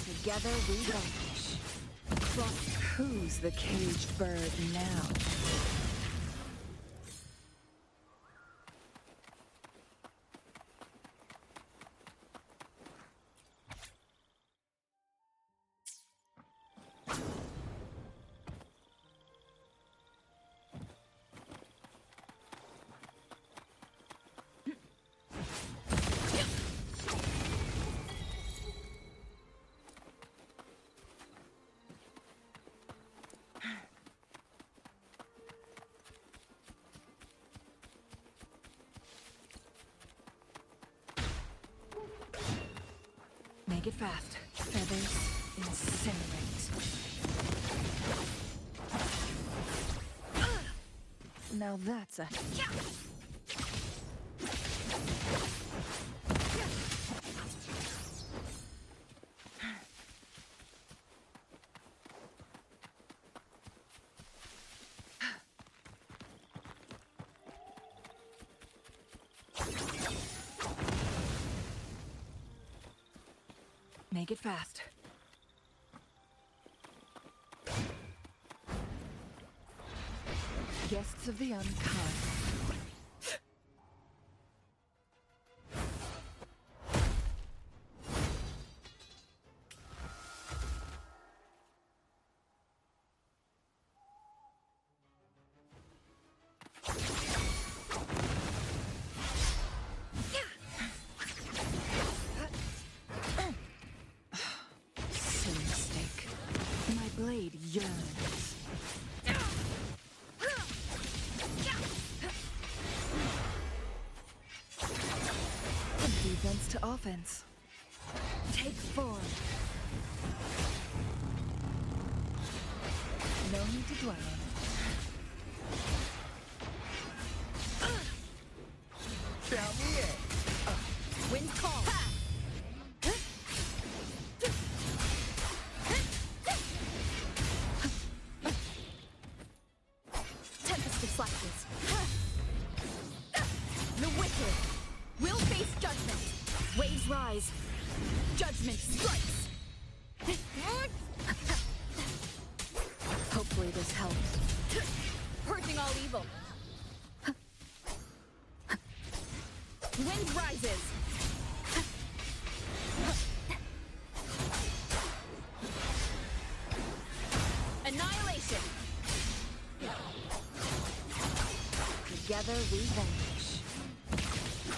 Together we vanquish. Who's the caged bird now? Make it fast. Feathers incinerate. Now that's a... Make it fast. Guests of the unkind. yearns. From defense to offense. Take form. No need to dwell on it. Count me in. Wind call. Tempest of slices. The wicked will face judgment. Waves rise. Judgment strikes. Hopefully this helps. Purging all evil. Wind rises. Annihilation. Together we vanish.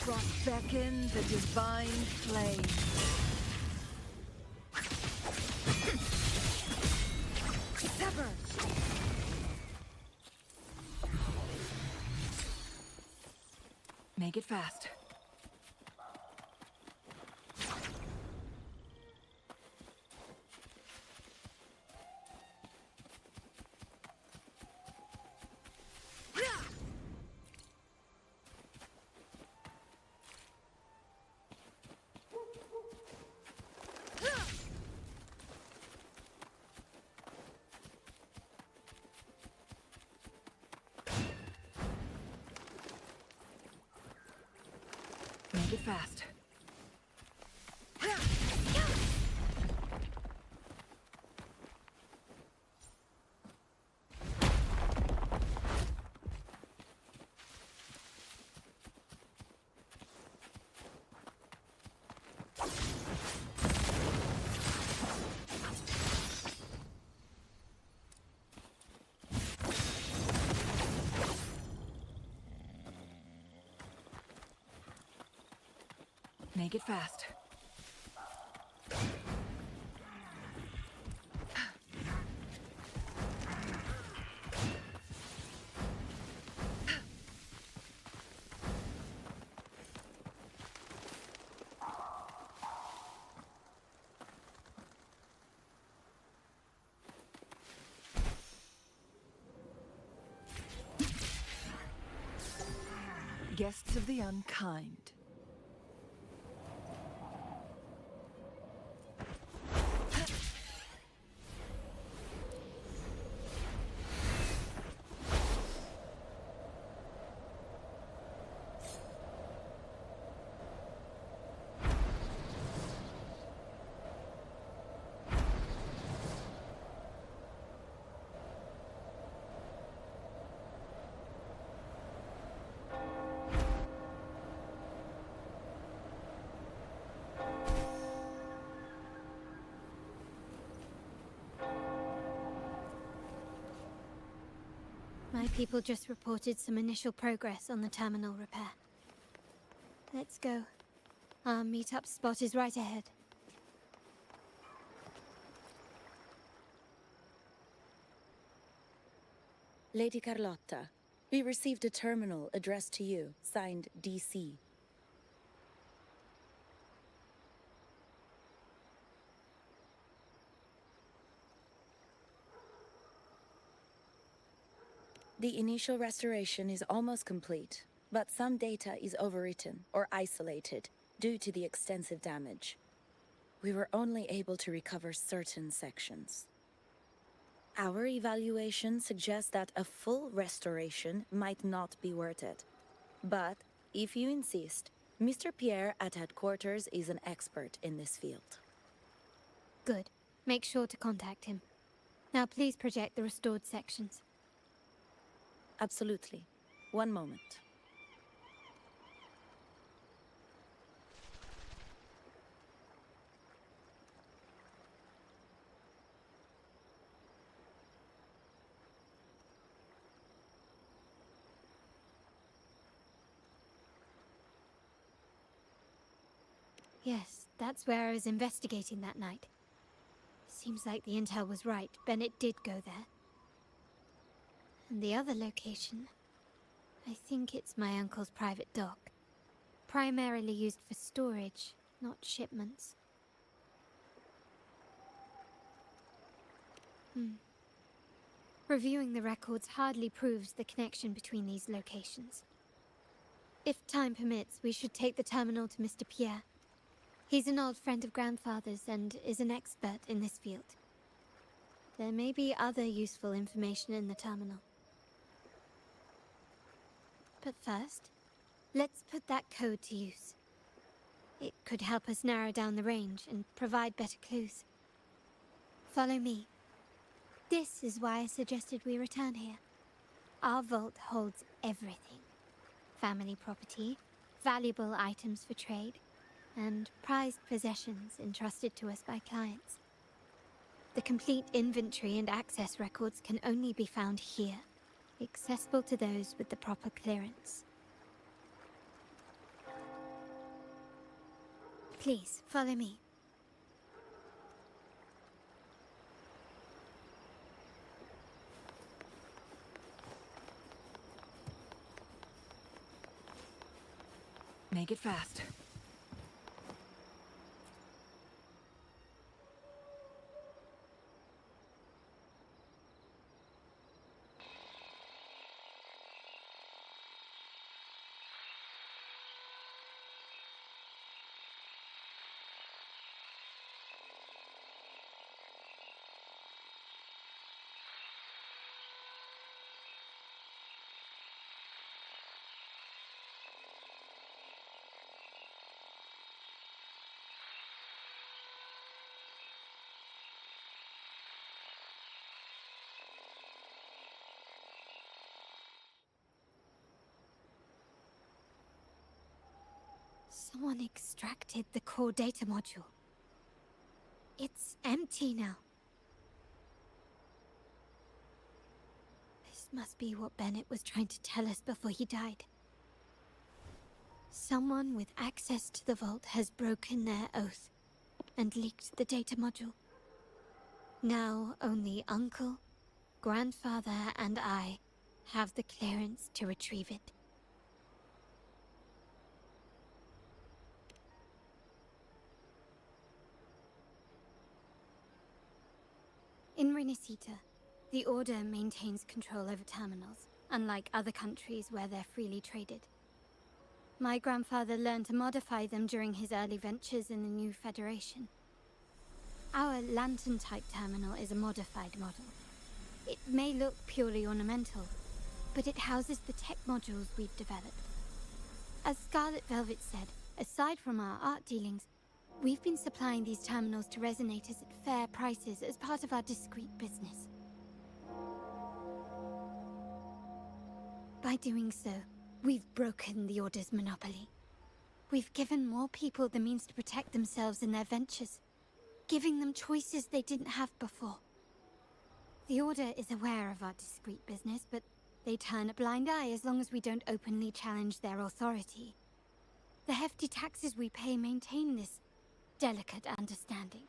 Frost beckon the divine flame. Sever! Make it fast. Make it fast. Make it fast. Guests of the unkind. My people just reported some initial progress on the terminal repair. Let's go. Our meetup spot is right ahead. Lady Carlotta, we received a terminal addressed to you, signed DC. The initial restoration is almost complete, but some data is overwritten or isolated due to the extensive damage. We were only able to recover certain sections. Our evaluation suggests that a full restoration might not be worth it. But, if you insist, Mr. Pierre at headquarters is an expert in this field. Good. Make sure to contact him. Now please project the restored sections. Absolutely. One moment. Yes, that's where I was investigating that night. Seems like the intel was right. Bennett did go there. And the other location, I think it's my uncle's private dock. Primarily used for storage, not shipments. Reviewing the records hardly proves the connection between these locations. If time permits, we should take the terminal to Mr. Pierre. He's an old friend of Grandfather's and is an expert in this field. There may be other useful information in the terminal. But first, let's put that code to use. It could help us narrow down the range and provide better clues. Follow me. This is why I suggested we return here. Our vault holds everything. Family property, valuable items for trade, and prized possessions entrusted to us by clients. The complete inventory and access records can only be found here, accessible to those with the proper clearance. Please, follow me. Make it fast. Someone extracted the core data module. It's empty now. This must be what Bennett was trying to tell us before he died. Someone with access to the vault has broken their oath and leaked the data module. Now only Uncle, Grandfather, and I have the clearance to retrieve it. In Renisita, the Order maintains control over terminals, unlike other countries where they're freely traded. My grandfather learned to modify them during his early ventures in the new Federation. Our lantern-type terminal is a modified model. It may look purely ornamental, but it houses the tech modules we've developed. As Scarlet Velvet said, aside from our art dealings, we've been supplying these terminals to resonators at fair prices as part of our discreet business. By doing so, we've broken the Order's monopoly. We've given more people the means to protect themselves in their ventures, giving them choices they didn't have before. The Order is aware of our discreet business, but they turn a blind eye as long as we don't openly challenge their authority. The hefty taxes we pay maintain this delicate understanding.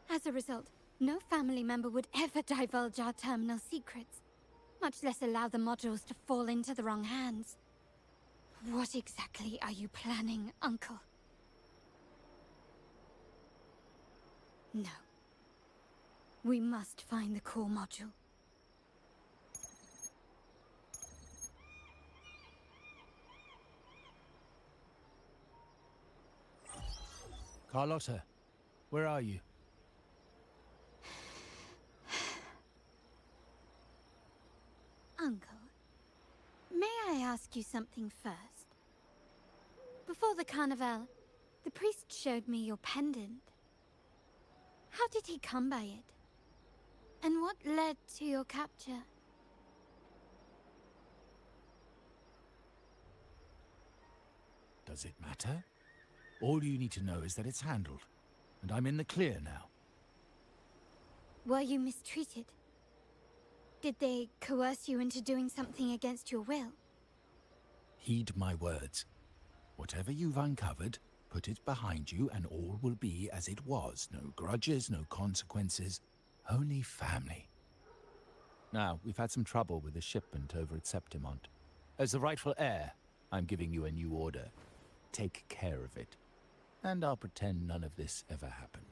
As a result, no family member would ever divulge our terminal secrets, much less allow the modules to fall into the wrong hands. What exactly are you planning, Uncle? No. We must find the core module. Carlotta, where are you? Uncle, may I ask you something first? Before the carnival, the priest showed me your pendant. How did he come by it? And what led to your capture? Does it matter? All you need to know is that it's handled, and I'm in the clear now. Were you mistreated? Did they coerce you into doing something against your will? Heed my words. Whatever you've uncovered, Put it behind you and all will be as it was. No grudges, no consequences, only family. Now, we've had some trouble with the shipment over at Septimont. As the rightful heir, I'm giving you a new order. Take care of it. And I'll pretend none of this ever happened.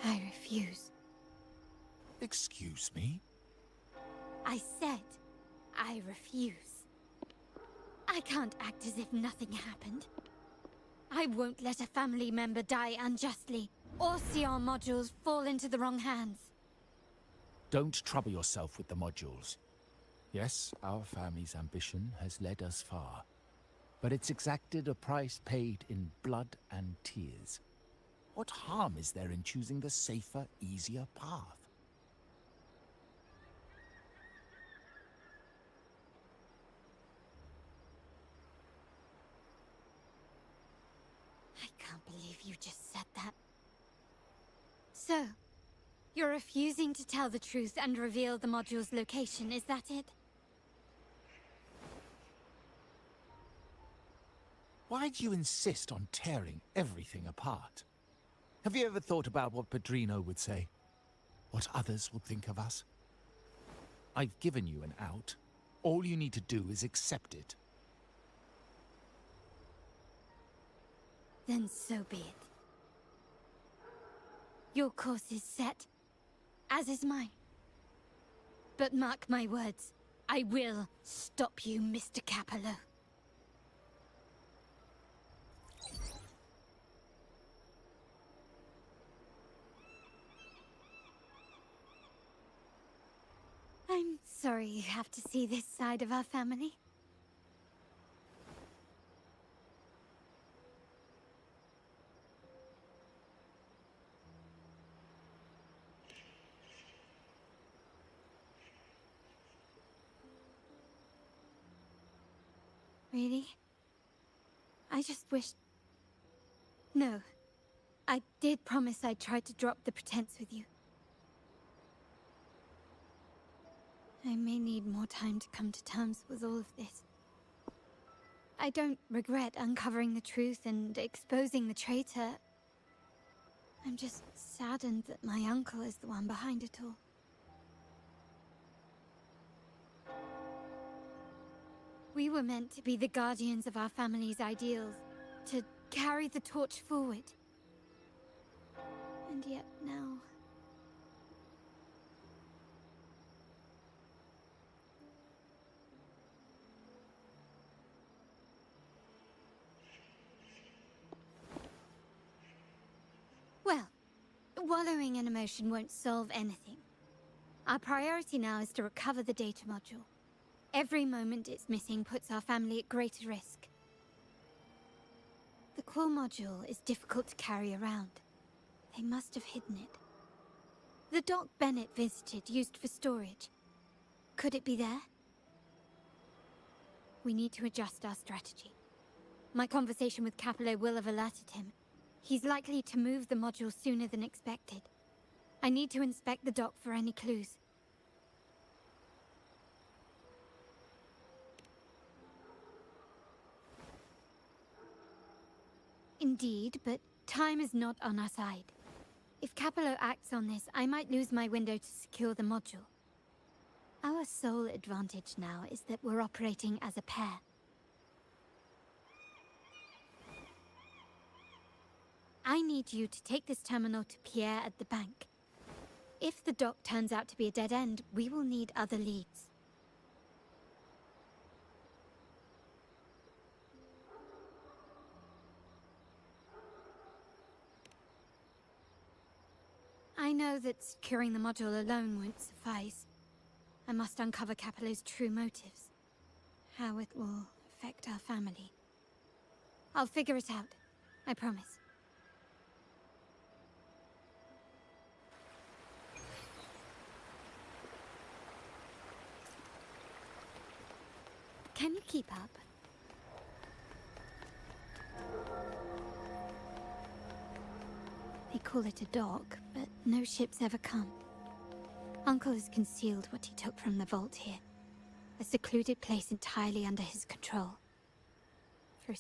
I refuse. Excuse me? I said I refuse. I can't act as if nothing happened. I won't let a family member die unjustly, or see our modules fall into the wrong hands. Don't trouble yourself with the modules. Yes, our family's ambition has led us far, but it's exacted a price paid in blood and tears. What harm is there in choosing the safer, easier path? I can't believe you just said that. So, you're refusing to tell the truth and reveal the module's location, is that it? Why do you insist on tearing everything apart? Have you ever thought about what Padrino would say? What others would think of us? I've given you an out. All you need to do is accept it. Then so be it. Your course is set, as is mine. But mark my words, I will stop you, Mr. Capello. I'm sorry you have to see this side of our family. Really? I just wished... No. I did promise I'd try to drop the pretense with you. I may need more time to come to terms with all of this. I don't regret uncovering the truth and exposing the traitor. I'm just saddened that my uncle is the one behind it all. We were meant to be the guardians of our family's ideals, to carry the torch forward. And yet now... Well, wallowing in emotion won't solve anything. Our priority now is to recover the data module. Every moment it's missing puts our family at greater risk. The core module is difficult to carry around. They must have hidden it. The dock Bennett visited, used for storage. Could it be there? We need to adjust our strategy. My conversation with Capello will have alerted him. He's likely to move the module sooner than expected. I need to inspect the dock for any clues. Indeed, but time is not on our side. If Capello acts on this, I might lose my window to secure the module. Our sole advantage now is that we're operating as a pair. I need you to take this terminal to Pierre at the bank. If the dock turns out to be a dead end, we will need other leads. I know that securing the module alone won't suffice. I must uncover Capello's true motives. How it will affect our family. I'll figure it out. I promise. Can you keep up? They call it a dock, but no ships ever come. Uncle has concealed what he took from the vault here. A secluded place entirely under his control. For a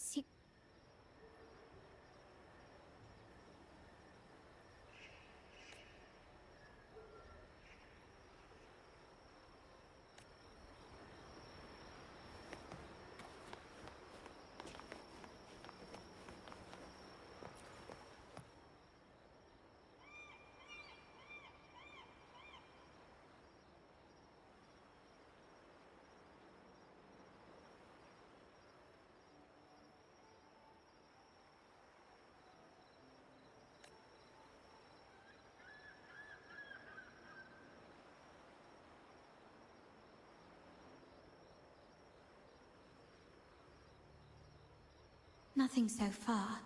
Nothing so far.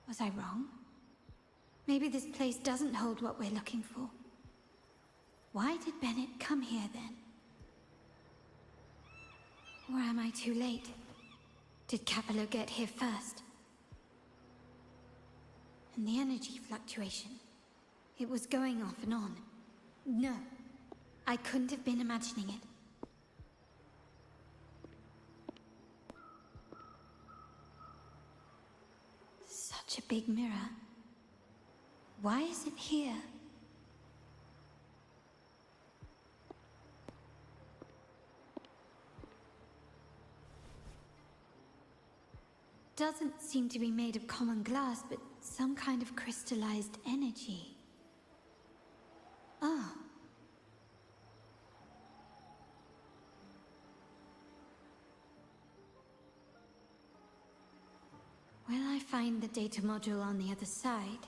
Was I wrong? Maybe this place doesn't hold what we're looking for. Why did Bennett come here then? Or am I too late? Did Capello get here first? And the energy fluctuation. It was going off and on. No, I couldn't have been imagining it. Such a big mirror. Why is it here? Doesn't seem to be made of common glass, but some kind of crystallized energy. Oh. Will I find the data module on the other side?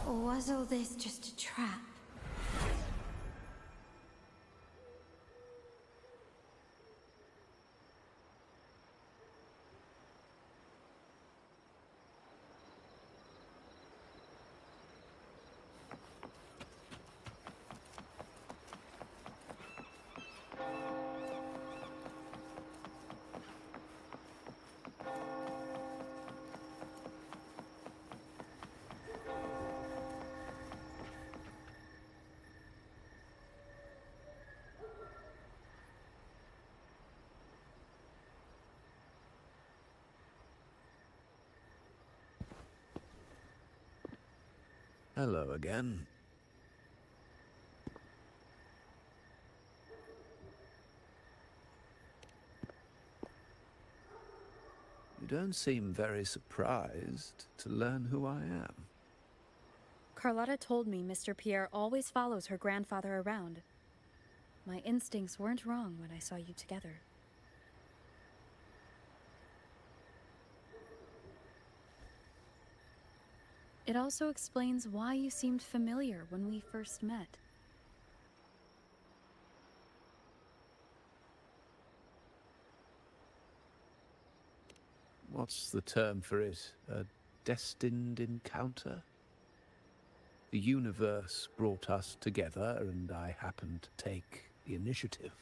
Or was all this just a trap? Hello again. You don't seem very surprised to learn who I am. Carlotta told me Mr. Pierre always follows her grandfather around. My instincts weren't wrong when I saw you together. It also explains why you seemed familiar when we first met. What's the term for it? A destined encounter? The universe brought us together, and I happened to take the initiative.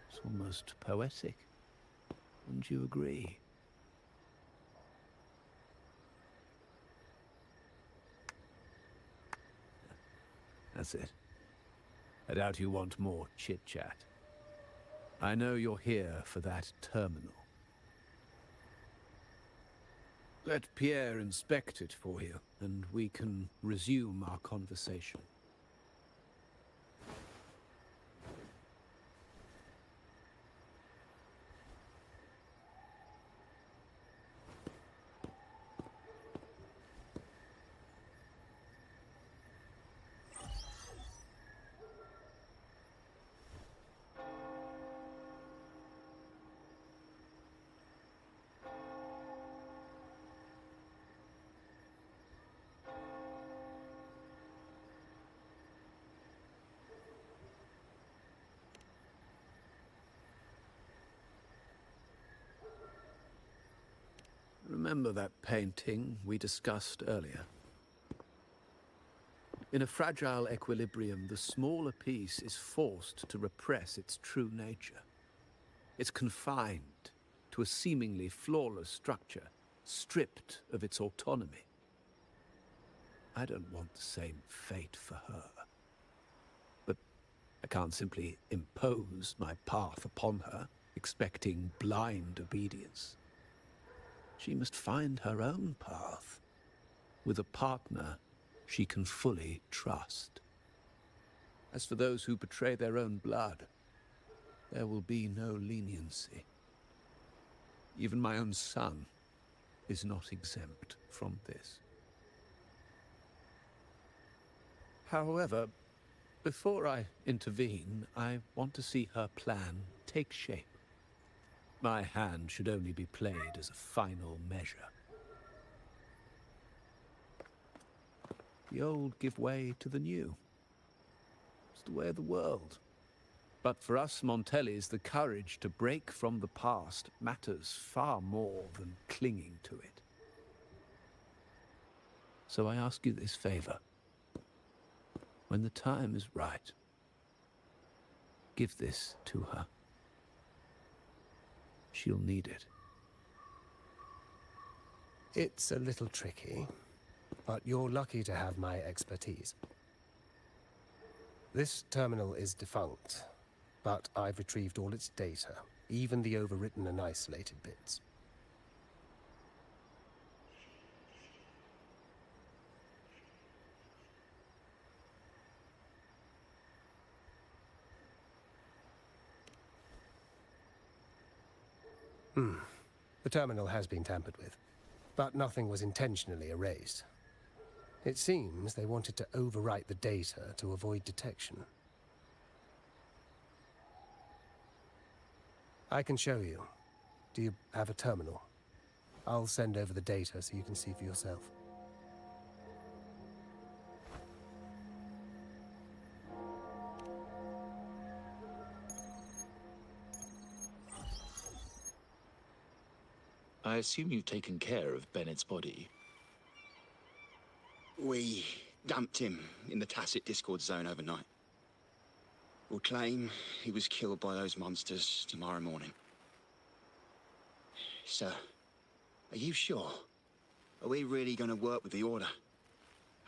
It's almost poetic. Wouldn't you agree? That's it. I doubt you want more chit-chat. I know you're here for that terminal. Let Pierre inspect it for you, and we can resume our conversation. Remember that painting we discussed earlier? In a fragile equilibrium, the smaller piece is forced to repress its true nature. It's confined to a seemingly flawless structure, stripped of its autonomy. I don't want the same fate for her. But I can't simply impose my path upon her, expecting blind obedience. She must find her own path, with a partner she can fully trust. As for those who betray their own blood, there will be no leniency. Even my own son is not exempt from this. However, before I intervene, I want to see her plan take shape. My hand should only be played as a final measure. The old give way to the new. It's the way of the world. But for us Montellis, the courage to break from the past matters far more than clinging to it. So I ask you this favor. When the time is right, give this to her. She'll need it. It's a little tricky, but you're lucky to have my expertise. This terminal is defunct, but I've retrieved all its data, even the overwritten and isolated bits. The terminal has been tampered with, but nothing was intentionally erased. It seems they wanted to overwrite the data to avoid detection. I can show you. Do you have a terminal? I'll send over the data so you can see for yourself. I assume you've taken care of Bennett's body. We dumped him in the tacit discord zone overnight. We'll claim he was killed by those monsters tomorrow morning. Sir, are you sure? Are we really going to work with the Order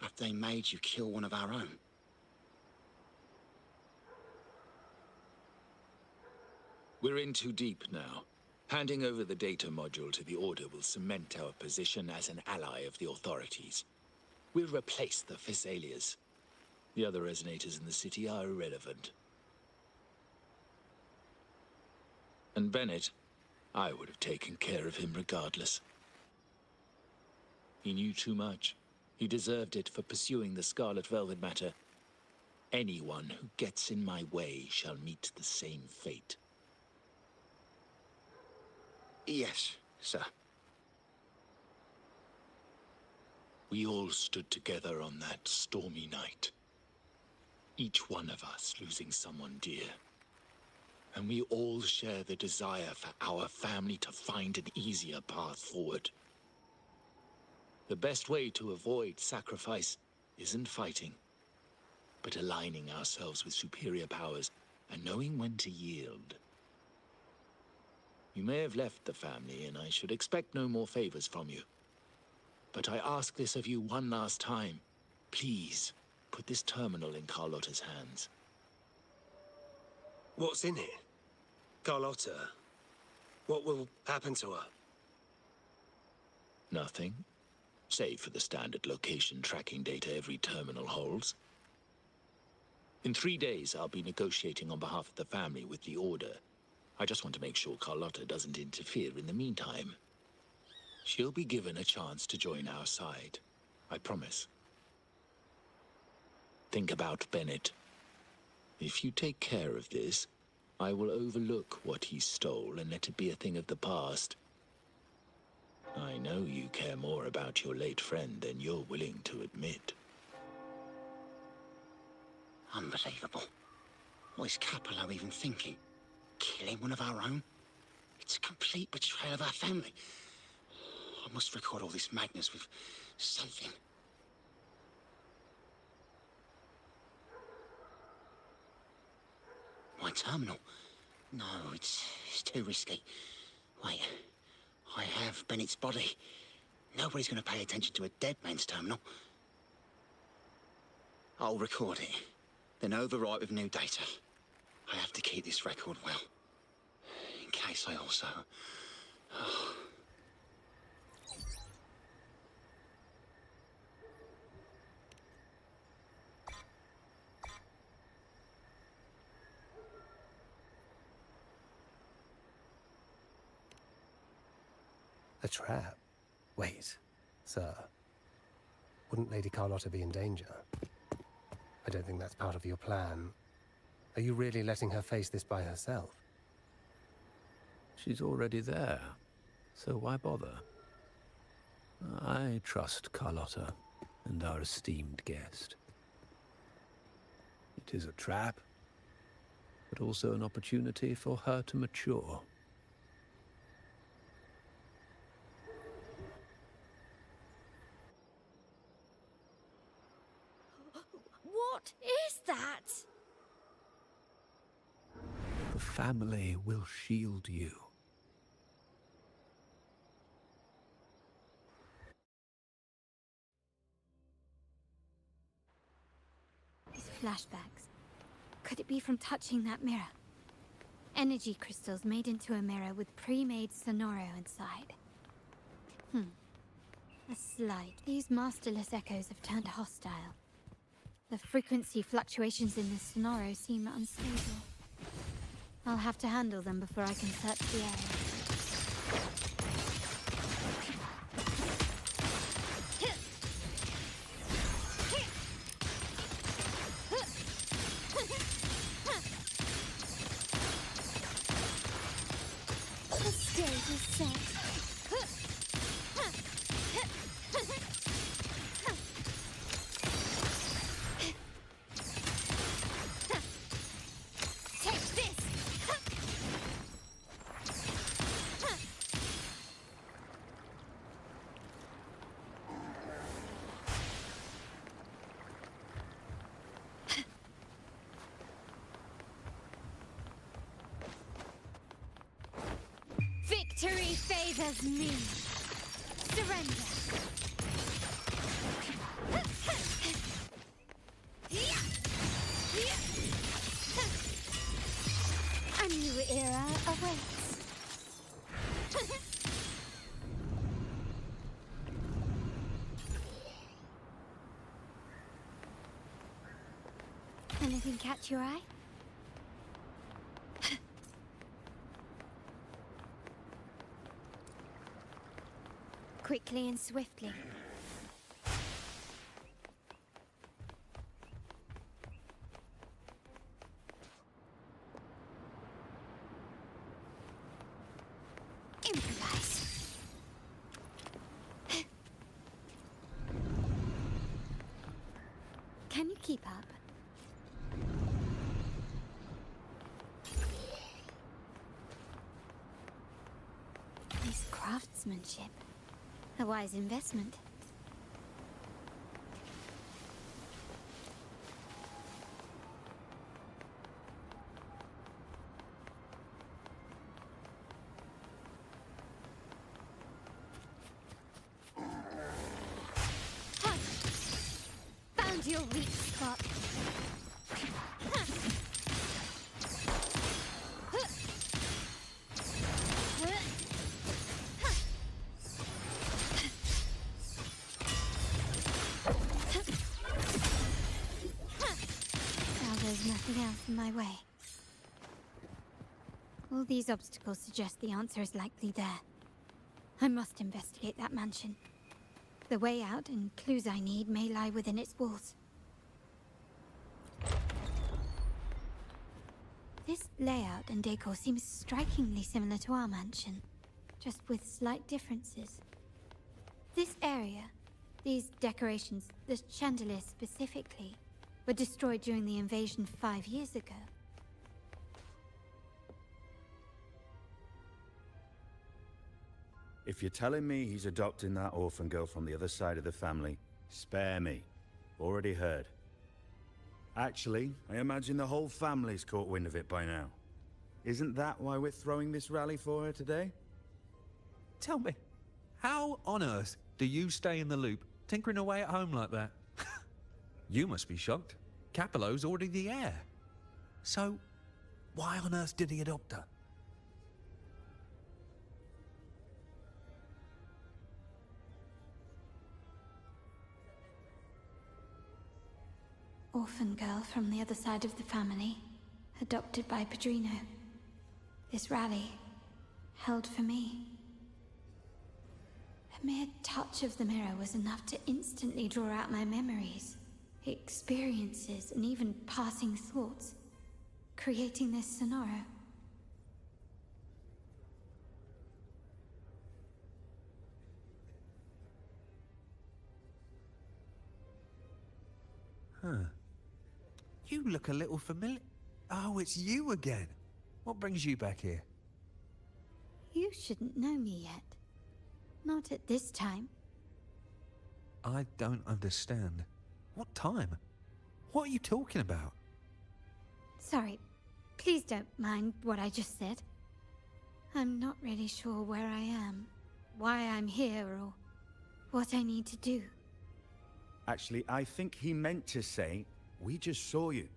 after they made you kill one of our own? We're in too deep now. Handing over the data module to the Order will cement our position as an ally of the authorities. We'll replace the Physaelias. The other resonators in the city are irrelevant. And Bennett, I would have taken care of him regardless. He knew too much. He deserved it for pursuing the Scarlet Velvet matter. Anyone who gets in my way shall meet the same fate. Yes, sir. We all stood together on that stormy night. Each one of us losing someone dear. And we all share the desire for our family to find an easier path forward. The best way to avoid sacrifice isn't fighting, but aligning ourselves with superior powers and knowing when to yield. You may have left the family, and I should expect no more favors from you. But I ask this of you one last time. Please, put this terminal in Carlotta's hands. What's in it? Carlotta? What will happen to her? Nothing, save for the standard location tracking data every terminal holds. In 3 days, I'll be negotiating on behalf of the family with the Order. I just want to make sure Carlotta doesn't interfere in the meantime. She'll be given a chance to join our side. I promise. Think about Bennett. If you take care of this, I will overlook what he stole and let it be a thing of the past. I know you care more about your late friend than you're willing to admit. Unbelievable. What is Capello even thinking? Killing one of our own? It's a complete betrayal of our family. I must record all this madness with something. My terminal. No, it's too risky. Wait, I have Bennett's body. Nobody's going to pay attention to a dead man's terminal. I'll record it, then overwrite with new data. I have to keep this record well, in case I also... A trap? Wait, sir. Wouldn't Lady Carlotta be in danger? I don't think that's part of your plan. Are you really letting her face this by herself? She's already there, so why bother? I trust Carlotta and our esteemed guest. It is a trap, but also an opportunity for her to mature. What is that? The family will shield you. These flashbacks. Could it be from touching that mirror? Energy crystals made into a mirror with pre-made sonoro inside. A slide. These masterless echoes have turned hostile. The frequency fluctuations in the sonoro seem unstable. I'll have to handle them before I can search the area. The stage is set. Victory favors me. Surrender. A new era awaits. Anything catch your eye? Quickly and swiftly. Improvise. Can you keep up? Nice craftsmanship. A wise investment. Found your weak spot. There's nothing else in my way. All these obstacles suggest the answer is likely there. I must investigate that mansion. The way out and clues I need may lie within its walls. This layout and decor seems strikingly similar to our mansion, just with slight differences. This area, these decorations, the chandelier specifically, were destroyed during the invasion 5 years ago. If you're telling me he's adopting that orphan girl from the other side of the family, spare me. Already heard. Actually, I imagine the whole family's caught wind of it by now. Isn't that why we're throwing this rally for her today? Tell me, how on earth do you stay in the loop, tinkering away at home like that? You must be shocked. Capello's already the heir. So, why on earth did he adopt her? Orphan girl from the other side of the family, adopted by Padrino. This rally, held for me. A mere touch of the mirror was enough to instantly draw out my memories, experiences, and even passing thoughts, creating this scenario. Huh. You look a little familiar. Oh, it's you again. What brings you back here? You shouldn't know me yet. Not at this time. I don't understand. What time? What are you talking about? Sorry, please don't mind what I just said. I'm not really sure where I am, why I'm here, or what I need to do. Actually, I think he meant to say, we just saw you.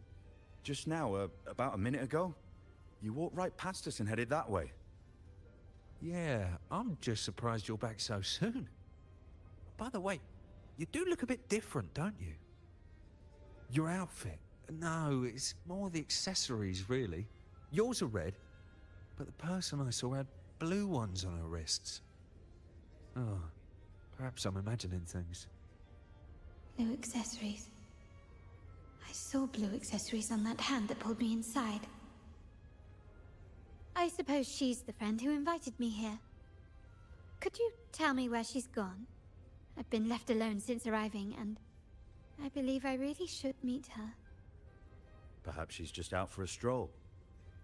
Just now, about a minute ago. You walked right past us and headed that way. Yeah, I'm just surprised you're back so soon. By the way, you do look a bit different, don't you? Your outfit. No, it's more the accessories, really. Yours are red, but the person I saw had blue ones on her wrists. Oh, perhaps I'm imagining things. Blue accessories. I saw blue accessories on that hand that pulled me inside. I suppose she's the friend who invited me here. Could you tell me where she's gone? I've been left alone since arriving, and I believe I really should meet her. Perhaps she's just out for a stroll.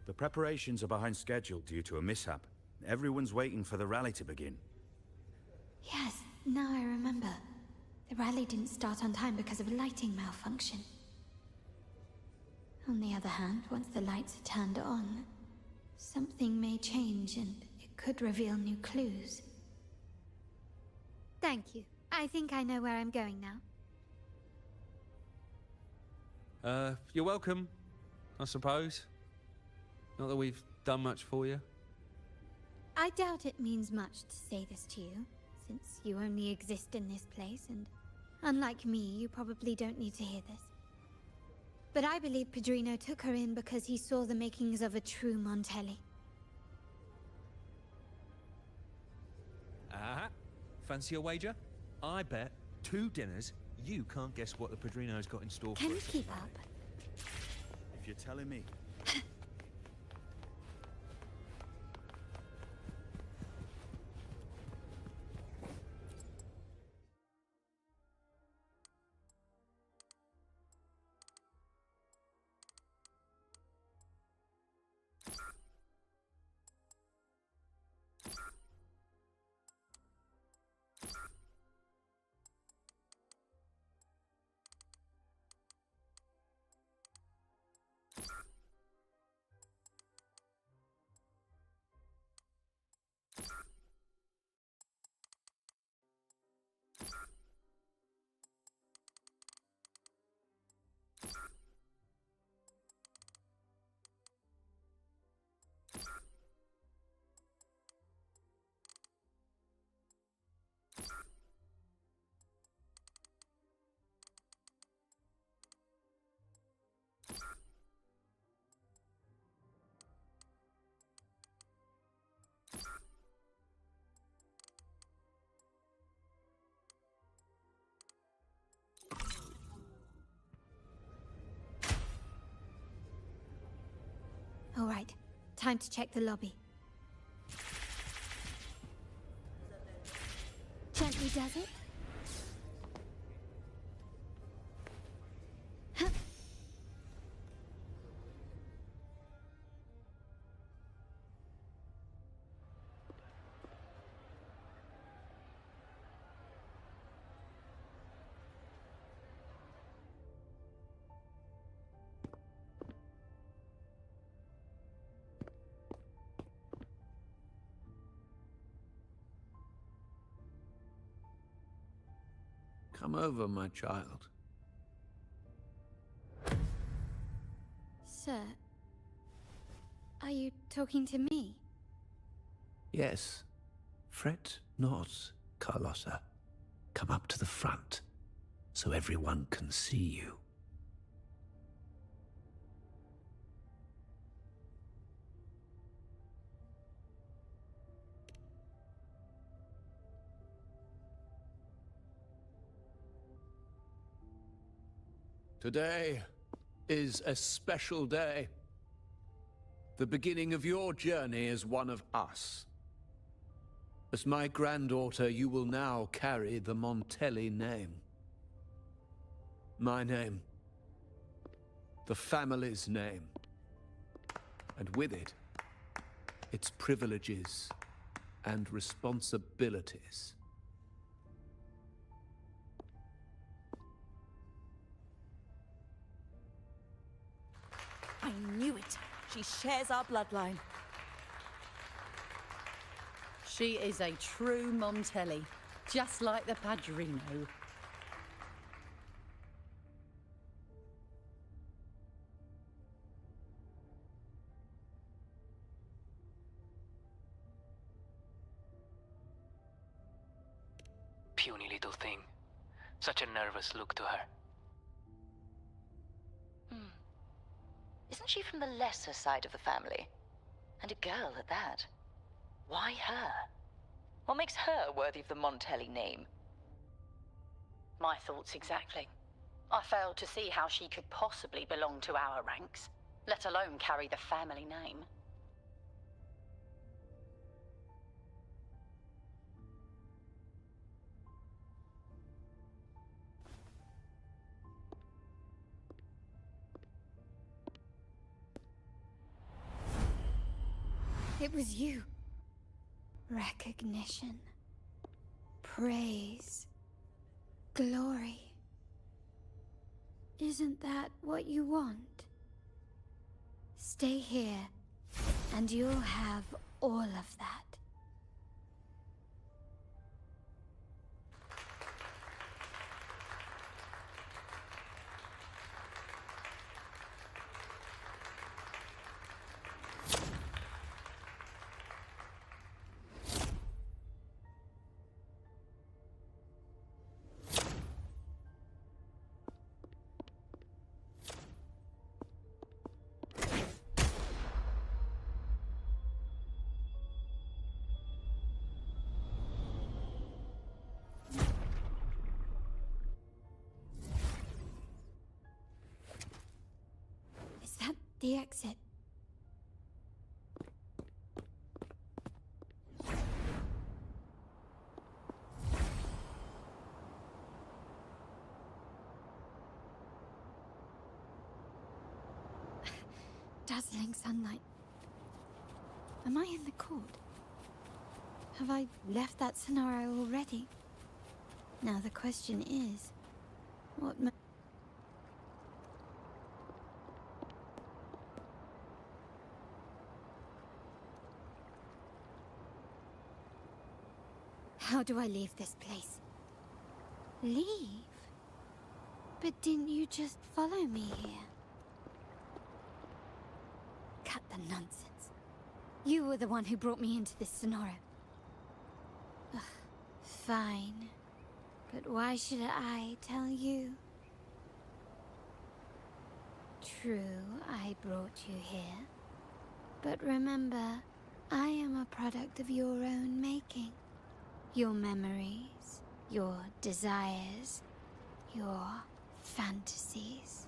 The preparations are behind schedule due to a mishap. Everyone's waiting for the rally to begin. Yes, now I remember. The rally didn't start on time because of a lighting malfunction. On the other hand, once the lights are turned on, something may change and it could reveal new clues. Thank you. I think I know where I'm going now. You're welcome, I suppose. Not that we've done much for you. I doubt it means much to say this to you, since you only exist in this place, and unlike me, you probably don't need to hear this. But I believe Padrino took her in because he saw the makings of a true Montelli. Fancy a wager? I bet 2 dinners you can't guess what the Padrino's got in store for us. Can you keep up? If you're telling me. All right, time to check the lobby. Gently does it? Come over, my child. Sir, are you talking to me? Yes. Fret not, Carlotta. Come up to the front, so everyone can see you. Today is a special day. The beginning of your journey as one of us. As my granddaughter, you will now carry the Montelli name. My name. The family's name. And with it, its privileges and responsibilities. I knew it. She shares our bloodline. She is a true Montelli, just like the Padrino. Puny little thing. Such a nervous look to her. Isn't she from the lesser side of the family? And a girl at that. Why her? What makes her worthy of the Montelli name? My thoughts exactly. I failed to see how she could possibly belong to our ranks, let alone carry the family name. It was you. Recognition. Praise. Glory. Isn't that what you want? Stay here, and you'll have all of that. Is that the exit? Dazzling sunlight. Am I in the court? Have I left that scenario already? Now the question is, how do I leave this place? Leave? But didn't you just follow me here? Cut the nonsense. You were the one who brought me into this scenario. Ugh, fine. But why should I tell you? True, I brought you here. But remember, I am a product of your own making. Your memories, your desires, your fantasies.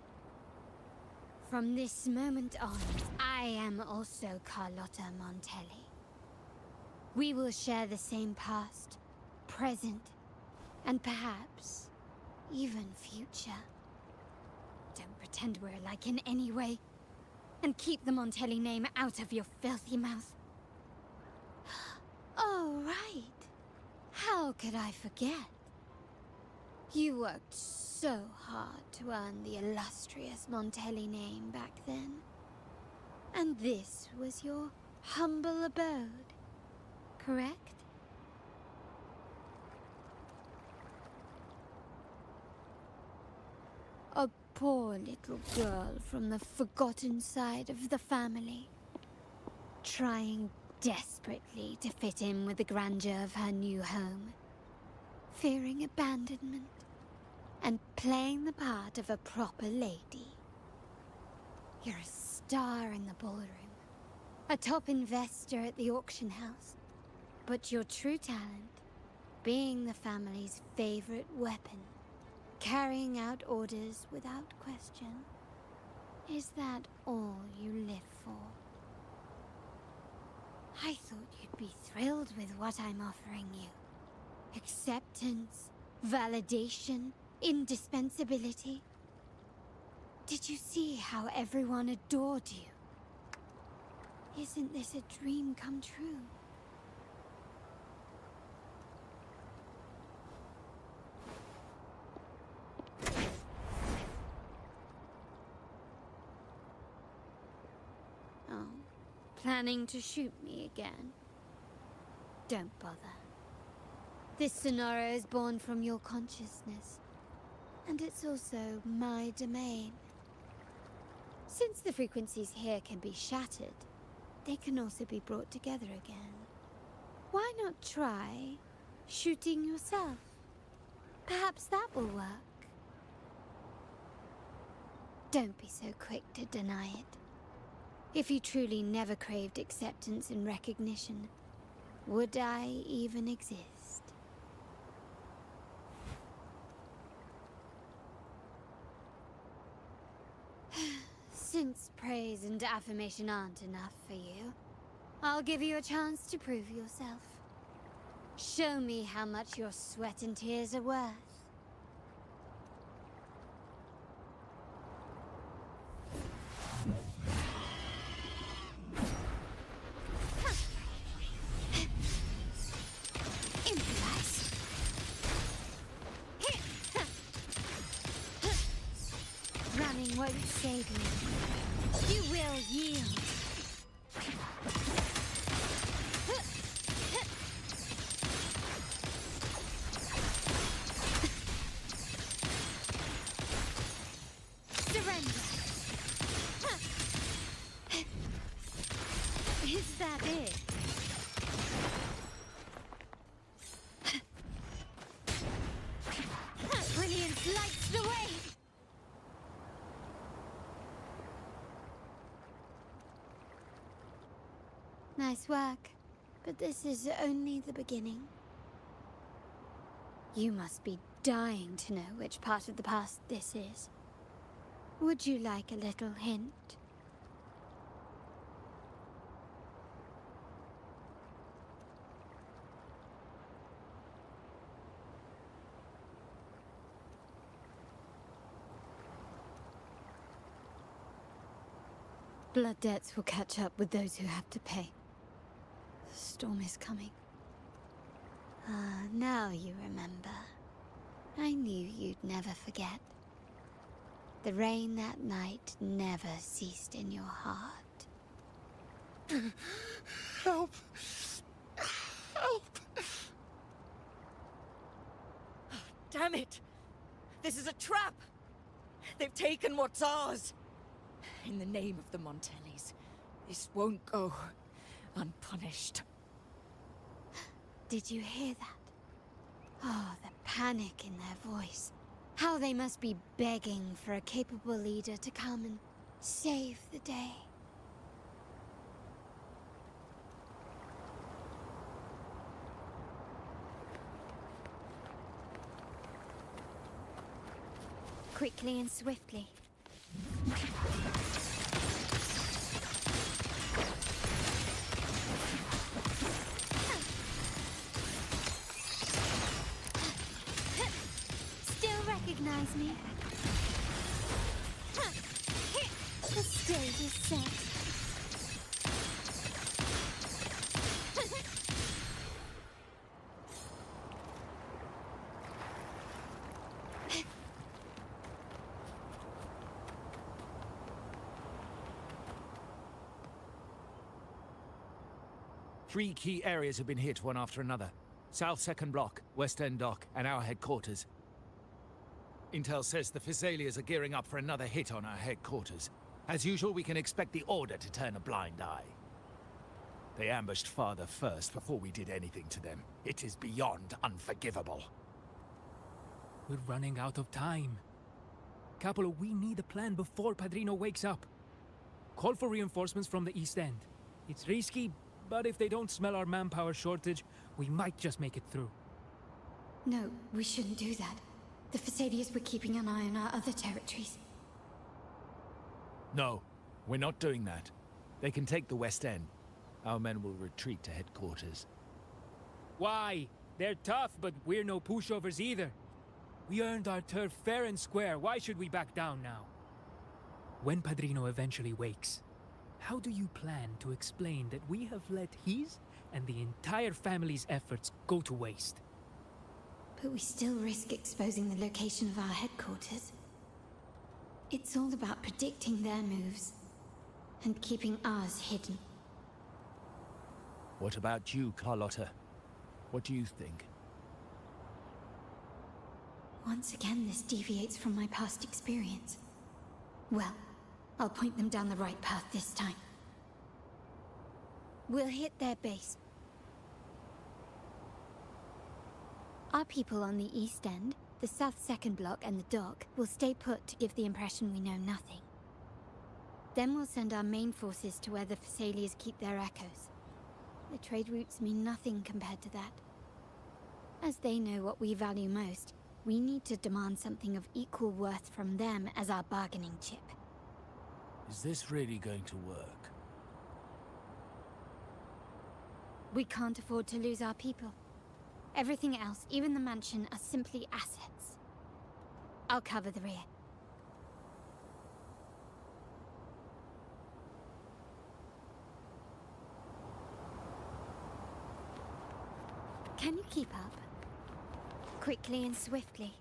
From this moment on, I am also Carlotta Montelli. We will share the same past, present, and perhaps even future. Don't pretend we're alike in any way, and keep the Montelli name out of your filthy mouth. Oh, right. How could I forget? You worked so hard to earn the illustrious Montelli name back then. And this was your humble abode, correct? poor little girl from the forgotten side of the family, trying desperately to fit in with the grandeur of her new home, fearing abandonment, and playing the part of a proper lady. You're a star in the ballroom, a top investor at the auction house, but your true talent, being the family's favorite weapon, carrying out orders without question, is that all you live for? I thought you'd be thrilled with what I'm offering you. Acceptance, validation, indispensability. Did you see how everyone adored you? Isn't this a dream come true? Oh, planning to shoot me again? Don't bother. This scenario is born from your consciousness, and it's also my domain. Since the frequencies here can be shattered, they can also be brought together again. Why not try shooting yourself? Perhaps that will work. Don't be so quick to deny it. If you truly never craved acceptance and recognition, would I even exist? Since praise and affirmation aren't enough for you, I'll give you a chance to prove yourself. Show me how much your sweat and tears are worth. Running won't save you. You will yield. Surrender. Is that it? Brilliance lights the way. Nice work, but this is only the beginning. You must be dying to know which part of the past this is. Would you like a little hint? Blood debts will catch up with those who have to pay. The storm is coming. Ah, now you remember. I knew you'd never forget. The rain that night never ceased in your heart. Help! Help! Damn it! This is a trap! They've taken what's ours! In the name of the Montellis, this won't go unpunished. Did you hear that? Oh, the panic in their voice. How they must be begging for a capable leader to come and save the day. Quickly and swiftly. Recognize me? The stage is set. Three key areas have been hit one after another. South 2nd Block, West End Dock, and our headquarters. Intel says the Thessalians are gearing up for another hit on our headquarters. As usual, we can expect the Order to turn a blind eye. They ambushed Father first before we did anything to them. It is beyond unforgivable. We're running out of time. Capolo, we need a plan before Padrino wakes up. Call for reinforcements from the East End. It's risky, but if they don't smell our manpower shortage, we might just make it through. No, we shouldn't do that. The Thessalians were keeping an eye on our other territories. No, we're not doing that. They can take the West End. Our men will retreat to headquarters. Why? They're tough, but we're no pushovers either. We earned our turf fair and square. Why should we back down now? When Padrino eventually wakes, how do you plan to explain that we have let his and the entire family's efforts go to waste? But we still risk exposing the location of our headquarters. It's all about predicting their moves and keeping ours hidden. What about you, Carlotta? What do you think? Once again, this deviates from my past experience. Well, I'll point them down the right path this time. We'll hit their base. Our people on the East End, the South Second Block and the Dock will stay put to give the impression we know nothing. Then we'll send our main forces to where the Thessalians keep their echoes. The trade routes mean nothing compared to that. As they know what we value most, we need to demand something of equal worth from them as our bargaining chip. Is this really going to work? We can't afford to lose our people. Everything else, even the mansion, are simply assets. I'll cover the rear. Can you keep up? Quickly and swiftly.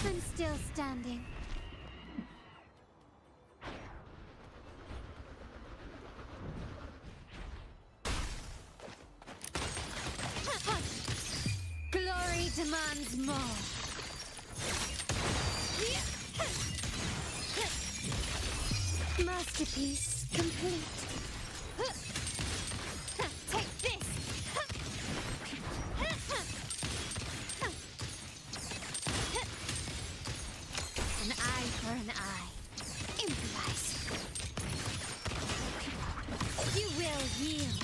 I'm still standing. Glory demands more. Masterpiece complete. Take this! An eye for an eye. Improvise. You will yield.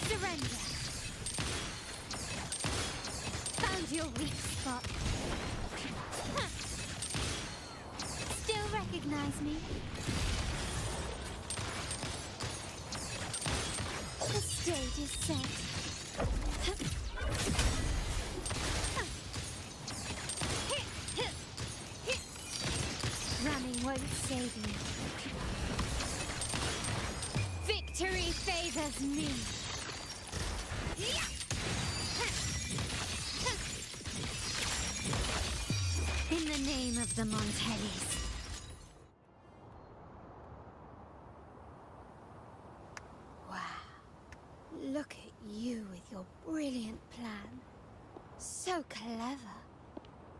Surrender. Found your weak spot. Still recognize me? The stage is set. Running won't save you. Victory favors me. In the name of the Montellis. Wow. Look at you with your brilliant plan. So clever.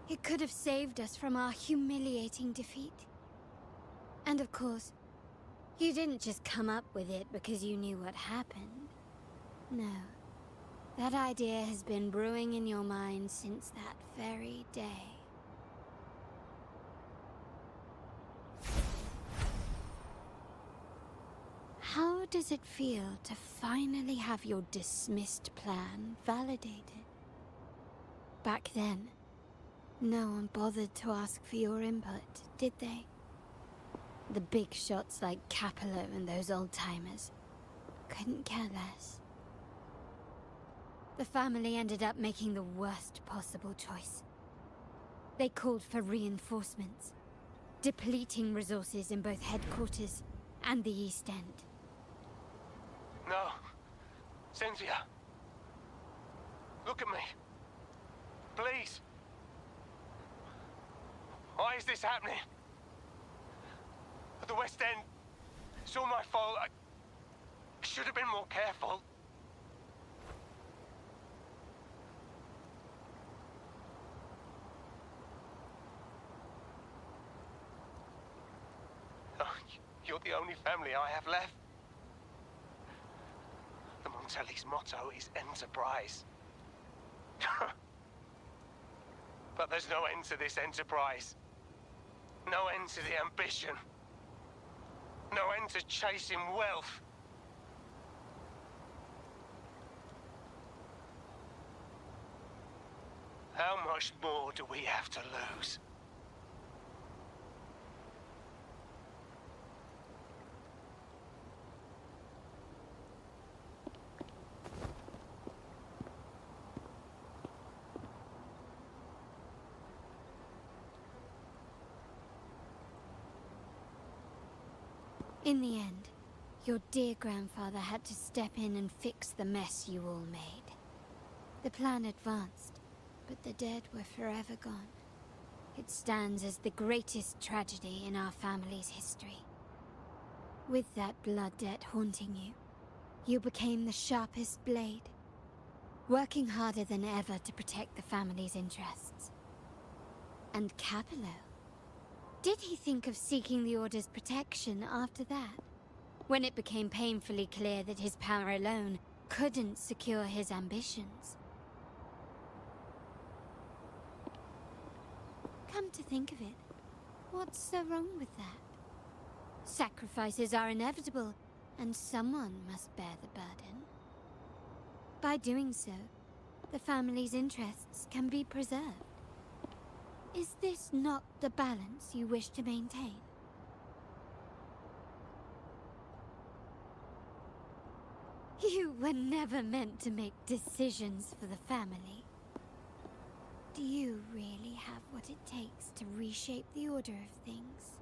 It could have saved us from our humiliating defeat. And of course, you didn't just come up with it because you knew what happened. No. That idea has been brewing in your mind since that very day. How does it feel to finally have your dismissed plan validated? Back then, no one bothered to ask for your input, did they? The big shots like Capello and those old-timers couldn't care less. The family ended up making the worst possible choice. They called for reinforcements, depleting resources in both headquarters and the East End. No. Cynthia. Look at me. Please. Why is this happening? At the West End. It's all my fault. I should have been more careful. Oh, you're the only family I have left. The Montelli's motto is enterprise. But there's no end to this enterprise. No end to the ambition. No end to chasing wealth. How much more do we have to lose? In the end, your dear grandfather had to step in and fix the mess you all made. The plan advanced, but the dead were forever gone. It stands as the greatest tragedy in our family's history. With that blood debt haunting you, you became the sharpest blade, working harder than ever to protect the family's interests. And Capello? Did he think of seeking the Order's protection after that? When it became painfully clear that his power alone couldn't secure his ambitions? Come to think of it, what's so wrong with that? Sacrifices are inevitable, and someone must bear the burden. By doing so, the family's interests can be preserved. Is this not the balance you wish to maintain? You were never meant to make decisions for the family. Do you really have what it takes to reshape the order of things?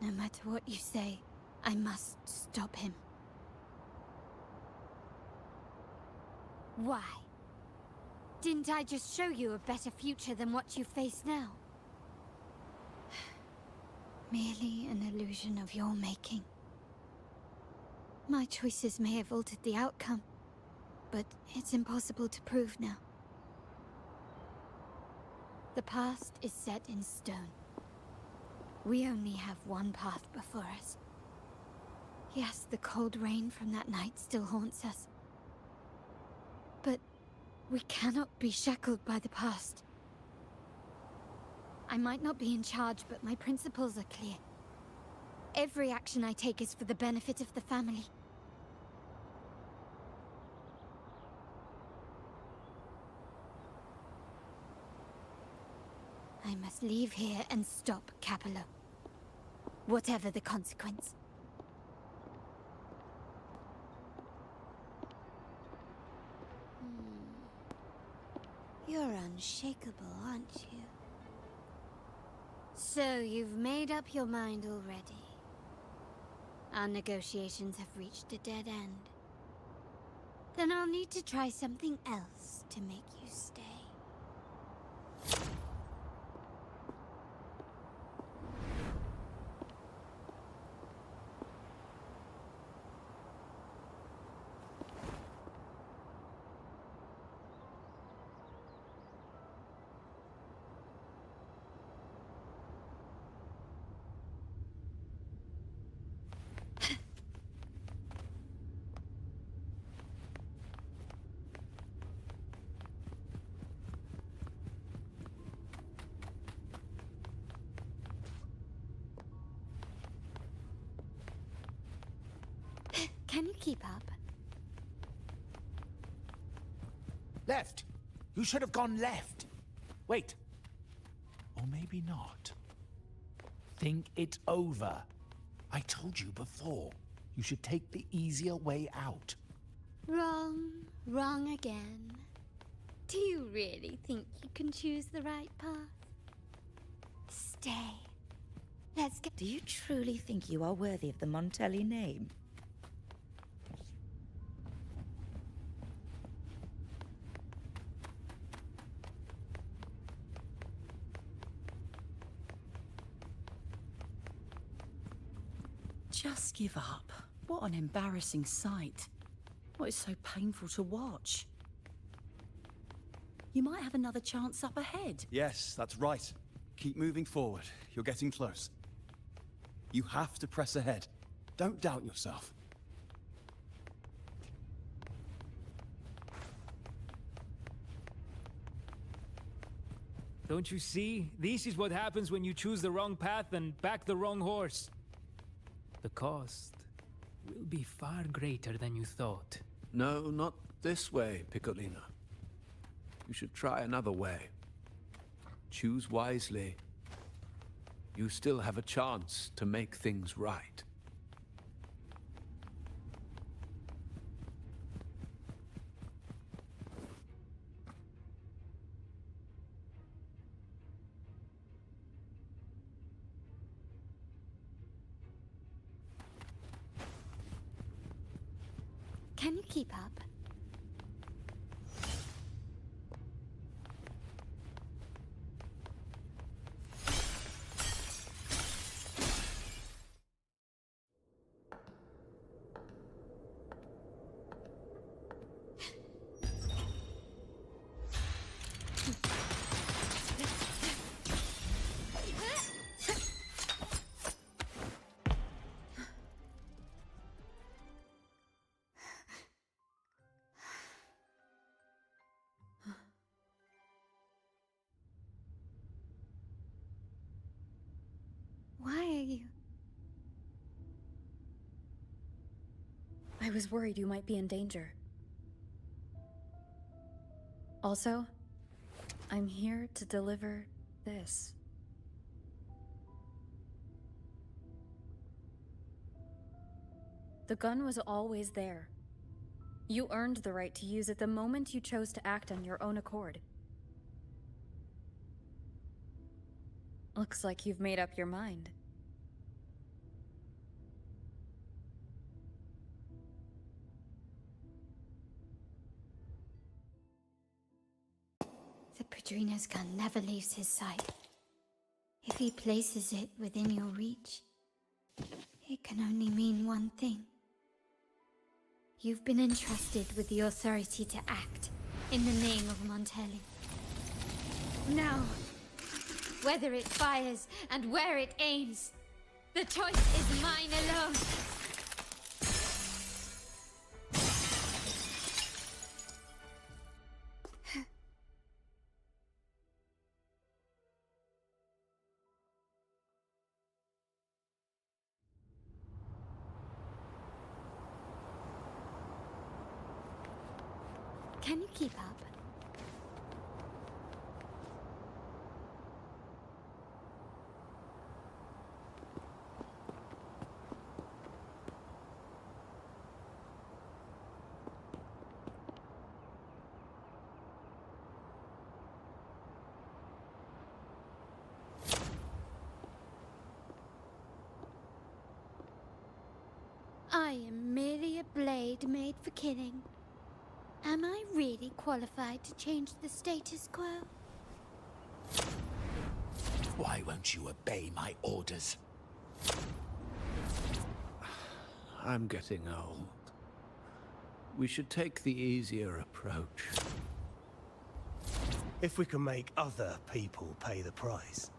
No matter what you say, I must stop him. Why? Didn't I just show you a better future than what you face now? Merely an illusion of your making. My choices may have altered the outcome, but it's impossible to prove now. The past is set in stone. We only have one path before us. Yes, the cold rain from that night still haunts us. But we cannot be shackled by the past. I might not be in charge, but my principles are clear. Every action I take is for the benefit of the family. I must leave here and stop Capello. Whatever the consequence. You're unshakable, aren't you? So you've made up your mind already. Our negotiations have reached a dead end. Then I'll need to try something else to make you stay. Can you keep up? Left! You should have gone left! Wait. Or maybe not. Think it over. I told you before. You should take the easier way out. Wrong. Wrong again. Do you really think you can choose the right path? Stay. Let's get... Do you truly think you are worthy of the Montelli name? Just give up. What an embarrassing sight. What is so painful to watch? You might have another chance up ahead. Yes, that's right. Keep moving forward. You're getting close. You have to press ahead. Don't doubt yourself. Don't you see? This is what happens when you choose the wrong path and back the wrong horse. The cost will be far greater than you thought. No, not this way, Piccolina. You should try another way. Choose wisely. You still have a chance to make things right. Can you keep up? Why are you... I was worried you might be in danger. Also, I'm here to deliver this. The gun was always there. You earned the right to use it the moment you chose to act on your own accord. Looks like you've made up your mind. The Padrino's gun never leaves his sight. If he places it within your reach, it can only mean one thing. You've been entrusted with the authority to act in the name of Montelli. Now, whether it fires and where it aims, the choice is mine alone. Can you keep up? I am merely a blade made for killing. Am I really qualified to change the status quo? Why won't you obey my orders? I'm getting old. We should take the easier approach. If we can make other people pay the price.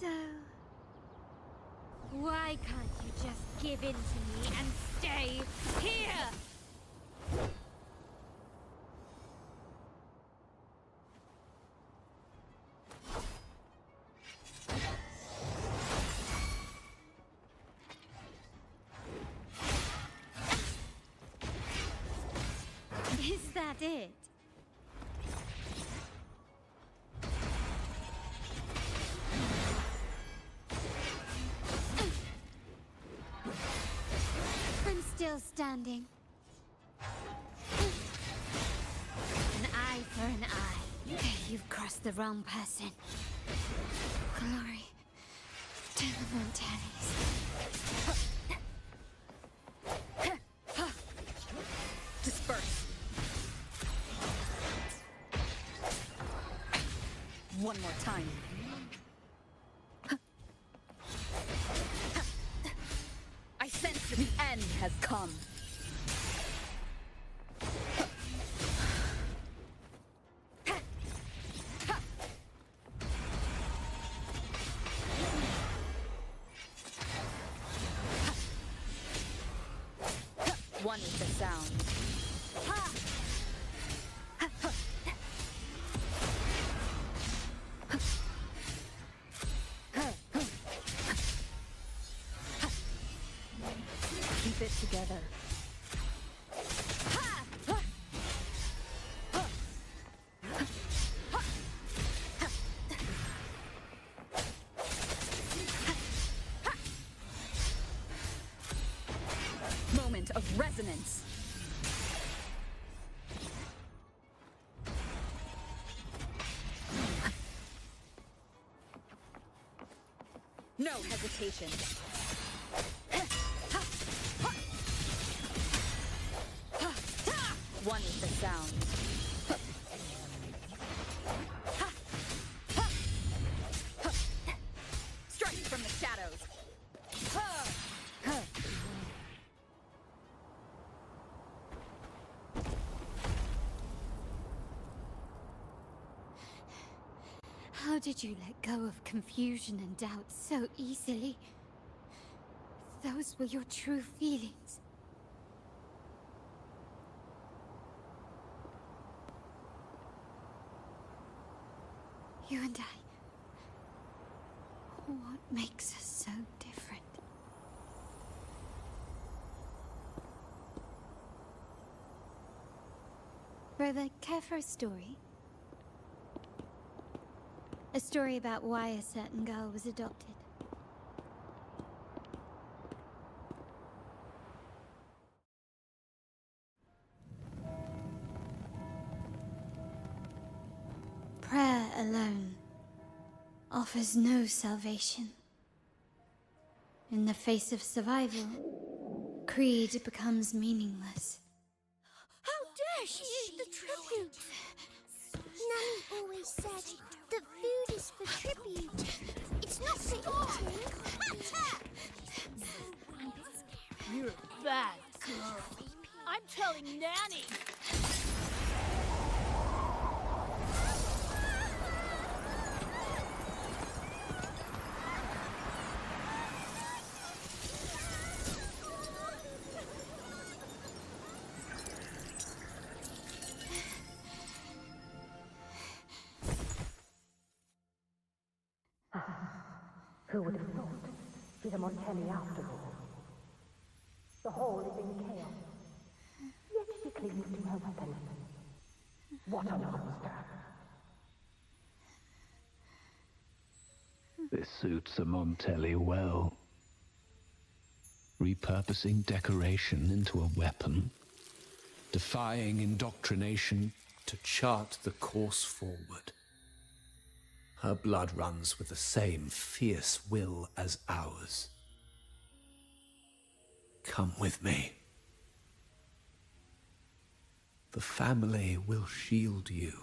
So... why can't you just give in to me and stay here? Is that it? I'm still standing. An eye for an eye. You've crossed the wrong person. Glory to the Montellis. Disperse. one more time. I sense that the end has come. One with the sound. Keep it together. Moment of resonance. No hesitation. One with the sound. Strike from the shadows. How did you let go of confusion and doubt so easily? Those were your true feelings. You and I. What makes us so different? Brother, care for a story? A story about why a certain girl was adopted. Prayer alone offers no salvation. In the face of survival, creed becomes meaningless. How dare she eat the tribute? Nanny always said that food is for tribute. It's not for eating. You're a bad girl. I'm telling Nanny. Who would have thought? She's a Montelli after all. The hall is in chaos. Yet she clings to her weapon. What a monster! This suits a Montelli well. Repurposing decoration into a weapon, defying indoctrination to chart the course forward. Her blood runs with the same fierce will as ours. Come with me. The family will shield you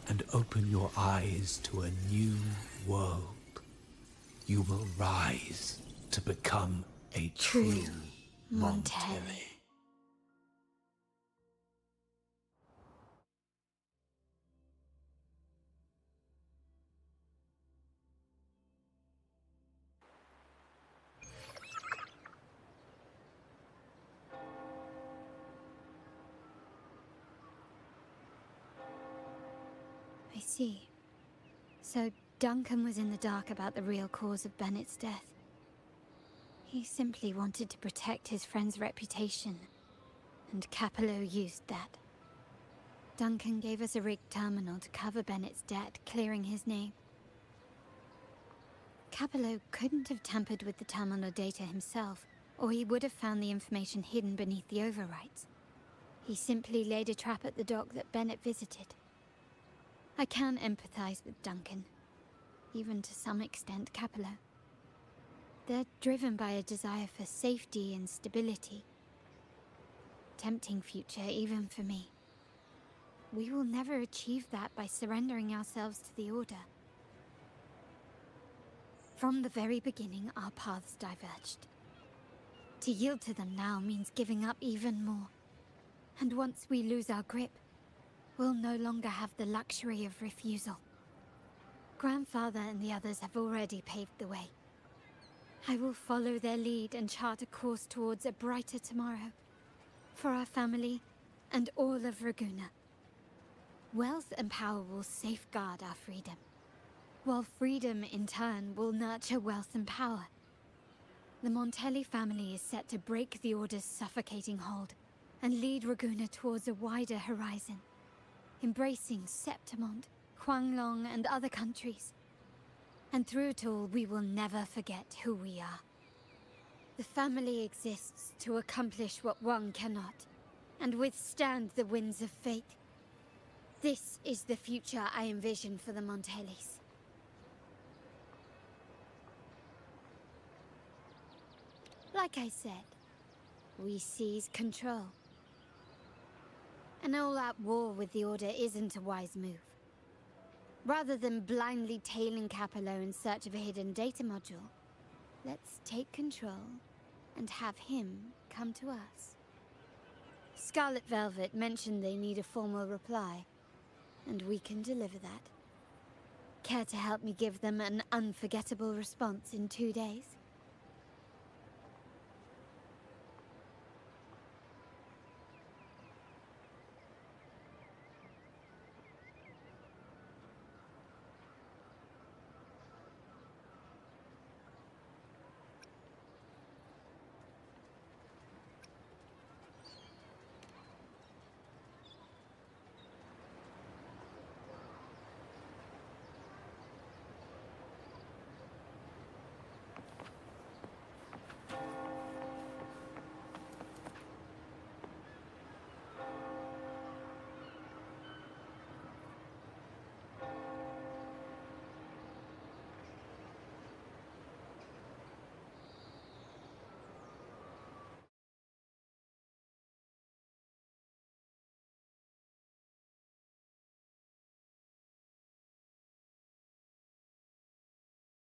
and open your eyes to a new world. You will rise to become a true Montelli. I see. So Duncan was in the dark about the real cause of Bennett's death. He simply wanted to protect his friend's reputation, and Capello used that. Duncan gave us a rigged terminal to cover Bennett's debt, clearing his name. Capello couldn't have tampered with the terminal data himself, or he would have found the information hidden beneath the overwrites. He simply laid a trap at the dock that Bennett visited. I can empathize with Duncan, even to some extent Capello. They're driven by a desire for safety and stability. Tempting future even for me. We will never achieve that by surrendering ourselves to the Order. From the very beginning, our paths diverged. To yield to them now means giving up even more. And once we lose our grip, we'll no longer have the luxury of refusal. Grandfather and the others have already paved the way. I will follow their lead and chart a course towards a brighter tomorrow. For our family and all of Raguna. Wealth and power will safeguard our freedom, while freedom in turn will nurture wealth and power. The Montelli family is set to break the Order's suffocating hold and lead Raguna towards a wider horizon, embracing Septimont, Huanglong, and other countries. And through it all, we will never forget who we are. The family exists to accomplish what one cannot, and withstand the winds of fate. This is the future I envision for the Montellis. Like I said, we seize control. An all-out war with the Order isn't a wise move. Rather than blindly tailing Capello in search of a hidden data module, let's take control and have him come to us. Scarlet Velvet mentioned they need a formal reply, and we can deliver that. Care to help me give them an unforgettable response in 2 days?